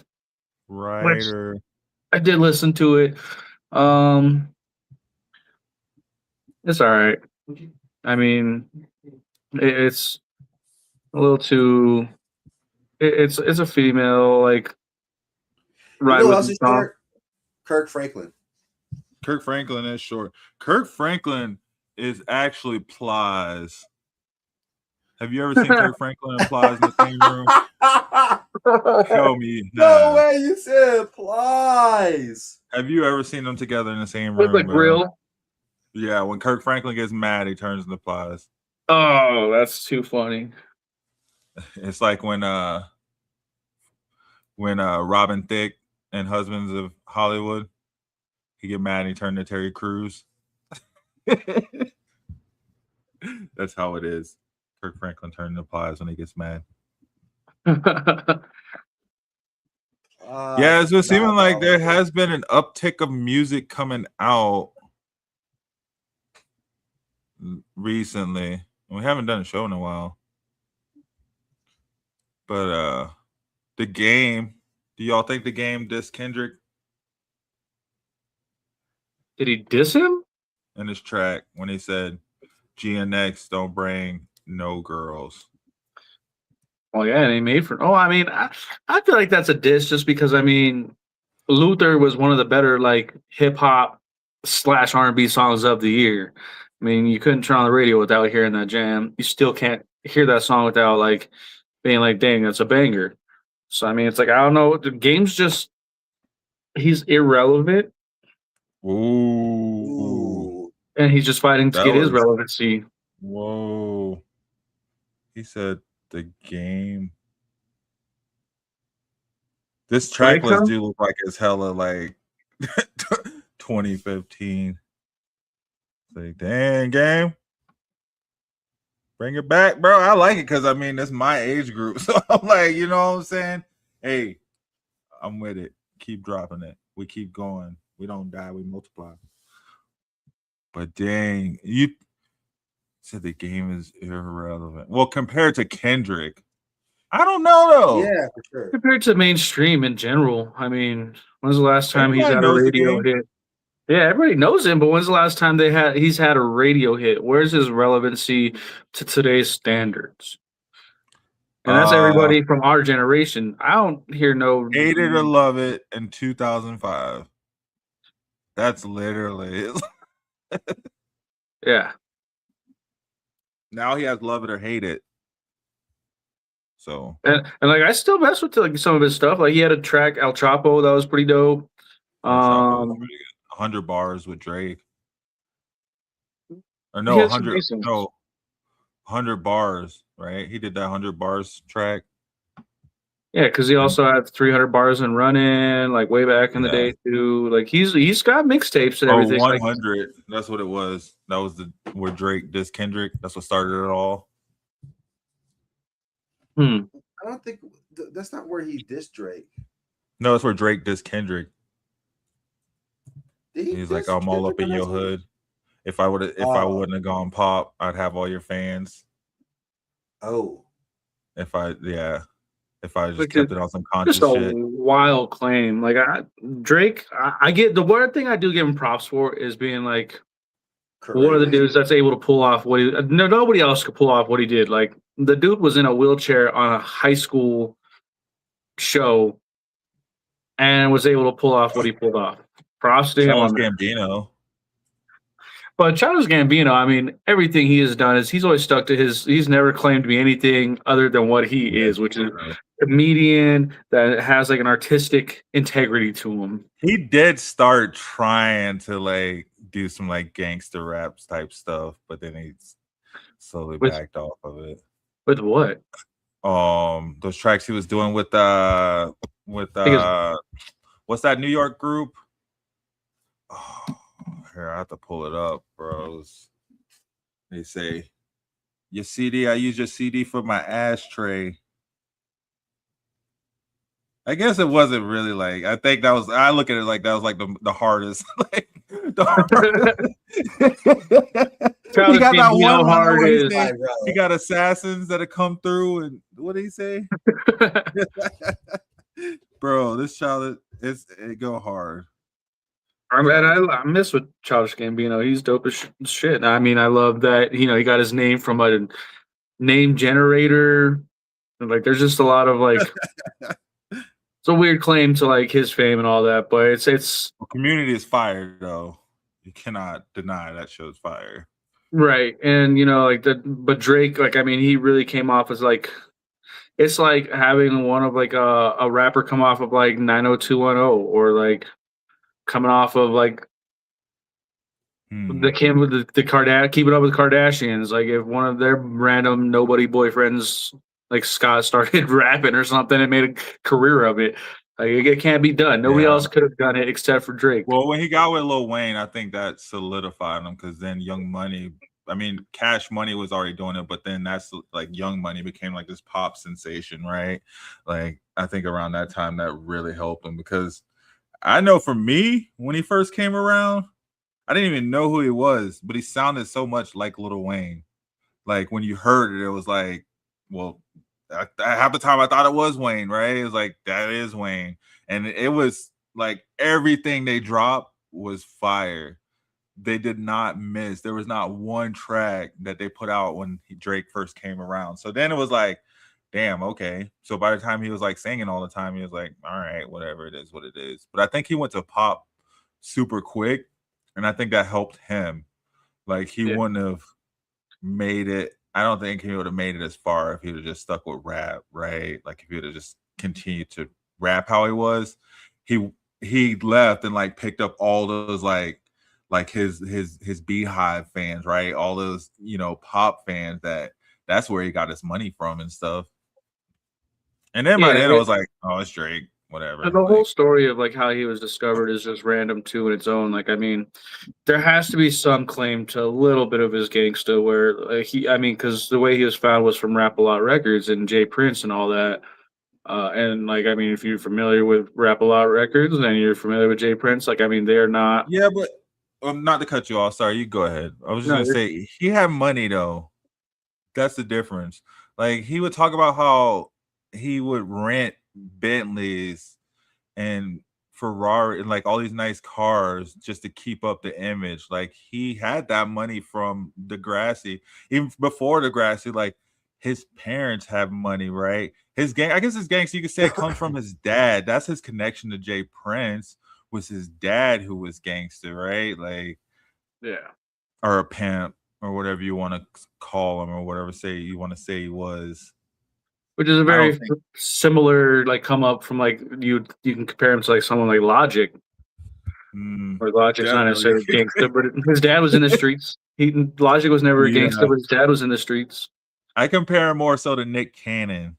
I did listen to it. It's all right. I mean, it's a little too. It's a female like You ride know, with else me is song. short. Kirk Franklin. Kirk Franklin is short. Kirk Franklin is actually Plies. Have you ever seen Kirk Franklin and Plies in the same room? Show me. No way you said Plies. Have you ever seen them together in the same With the room, bro? grill. Yeah, when Kirk Franklin gets mad, he turns into Plies. Oh, that's too funny. It's like when Robin Thicke and Husbands of Hollywood, he get mad and he turned to Terry Crews. That's how it is. Kirk Franklin turned into Plies when he gets mad. Yeah, it's been seeming like there has been an uptick of music coming out recently. We haven't done a show in a while. But the game, do y'all think the game dissed Kendrick Did he diss him? in his track when he said GNX don't bring no girls? Oh yeah, and he made for. Oh, I mean, I feel like that's a diss just because I mean, Luther was one of the better like hip hop / R&B songs of the year. I mean, you couldn't turn on the radio without hearing that jam. You still can't hear that song without like being like, "Dang, that's a banger." So I mean, it's like I don't know. The game's just he's irrelevant, Ooh. and he's just fighting to That get his was- relevancy. Whoa. He said the game. This track list do look like it's hella like 2015. Like, dang, game. Bring it back, bro. I like it because I mean that's my age group. So I'm like, you know what I'm saying? Hey, I'm with it. Keep dropping it. We keep going. We don't die, we multiply. But dang, you said the game is irrelevant. Well, compared to Kendrick, I don't know though. Yeah, for sure. Compared to mainstream in general, I mean, when's the last time he's Everybody had a knows the radio game. hit? Yeah, everybody knows him, but when's the last time he's had a radio hit? Where's his relevancy to today's standards? And that's everybody from our generation. I don't hear no Hate It or Love It in 2005. That's literally it. Yeah. Now he has Love It or Hate It. So And like I still mess with like some of his stuff. Like he had a track El Chapo that was pretty dope. El Chapo was pretty good. 100 bars with Drake. Or no, he had some 100 decent- no 100 bars, right? He did that 100 bars track. Yeah, because he also had 300 bars and running, like way back in the day too. Like he's got mixtapes and everything. 100. That's what it was. That was where Drake dissed Kendrick. That's what started it all. I don't think that's not where he dissed Drake. No, that's where Drake dissed Kendrick. He's like, I'm all up in your hood. If I wouldn't have gone pop, I'd have all your fans. Oh. If I just Like kept it on some conscious just a shit. wild claim. Like Drake, I get the one thing I do give him props for is being like one of the dudes that's able to pull off what he. No, nobody else could pull off what he did. Like the dude was in a wheelchair on a high school show and was able to pull off what he pulled off. Props to him on that. Gambino. But Childish Gambino, I mean, everything he has done is he's always stuck to his. He's never claimed to be anything other than what he is, which is a comedian that has like an artistic integrity to him. He did start trying to like do some like gangster raps type stuff, but then he slowly backed off of it. With what? Those tracks he was doing with what's that New York group? Oh, here I have to pull it up, bros. They say your CD. I use your CD for my ashtray. I guess it wasn't really like. I think that was. I look at it like that was like the hardest. Like the he got that one hard is. He got assassins that have come through, and what did he say? Bro, this child it go hard. I miss with Childish Gambino. He's dope as shit. I mean, I love that. He got his name from a name generator. And, like, there's just a lot of like. It's a weird claim to like his fame and all that, but it's Community is fire though. You cannot deny that show's fire. right. And like but Drake, like, I mean, he really came off as like, it's like having one of like a rapper come off of like 90210 or like coming off of like the came with the Keeping Up with Kardashians. Like if one of their random nobody boyfriends like Scott started rapping or something and made a career of it. Like it can't be done. Nobody else could have done it except for Drake. Well, when he got with Lil Wayne, I think that solidified him because then Young Money, I mean, Cash Money was already doing it, but then that's like Young Money became like this pop sensation, right? Like I think around that time that really helped him because I know for me, when he first came around, I didn't even know who he was, but he sounded so much like Lil Wayne. Like when you heard it, it was like, well, half the time I thought it was Wayne, right? It was like, that is Wayne. And it was like everything they dropped was fire. They did not miss. There was not one track that they put out when Drake first came around. So then it was like, damn, okay. So by the time he was like singing all the time, he was like, all right, whatever, it is what it is. But I think he went to pop super quick. And I think that helped him. Like he wouldn't have made it. I don't think he would have made it as far if he would have just stuck with rap, right? Like if he would have just continued to rap how he was. He left and like picked up all those like his Beehive fans, right? All those, pop fans that's where he got his money from and stuff. And then by then I was like, oh, it's Drake, whatever. And the whole story of like how he was discovered is just random too in its own. Like, I mean, there has to be some claim to a little bit of his gangsta where because the way he was found was from Rap A Lot Records and Jay Prince and all that. And like, I mean, if you're familiar with Rap A Lot Records and you're familiar with Jay Prince, like, I mean, they're not. Yeah, but not to cut you off. Sorry, you go ahead. I was just gonna say he had money though. That's the difference. Like he would talk about how he would rent Bentleys and Ferrari and like all these nice cars just to keep up the image. Like he had that money from Degrassi. Even before Degrassi, like his parents have money, right? His gang, I guess his gang, so you could say it comes from his dad. That's his connection to Jay Prince, was his dad who was gangster, right? Like, or a pimp or whatever you want to call him or whatever you want to say he was. Which is a very similar like come up from like you can compare him to like someone like Logic. Or Logic's not necessarily gangster, but his dad was in the streets. Logic was never a gangster, but his dad was in the streets. I compare him more so to Nick Cannon.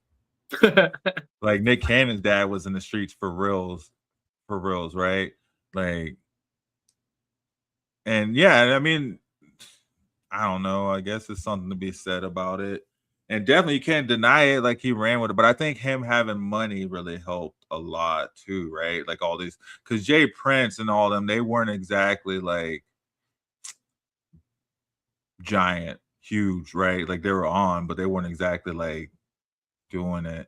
Like Nick Cannon's dad was in the streets for reals, right? Like, and I mean, I don't know. I guess there's something to be said about it. And definitely you can't deny it, like he ran with it. But I think him having money really helped a lot too, right? Like all these, because Jay Prince and all them, they weren't exactly like giant, huge, right? Like they were on, but they weren't exactly like doing it.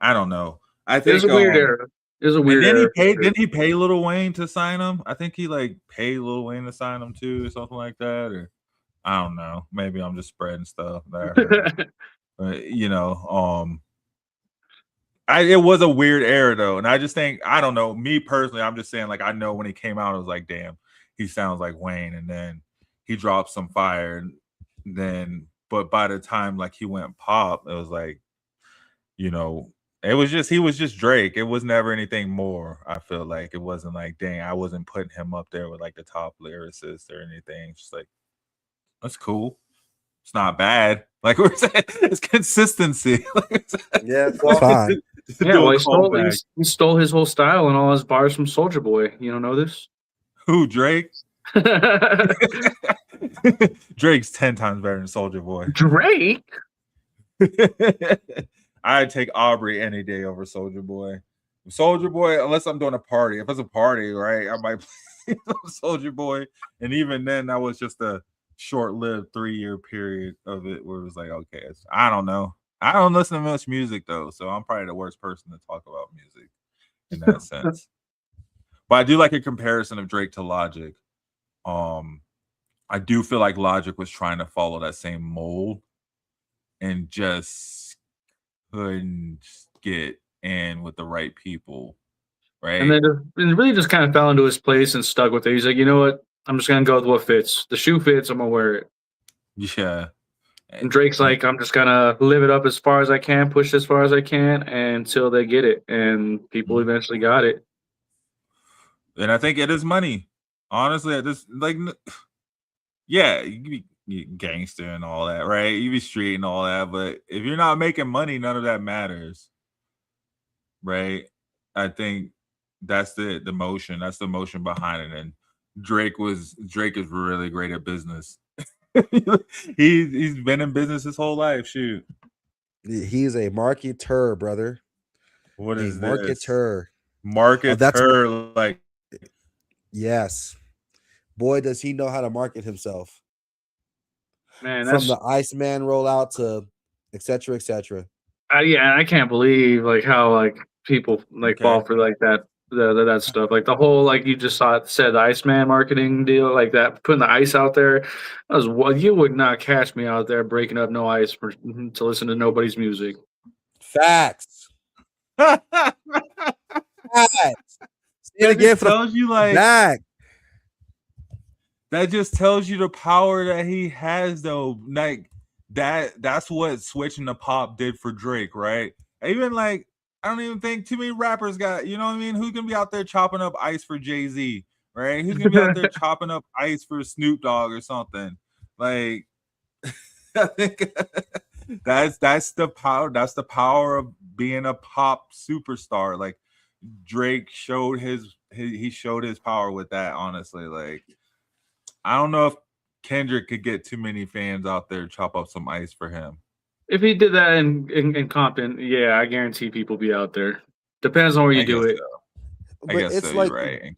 I don't know. I think it's a weird era. It's a weird era. Didn't he pay Lil Wayne to sign him? I think he like paid Lil Wayne to sign him too, or something like that. Or I don't know. Maybe I'm just spreading stuff there. But, it was a weird era though, and I just think I don't know. Me personally, I'm just saying like I know when he came out, I was like, damn, he sounds like Wayne, and then he dropped some fire, and then but by the time like he went pop, it was like, he was just Drake. It was never anything more. I feel like it wasn't like, dang, I wasn't putting him up there with like the top lyricists or anything. It's just like that's cool. It's not bad. Like we're saying, it's consistency. Yeah, it's fine. He stole his whole style and all his bars from Soulja Boy. You don't know this? Who, Drake? Drake's 10 times better than Soulja Boy. Drake? I'd take Aubrey any day over Soulja Boy. Soulja Boy, unless I'm doing a party. If it's a party, right, I might play Soulja Boy. And even then, that was just a short-lived 3-year period of it where it was like, okay, I don't know. I don't listen to much music though, so I'm probably the worst person to talk about music in that sense. But I do like a comparison of Drake to Logic. I do feel like Logic was trying to follow that same mold and just couldn't get in with the right people, right? And then it really just kind of fell into his place and stuck with it. He's like, you know what? I'm just gonna go with what fits. The shoe fits. I'm gonna wear it. Yeah. And Drake's like, I'm just gonna live it up as far as I can, push as far as I can until they get it. And people eventually got it. And I think it is money. Honestly, this like, yeah, you can be gangster and all that, right? You be street and all that, but if you're not making money, none of that matters, right? I think that's the motion. That's the motion behind it. And Drake is really great at business. he's been in business his whole life. Shoot, He's a marketer, brother. what is a marketer? Marketer, like yes. Boy, does he know how to market himself. Man, From the Iceman rollout to et cetera, et cetera. Yeah, I can't believe like how like people like fall for like that stuff. Like the whole like you just said the Iceman marketing deal, like that putting the ice out there. That was what you would not catch me out there breaking up no ice to listen to nobody's music. Facts. Facts. Say it again for tells you like back. That just tells you the power that he has, though. Like that's what switching to pop did for Drake, right? Even like I don't even think too many rappers got, you know what I mean? Who's gonna be out there chopping up ice for Jay-Z, right? Who's gonna be out there chopping up ice for Snoop Dogg or something? Like I think that's the power. That's the power of being a pop superstar. Like Drake showed his power with that, honestly. Like I don't know if Kendrick could get too many fans out there to chop up some ice for him. If he did that in Compton, yeah, I guarantee people be out there. Depends on where you do it. I guess so. You're right.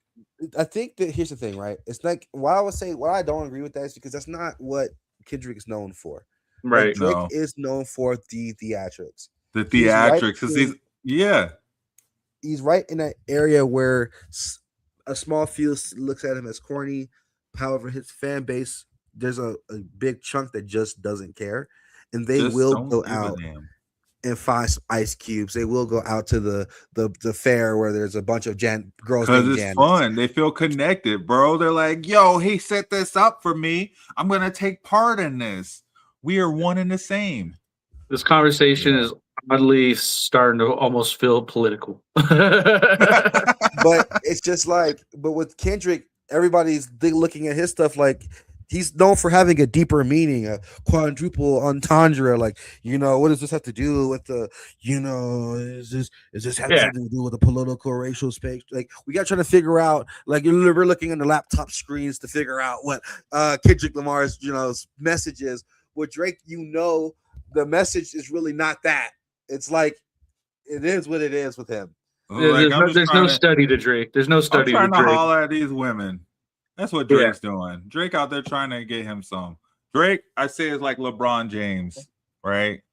I think that here's the thing, right? It's like why I don't agree with that is because that's not what Kendrick is known for. Right. Like, Drake is known for the theatrics. The theatrics. He's right in that area where a small few looks at him as corny. However, his fan base, there's a big chunk that just doesn't care. And they will go out and find some ice cubes. They will go out to the fair where there's a bunch of girls. Because it's fun. They feel connected, bro. They're like, yo, he set this up for me. I'm going to take part in this. We are one and the same. This conversation is oddly starting to almost feel political. But it's just like, but with Kendrick, everybody's looking at his stuff like he's known for having a deeper meaning, a quadruple entendre. Like, what does this have to do with the, is this have something to do with the political racial space? Like, we got trying to figure out, like, we're looking at the laptop screens to figure out what Kendrick Lamar's, message is. With Drake, the message is really not that. It's like, it is what it is with him. Like, there's no study to Drake. There's no study to Drake. I'm trying to holler at these women. That's what Drake's doing. Drake out there trying to get him some. Drake, I say, is like LeBron James, right?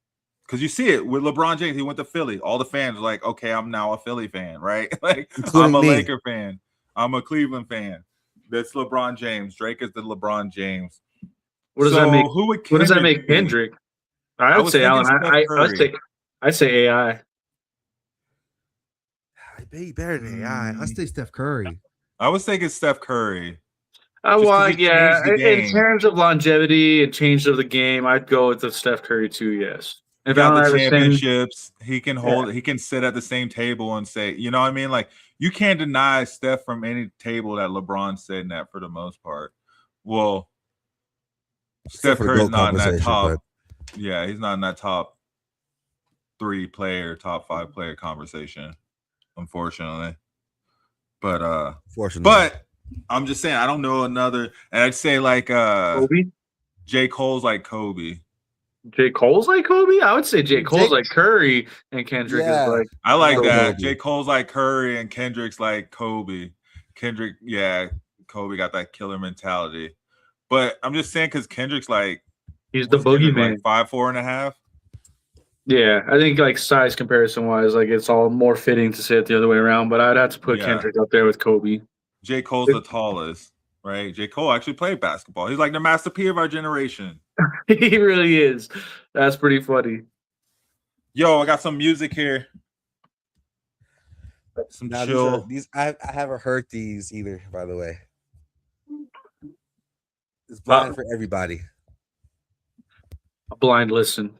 Because you see it with LeBron James. He went to Philly. All the fans are like, okay, I'm now a Philly fan, right? Like, I'm a Laker fan. I'm a Cleveland fan. That's LeBron James. Drake is the LeBron James. What does that make? What does that make Kendrick? I would say Allen. I'd say AI. I bet he better than AI. I'd say Steph Curry. I was thinking Steph Curry. In terms of longevity and change of the game, I'd go with the Steph Curry too. Yes, if got the championships, he can hold. He can sit at the same table and say, you know what I mean? Like, you can't deny Steph from any table that LeBron's sitting at for the most part. Well, Steph Curry's not in that top. Yeah, he's not in that top 3 player, top 5 player conversation, unfortunately. But I'm just saying, I don't know another, and I'd say like Kobe? J. Cole's like Kobe. J. Cole's like Kobe? I would say J. Cole's like Curry and Kendrick is like. I like that. J. Cole's like Curry and Kendrick's like Kobe. Kendrick, Kobe got that killer mentality. But I'm just saying because Kendrick's like, he's the boogeyman. Like 5'4.5". Yeah, I think like size comparison wise, like it's all more fitting to say it the other way around. But I'd have to put Yeah. Kendrick up there with Kobe. J. Cole's the tallest, right? J. Cole actually played basketball. He's like the Master P of our generation. He really is. That's pretty funny. Yo, I got some music here. Some Now chill. I haven't heard these either, by the way. It's blind for everybody. A blind listen.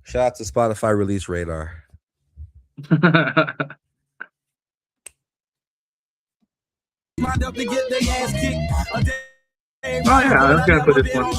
Shout out to Spotify Release Radar. Oh yeah, I was gonna put this one.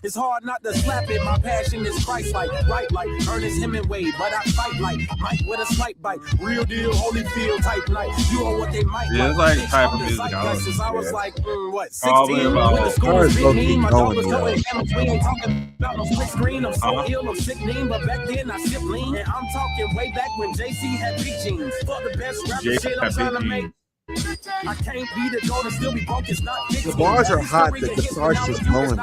It's hard not to slap it. My passion is Christ like, right like Ernest Hemingway, but I fight like Mike with a slight bite. Real deal, Holyfield type night. You are what they might Yeah, it's like type of music I was like, what, probably 16? about When the school was Cars 15, my low-key dog was going, towing we ain't talking about no split screen. I'm so ill, I'm sickening, but back then I sipped lean. And I'm talking way back when JC had big jeans. For the best rapper shit I'm trying to make. I can't be the goal and still be broke. It's not The bars are hot. The guitar's just blowing me.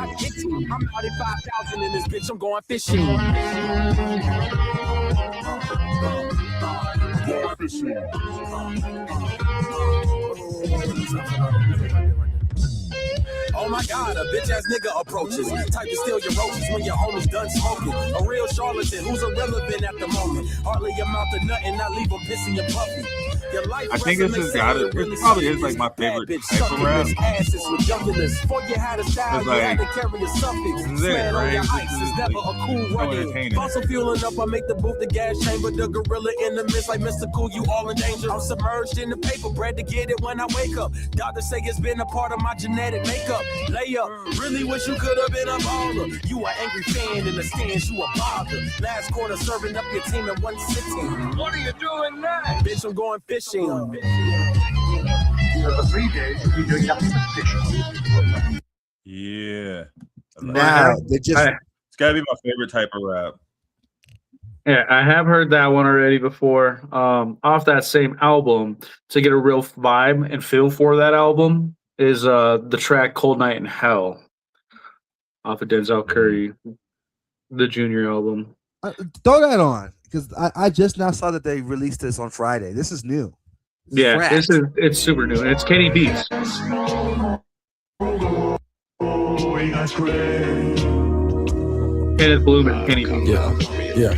I'm 95,000 in this bitch. I'm going fishing. Oh my God, a bitch ass nigga approaches. Type to steal your roaches when your homie's done smoking. A real charlatan who's irrelevant at the moment. Hardly amount to nothing, not leave him pissing your puppy. Your life I think this has got it. It probably is like my favorite type of rap. Asses with youngsters. Before you had a style, you had to carry a suffix. This is it, Sweat on right? your This ice. is It's never like a cool so run-in. entertaining. Also fueling up, I make the booth, the gas chamber, the gorilla in the midst like Mr. Cool, you all in danger. I'm submerged in the paper, bread to get it when I wake up. Doctors say it's been a part of my genetic makeup. Layup, really wish you could have been a baller. You an angry fan in the stands, you a bother. Last quarter serving up your team in one sitting. What are you doing now? Bitch, I'm going fishing. For 3 days, you'll be doing nothing but fishing. Yeah. Now they just It's gotta be my favorite type of rap. Yeah, I have heard that one already before. Off that same album, to get a real vibe and feel for that album is the track "Cold Night in Hell" off of Denzel Curry, the Junior album. throw that on because I just now saw that they released this on Friday. This is new. Yeah, Fresh. it's super new, and it's Kenny Beats. Kenneth Bloom and Kenny Beats. Yeah.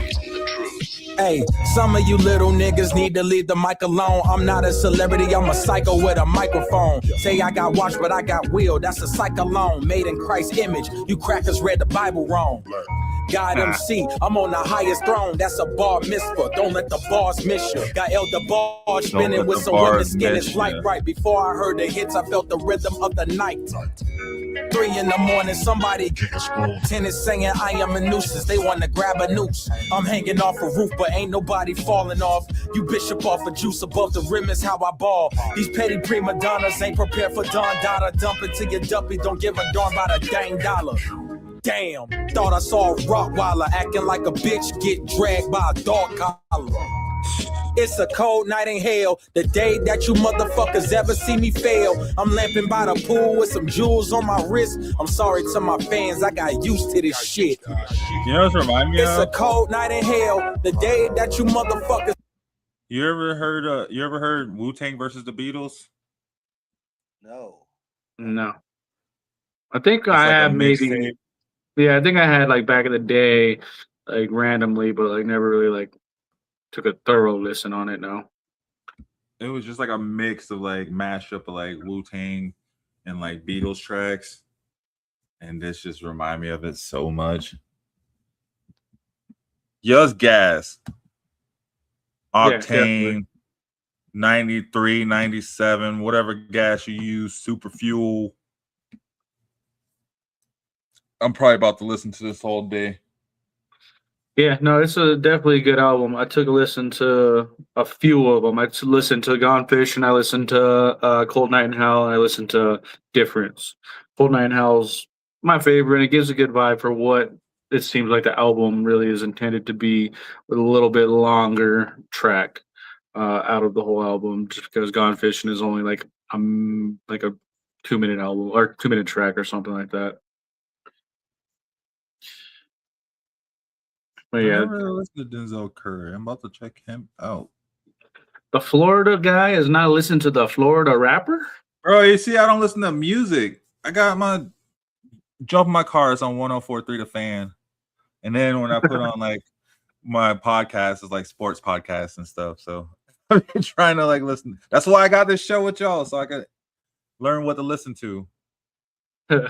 Hey, some of you little niggas need to leave the mic alone. I'm not a celebrity, I'm a psycho with a microphone. Say I got watch, but I got will. That's a cyclone, made in Christ's image. You crackers read the Bible wrong. God MC, I'm on the highest throne. That's a bar mitzvah. Don't let the bars miss you. Got Elder Bar spinning with some women's skin. It's like right before I heard the hits, I felt the rhythm of the night. 3 in the morning, somebody tennis saying I am a nuisance. They want to grab a noose. I'm hanging off a roof, but ain't nobody falling off. You bishop off a juice above the rim is how I ball. These petty prima donnas ain't prepared for Don Dada. Dump it to your dumpy, don't give a darn about a dang dollar. Damn, thought I saw a Rottweiler acting like a bitch, get dragged by a dog collar. It's a cold night in hell, the day that you motherfuckers ever see me fail. I'm lamping by the pool with some jewels on my wrist. I'm sorry to my fans, I got used to this shit. You know what remind me It's of? a cold night in hell, the day that you motherfuckers. You ever heard Wu-Tang versus the Beatles? No. No, I think It's I like a have maybe. mixtape. Yeah, I think I had like back in the day, like randomly, but like never really like took a thorough listen on it. No. It was just like a mix of like mashup of like Wu-Tang and like Beatles tracks. And this just remind me of it so much. Just gas. Octane, 93, 97, whatever gas you use, super fuel. I'm probably about to listen to this all day. Yeah, no, it's a definitely a good album. I took a listen to a few of them. I listened to Gone Fish, and I listened to Cold Night in Hell, and I listened to Difference. Cold Night in Hell's my favorite, and it gives a good vibe for what it seems like the album really is intended to be, with a little bit longer track out of the whole album, just because Gone Fishing is only like a 2-minute album or 2-minute track or something like that. But I yeah, never really listened to Denzel Curry. I'm about to check him out. the Florida guy is not listening to the Florida rapper. Bro, you see, I don't listen to music. I got my jump in my car is on 104.3 The Fan. And then when I put on like my podcast, it's like sports podcasts and stuff. So I'm trying to like listen. That's why I got this show with y'all, so I could learn what to listen to. Yeah,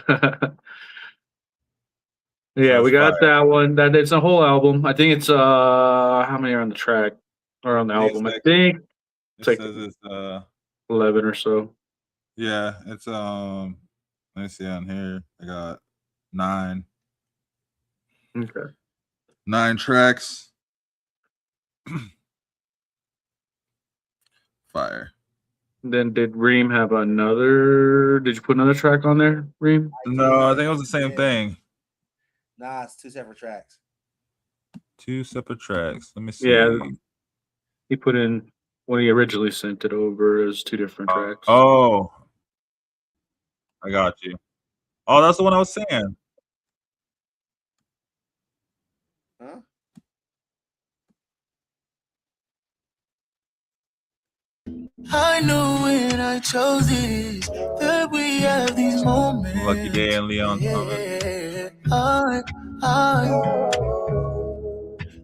So we it's got fire. that one. That it's a whole album. I think it's how many are on the track or on the album? I think It like says it's 11 or so. yeah, it's let me see on here. I got 9. Okay. 9 tracks. Fire. Then did Reem have another? Did you put another track on there, Reem? No, I think it was the same thing. Nah, it's 2 separate tracks. 2 separate tracks. Let me see. Yeah, he put in when he originally sent it over as 2 different tracks. Oh, I got you. Oh, that's the one I was saying. Huh? I know when I chose this that we have these moments. Lucky Day and Leon Thomas.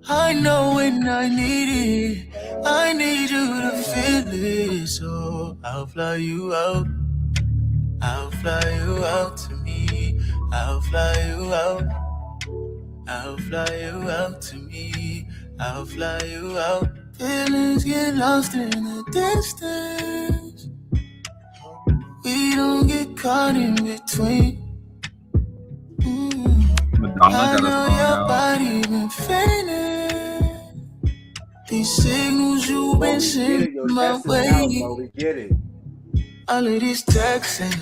I know when I need it, I need you to feel it. So I'll fly you out. I'll fly you out to me. I'll fly you out. I'll fly you out to me. I'll fly you out. Feelings get lost in the distance. We don't get caught in between. Madonna I got a know song your out. body been fainting. These signals you've been sending my way. We get it. All of these texts and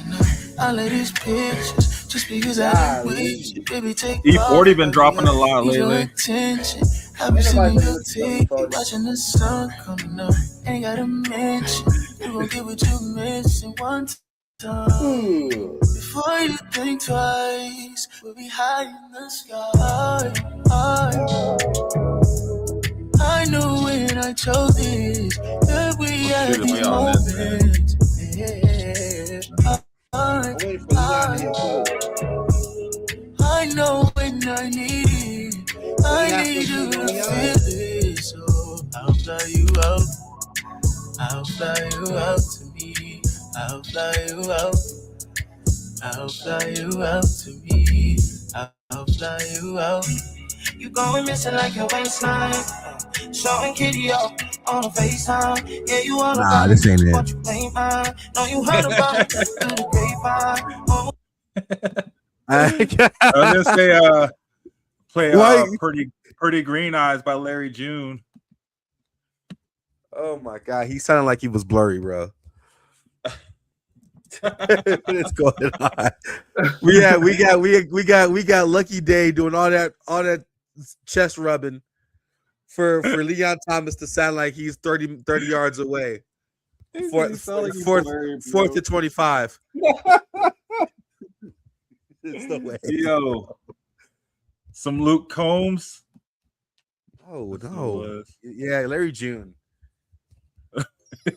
all of these pictures, just because I didn't wait you, baby, take E40 been dropping a lot need your lately. attention. I've been sending you a ticket, watching the sun coming up. Ain't gotta mention, you gon' get what you missing one time. Before you think twice, we'll be high in the sky. I knew when I chose this that we had Shit, we these on this, man. moments. I'm waiting for Leon to hit too. I know when I need it, I need you to feel it. So I'll fly you out. I'll fly you out to me. I'll fly you out. I'll fly you out to me. I'll fly you out. You going missing like your waistline. Showing kitty up on a FaceTime. Yeah, you all Nah, this ain't it. But you ain't mine. No, you heard about it through the grapevine. Oh. I was gonna say play Why? Pretty Green Eyes by Larry June. Oh my god, he sounded like he was blurry, bro. What is going on? We got Lucky Day doing all that chest rubbing for Leon Thomas to sound like he's 30 yards away. Fourth to 25. It's the way. Yo, some Luke Combs. Oh That's no. what it was. Yeah, Larry June.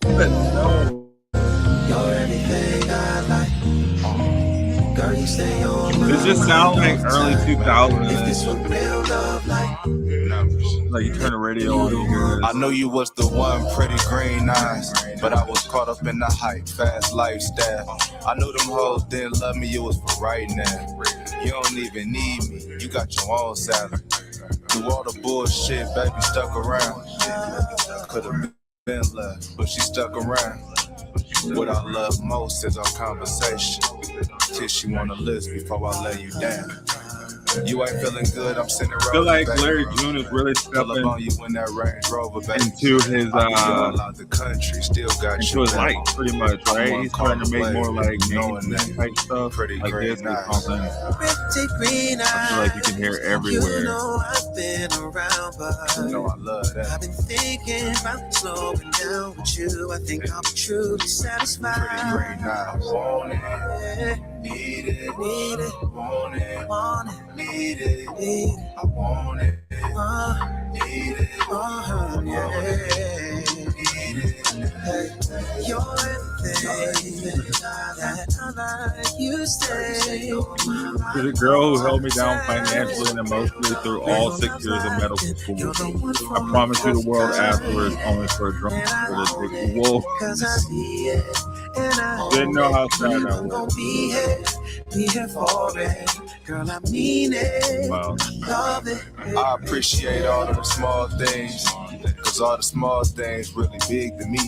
No. You're everything I like. Girl, you stay on my It just sounds like early If 2000s. this was real love, Like you turn the radio on. You hear I know you was the one, pretty green eyes, but I was caught up in the hype, fast lifestyle. I knew them hoes didn't love me, it was for right now. You don't even need me, you got your own salary. Through all the bullshit, baby stuck around. Could've been left, but she stuck around. What I love most is our conversation. Till she wanna list before I lay you down. You ain't feeling good, I'm sending I feel like Larry June is really stepping on you when that Range Rover, baby. into his the country, still got into his light, pretty much, right? He's starting to make more like mainstream type stuff, Pretty like green this is eyes. something I feel like you can hear everywhere. I've been around, but I love that. I've been thinking about slowing down with you. I think I'm truly satisfied. Pretty green eyes. Want it, need it, want it, need it, I want it, need it, need it. You're everything that I like. You stay. You're the girl who held me down financially and emotionally through all 6 years of medical school. I promise you the world afterwards, only for a drunk for the big wolf. Didn't know how sad that was. Be here for it. Girl, I mean it. Wow. Love it. I appreciate all of the small things, cause all the small things really big to me.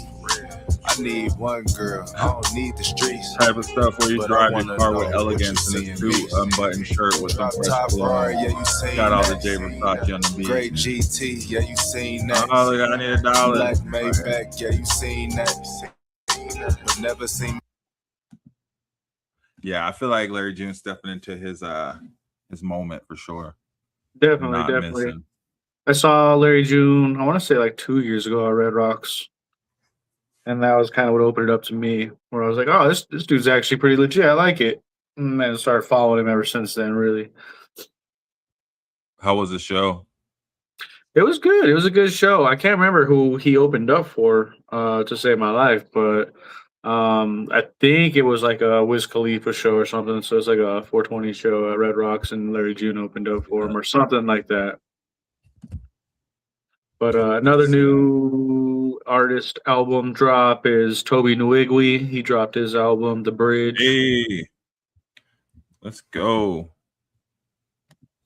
I need one girl, I don't need the streets. Type of stuff where you drive your car with elegance and a two unbuttoned shirt with some fresh cologne. Got all the J Versace on the beat. Great GT, yeah, you seen that. Oh, look, I need $1. Black Maybach, yeah, you seen that. But never seen. Yeah, I feel like Larry June stepping into his moment for sure. Definitely. Missing. I saw Larry June, I want to say like 2 years ago at Red Rocks. And that was kind of what opened it up to me, where I was like, oh, this dude's actually pretty legit. I like it. And then started following him ever since then, really. How was the show? It was good. It was a good show. I can't remember who he opened up for to save my life, but I think it was like a Wiz Khalifa show or something. So it's like a 420 show at Red Rocks, and Larry June opened up for him or something like that. But another new artist album drop is Toby Nwigwe. He dropped his album, The Bridge. Hey, let's go.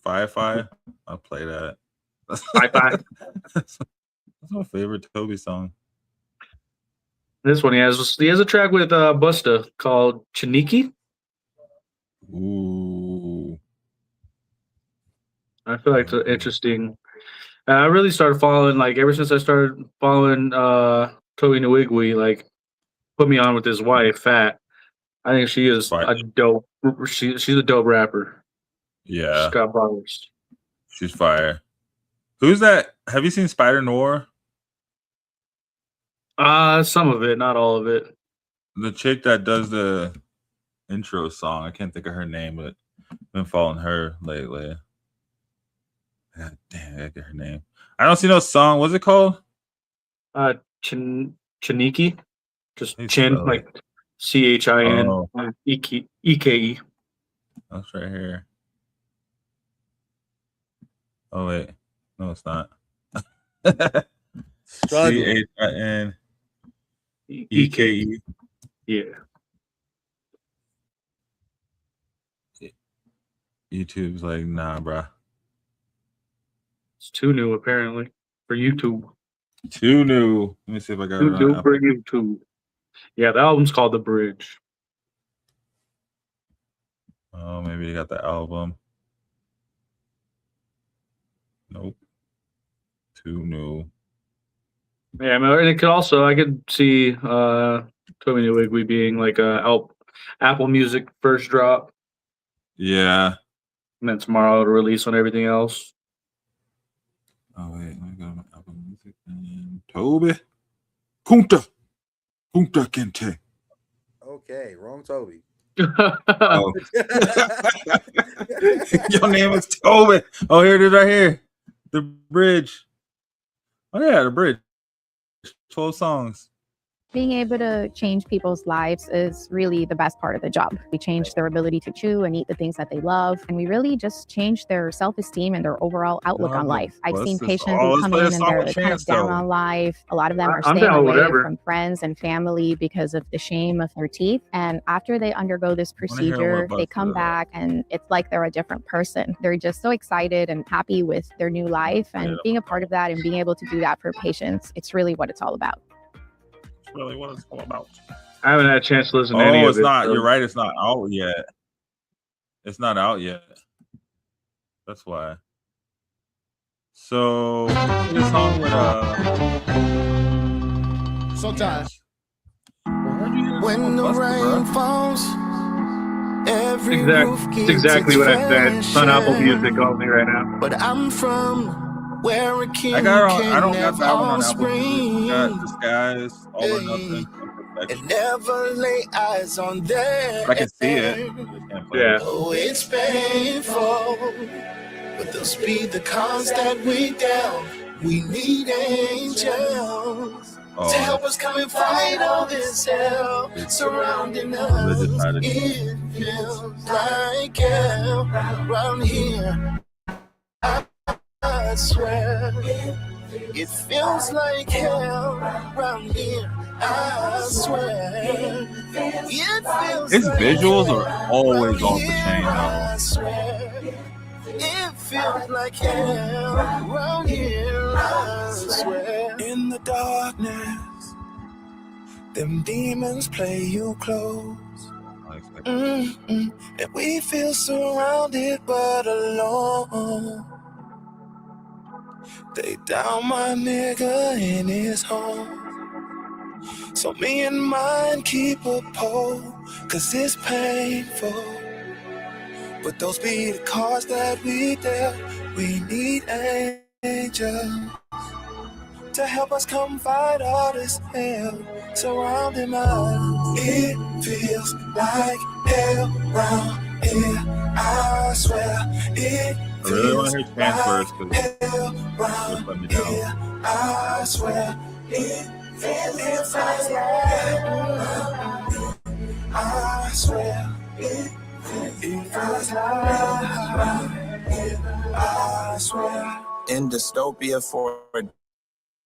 Fi. I'll play that. Fi. That's my favorite Toby song. This one he has a track with Busta called Chiniki. Ooh. I feel like it's interesting. I really started following, like, ever since I started following Toby Nwigwe, like, put me on with his wife, Fat. I think she is a dope. She's a dope rapper. Yeah. She's got bars. She's fire. Who's that? Have you seen Spider Noir? Some of it, not all of it. The chick that does the intro song. I can't think of her name, but I've been following her lately. God damn, I gotta get her name. I don't see no song. What's it called? Chiniki. Just Chin, like CHIN EKE. That's right here. Oh wait, no, it's not. CHIN EKE. Yeah. YouTube's like, nah, bruh. It's too new, apparently, for YouTube. Too new. Let me see if I got too it. New for YouTube. Yeah, the album's called The Bridge. Oh, maybe you got the album. Nope. Too new. Yeah, I mean, and it could also, I could see Toby Nwigwe being like a Apple Music first drop. Yeah. And then tomorrow to release on everything else. Oh wait, let me go to my Apple Music and Toby. Kunta Kente. Okay, wrong Toby. Oh. Your name is Toby. Oh, here it is right here. The Bridge. Oh yeah, The Bridge. 12 songs. Being able to change people's lives is really the best part of the job. We change their ability to chew and eat the things that they love. And we really just change their self-esteem and their overall outlook on life. I've seen patients who come in and they're kind of down on life. A lot of them are staying away from friends and family because of the shame of their teeth. And after they undergo this procedure, they come back and it's like they're a different person. They're just so excited and happy with their new life. And being a part of that and being able to do that for patients, it's really what it's all about. Really what it's all about. I haven't had a chance to listen to any of it. Oh, it's not. So. You're right. It's not out yet. It's not out yet. That's why. So this song with Sometimes. When the rain falls, every roof It's gets exactly its what I said. fair It's on Apple Music share. only right now. But I'm from where a king I don't can got have that one on Apple Music. I got offspring Disguise, All or Nothing, and never lay eyes on them. I can see it. I can't play it. Oh, it's painful, but they'll speed the cause that we down. We need angels to help us come and fight all this hell surrounding us. It feels like hell around here. I swear, it feels like hell around here. I swear, it feels Its like visuals hell are always off the around chain, here. though. I swear, it feels like hell around here. I swear. In the darkness, them demons play you close. And we feel surrounded but alone. They down my nigga in his home. So me and mine keep a pole, cause it's painful. But those be the cards that we dealt. We need angels to help us come fight all this hell surrounding us. It feels like hell round here. I swear it I really want feels to hear Chance verse like because hell round let me down. here. I swear it feels like hell. I swear it feels like I swear. In dystopia for a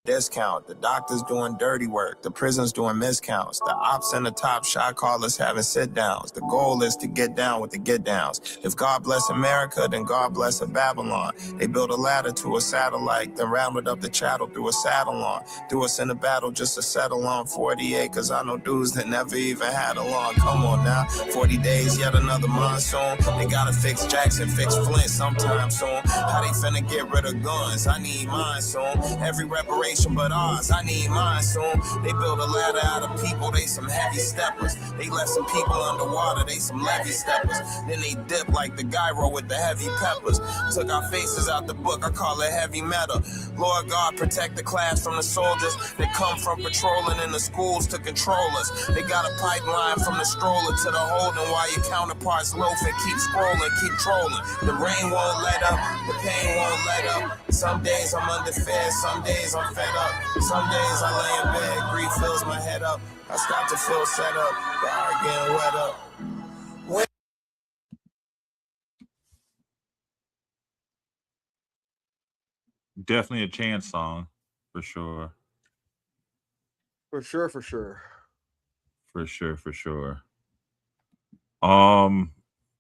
discount, the doctors doing dirty work, the prisons doing miscounts, the ops and the top shot callers having sit downs. The goal is to get down with the get downs. If God bless America, then God bless a Babylon. They built a ladder to a satellite, then rounded up the chattel through a saddle on. Threw us in a battle just to settle on 40 acres. I know dudes that never even had a lawn. Come on now, 40 days, yet another monsoon. They gotta fix Jackson, fix Flint sometime soon. How they finna get rid of guns? I need mine soon. Every reparation but ours, I need mine soon. They build a ladder out of people, they some heavy steppers. They left some people underwater, they some levee steppers. Then they dip like the gyro with the heavy peppers. Took our faces out the book, I call it heavy metal. Lord God, protect the class from the soldiers that come from patrolling in the schools to control us. They got a pipeline from the stroller to the holding while your counterparts loaf and keep scrolling, keep trolling. The rain won't let up, the pain won't let up. Some days I'm underfed, some days I'm fed up. Some days I lay in bed, grief fills my head up. I start to feel set up, the heart getting wet up. Definitely a Chance song, for sure. For sure, for sure. For sure, for sure. I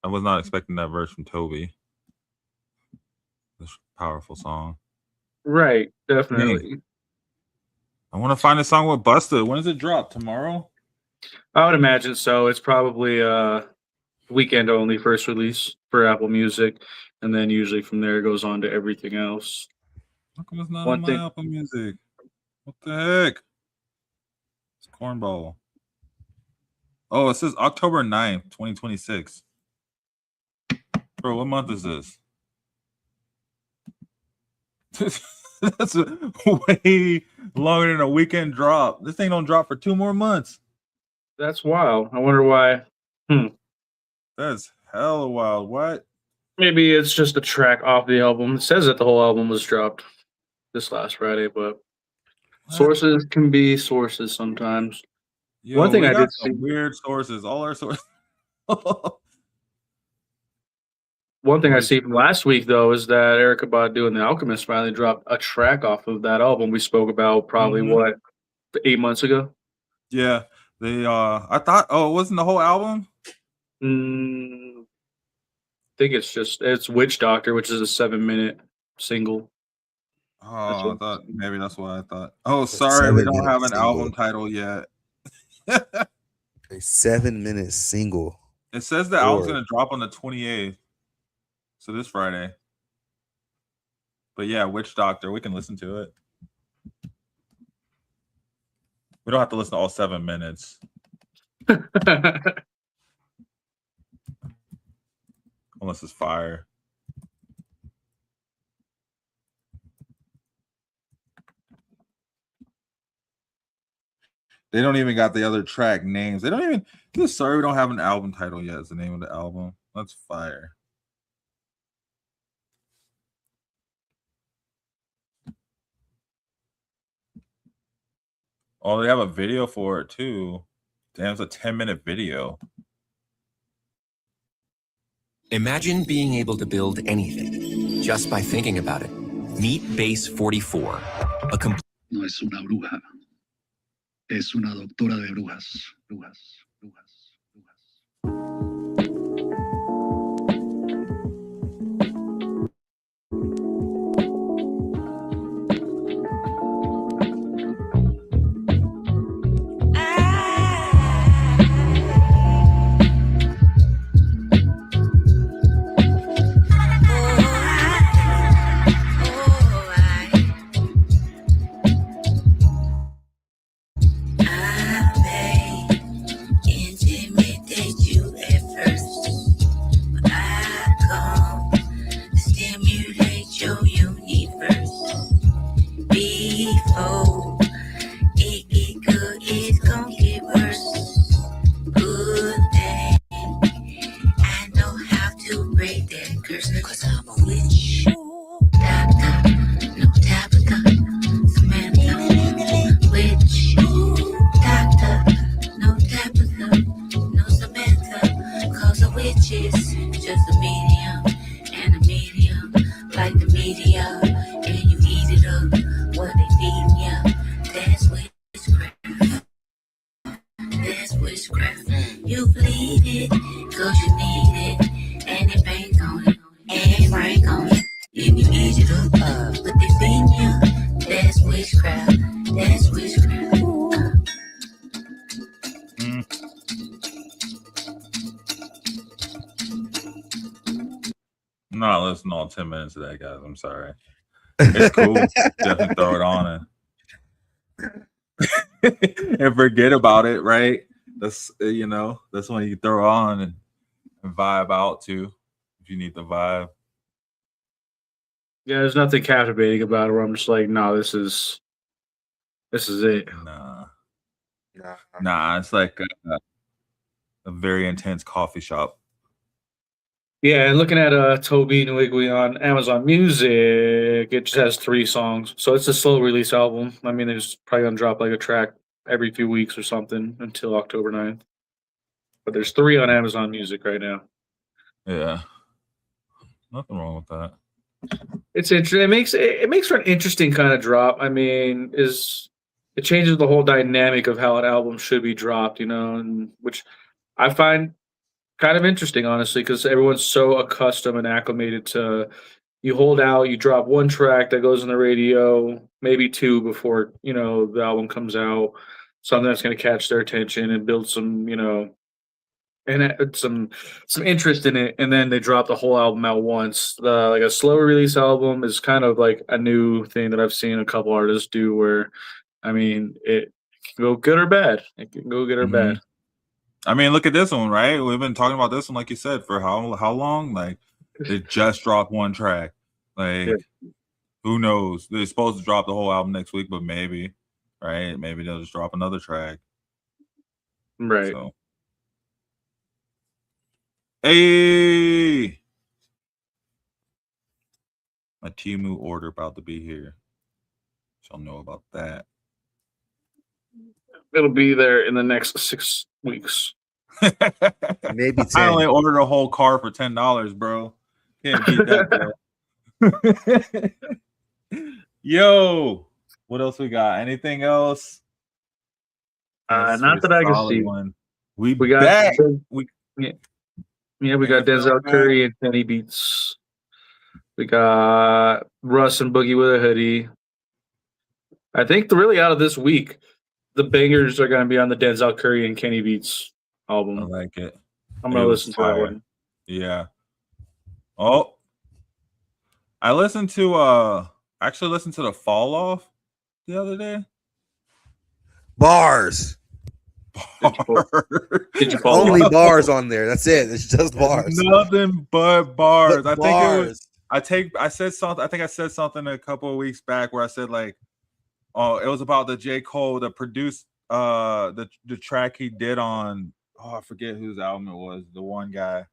was not expecting that verse from Toby. This powerful song. Right, definitely. Dang. I want to find a song with Busta. When does it drop? Tomorrow? I would imagine so. It's probably weekend only first release for Apple Music, and then usually from there it goes on to everything else. How come it's not on my Apple Music? What the heck? It's cornball. Oh, it says October 9th, 2026. Bro, what month is this? That's way longer than a weekend drop. This thing don't drop for 2 more months. That's wild. I wonder why. That's hella wild. What? Maybe it's just a track off the album. It says that the whole album was dropped this last Friday, but sources can be sources sometimes. Yo, one thing we I got did some see. weird sources. All our sources. One thing I see from last week, though, is that Erykah Badu and The Alchemist finally dropped a track off of that album we spoke about probably, 8 months ago? Yeah. They I thought, it wasn't the whole album? I think it's Witch Doctor, which is a 7-minute single. Oh, I thought maybe that's what I thought. Oh, sorry, we don't have an album title yet. A 7-minute single. It says the album's gonna drop on the 28th. So this Friday. But yeah, Witch Doctor, we can listen to it. We don't have to listen to all 7 minutes. Unless it's fire. They don't even got the other track names. They don't even. Just sorry, we don't have an album title yet. Is the name of the album? That's fire. Oh, they have a video for it too. Damn, it's a 10-minute video. Imagine being able to build anything just by thinking about it. Meet Base 44, a complete. No es una bruja. Es una doctora de brujas. Brujas. I'm not listening to all 10 minutes of that, guys. I'm sorry. It's cool. Definitely throw it on and forget about it, right? That's that's when you throw on and vibe out too, if you need the vibe. Yeah, there's nothing captivating about it where I'm just like, no, this is it. Nah, it's like a very intense coffee shop. Yeah, and looking at Toby Nwigwe on Amazon Music, it just has 3 songs. So it's a slow release album. I mean, there's probably going to drop like a track every few weeks or something until October 9th. But there's 3 on Amazon Music right now. Yeah. Nothing wrong with that. It's interesting. It makes for an interesting kind of drop. I mean, it changes the whole dynamic of how an album should be dropped, and which I find kind of interesting, honestly, because everyone's so accustomed and acclimated to you hold out, you drop 1 track that goes on the radio, maybe 2 before the album comes out, something that's going to catch their attention and build some and some interest in it, and then they drop the whole album at once. Like a slow release album is kind of like a new thing that I've seen a couple artists do, where I mean it can go good or bad. It can go good or bad. I mean, look at this one, right? We've been talking about this one, like you said, for how long? Like, they just dropped 1 track. Like, who knows? They're supposed to drop the whole album next week, but maybe, right? Maybe they'll just drop another track. Right. So. Hey! My Temu order about to be here. Y'all know about that. It'll be there in the next 6 weeks. Maybe 10. I only ordered a whole car for $10, bro. Can't beat that, bro. Yo, what else we got? Anything else? Not that I can see. We got back. we got Denzel Curry and Kenny Beats. We got Russ and Boogie with a Hoodie. I think really out of this week, the bangers are going to be on the Denzel Curry and Kenny Beats album. I like it. I'm going to listen to that one. Yeah. Oh, I listened to actually listened to the Fall Off the other day. Bars. Did you Only bars on there. That's it. It's just bars. Nothing but bars. But I think it was. bars. I said something. I think I said something a couple of weeks back where I said like, oh, it was about the J. Cole that produced the track he did on. Oh, I forget whose album it was. The one guy,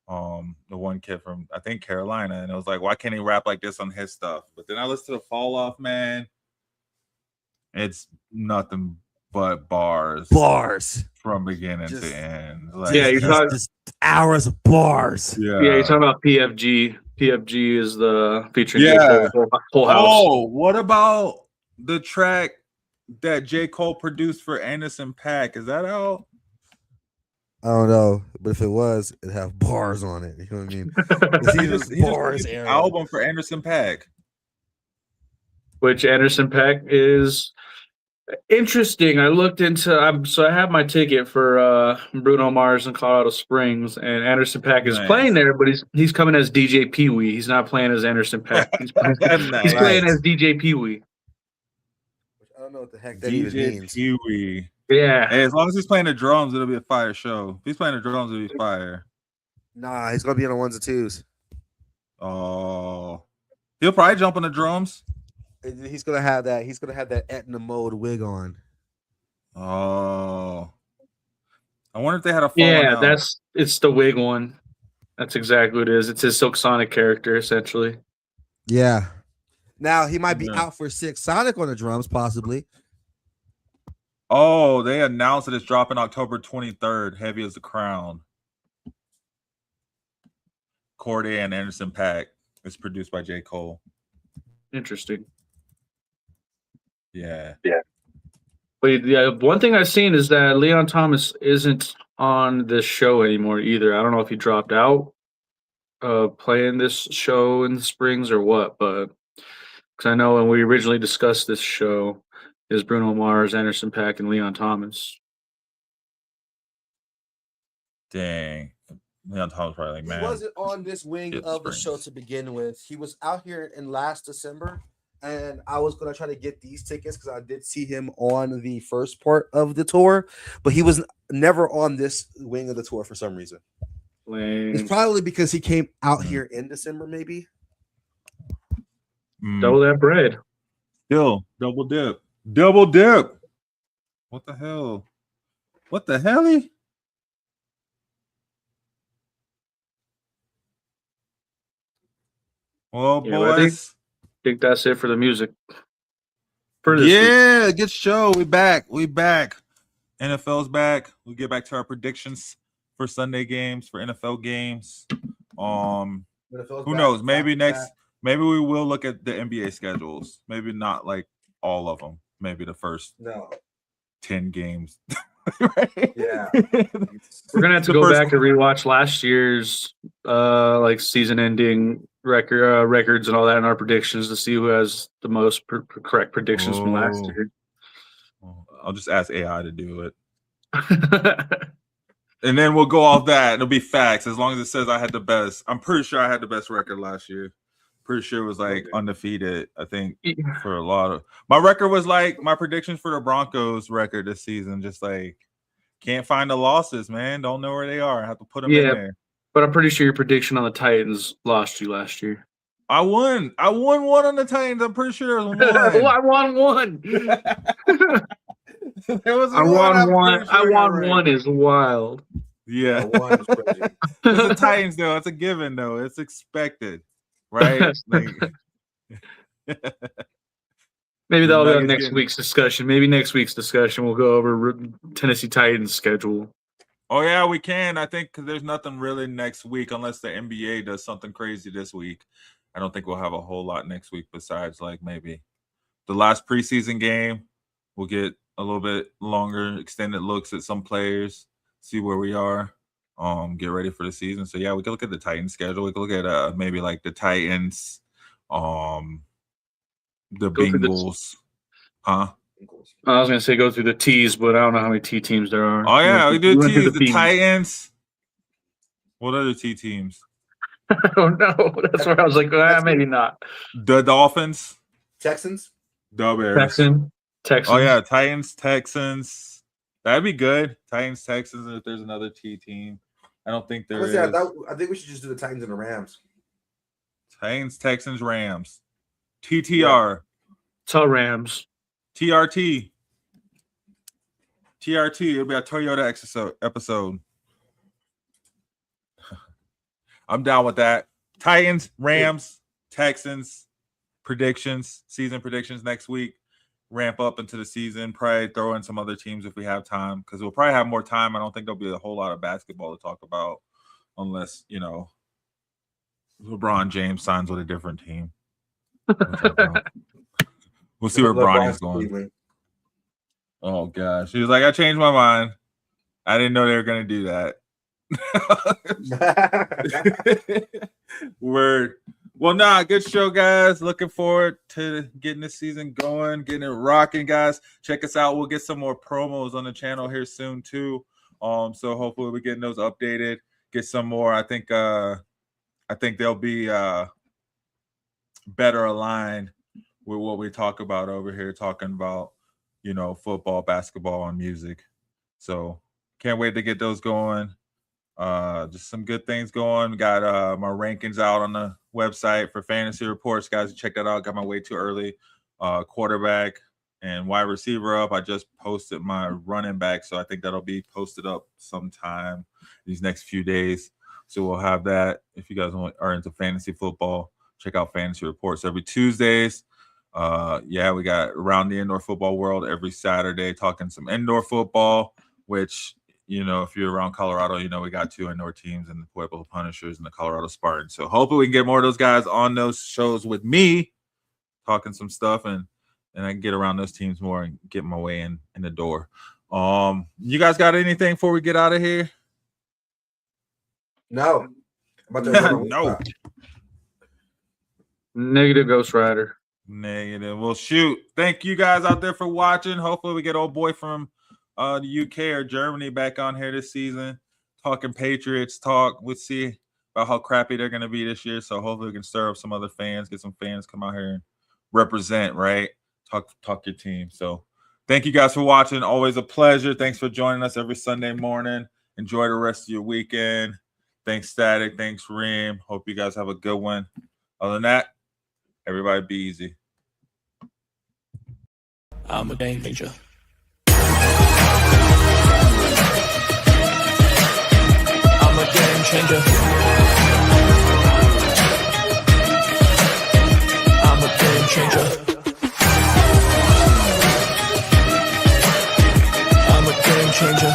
the one kid from I think Carolina, and it was like, why can't he rap like this on his stuff? But then I listened to the Fall Off, man. It's nothing but bars from beginning to end. Like, yeah, you're talking just hours of bars. Yeah, you're talking about PFG. PFG is the featuring Yeah. Whole House. Oh, what about the track that J. Cole produced for Anderson .Paak? Is that out? I don't know, but if it was, it'd have bars on it. You know what I mean? He just released an album for Anderson .Paak. Which Anderson .Paak is interesting. I looked into. So I have my ticket for Bruno Mars in Colorado Springs, and Anderson .Paak is playing there, but he's coming as DJ Pee Wee. He's not playing as Anderson .Paak. He's playing as DJ Pee Wee. I don't know what the heck that even means. Pee Wee. Yeah. Hey, as long as he's playing the drums, it'll be a fire show. If he's playing the drums, it'll be fire. Nah, he's gonna be on the ones and twos. Oh, he'll probably jump on the drums. He's gonna have that. He's gonna have that Etna mode wig on. Oh, I wonder if they had a it's the wig one. That's exactly what it is. It's his Silk Sonic character, essentially. Yeah. Now he might be out for Silk Sonic on the drums, possibly. Oh, they announced that it's dropping October 23rd. Heavy as the Crown. Corday and Anderson .Paak. It's produced by J. Cole. Interesting. Yeah. But yeah, one thing I've seen is that Leon Thomas isn't on this show anymore either. I don't know if he dropped out playing this show in the Springs or what, but because I know when we originally discussed this show, is Bruno Mars, Anderson .Paak, and Leon Thomas. Dang. Leon Thomas probably like, man. He wasn't on this wing of the show to begin with. He was out here in last December, and I was going to try to get these tickets because I did see him on the first part of the tour, but he was never on this wing of the tour for some reason. Lame. It's probably because he came out here in December, maybe. Double that bread. Still, double dip. Double dip. What the hell? What the hell? Well, boys. I think that's it for the music. For this week. Good show. We back. NFL's back. We get back to our predictions for Sunday games, for NFL games. Who knows? Maybe maybe we will look at the NBA schedules. Maybe not like all of them. Maybe the first 10 games. Right? Yeah. We're gonna have to go back and rewatch last year's like season-ending records and all that in our predictions to see who has the most correct predictions from last year. I'll just ask AI to do it. And then we'll go off that. It'll be facts as long as it says I had the best. I'm pretty sure I had the best record last year. Pretty sure it was like undefeated. I think for a lot of my record was like my predictions for the Broncos record this season. Just like can't find the losses, man. Don't know where they are. I have to put them in there. But I'm pretty sure your prediction on the Titans lost you last year. I won one on the Titans. I'm pretty sure it was one. I won one. I won one is wild. Yeah. It's the Titans though. It's a given though. It's expected. Right? Like, maybe that'll be on next week's discussion. Maybe next week's discussion we'll go over Tennessee Titans schedule. Oh yeah, we can. I think because there's nothing really next week unless the NBA does something crazy this week. I don't think we'll have a whole lot next week besides like maybe the last preseason game. We'll get a little bit longer extended looks at some players, see where we are. Get ready for the season. So yeah, we can look at the Titans schedule. We can look at maybe like the Titans, the Bengals. Huh? I was gonna say go through the T's, but I don't know how many T teams there are. Oh yeah, we do T's. The Titans. What other T teams? I don't know. That's where I was like, maybe not. The Dolphins. Texans. The Bears. Texans. Oh yeah, Titans, Texans. That'd be good. Titans, Texans. And if there's another T team, I don't think there is. I think we should just do the Titans and the Rams. Titans, Texans, Rams. TTR. Tell Rams. TRT. It'll be a Toyota episode. I'm down with that. Titans, Rams, Texans, season predictions next week. Ramp up into the season. Probably throw in some other teams if we have time, because we'll probably have more time. I don't think there'll be a whole lot of basketball to talk about unless, LeBron James signs with a different team. We'll see where Bronny's going. Oh, gosh. He was like, I changed my mind. I didn't know they were going to do that. Word. Well, good show, guys. Looking forward to getting this season going, getting it rocking, guys. Check us out. We'll get some more promos on the channel here soon, too. So hopefully we're getting those updated. Get some more. I think they'll be better aligned with what we talk about over here, talking about, football, basketball, and music. So can't wait to get those going. Just some good things going. Got my rankings out on the website for fantasy reports, guys. Check that out. Got my way too early quarterback and wide receiver up. I just posted my running back, so I think that'll be posted up sometime these next few days. So we'll have that. If you guys are into fantasy football, check out fantasy reports every Tuesdays. We got Around the Indoor Football World every Saturday, talking some indoor football, which, if you're around Colorado, we got 2 indoor teams in the Pueblo Punishers and the Colorado Spartans. So hopefully we can get more of those guys on those shows with me, talking some stuff, and I can get around those teams more and get my way in the door. You guys got anything before we get out of here? No. No. Negative Ghost Rider. Negative. Well, shoot. Thank you guys out there for watching. Hopefully we get old boy from the UK or Germany back on here this season, talking Patriots talk. We'll see about how crappy they're going to be this year. So hopefully we can stir up some other fans, get some fans come out here and represent, right? Talk your team. So thank you guys for watching. Always a pleasure. Thanks for joining us every Sunday morning. Enjoy the rest of your weekend. Thanks, Statik. Thanks, Reem. Hope you guys have a good one. Other than that, everybody be easy. I'm a game changer. I'm a game changer. I'm a game changer. I'm a game changer.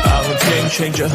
I'm a game changer.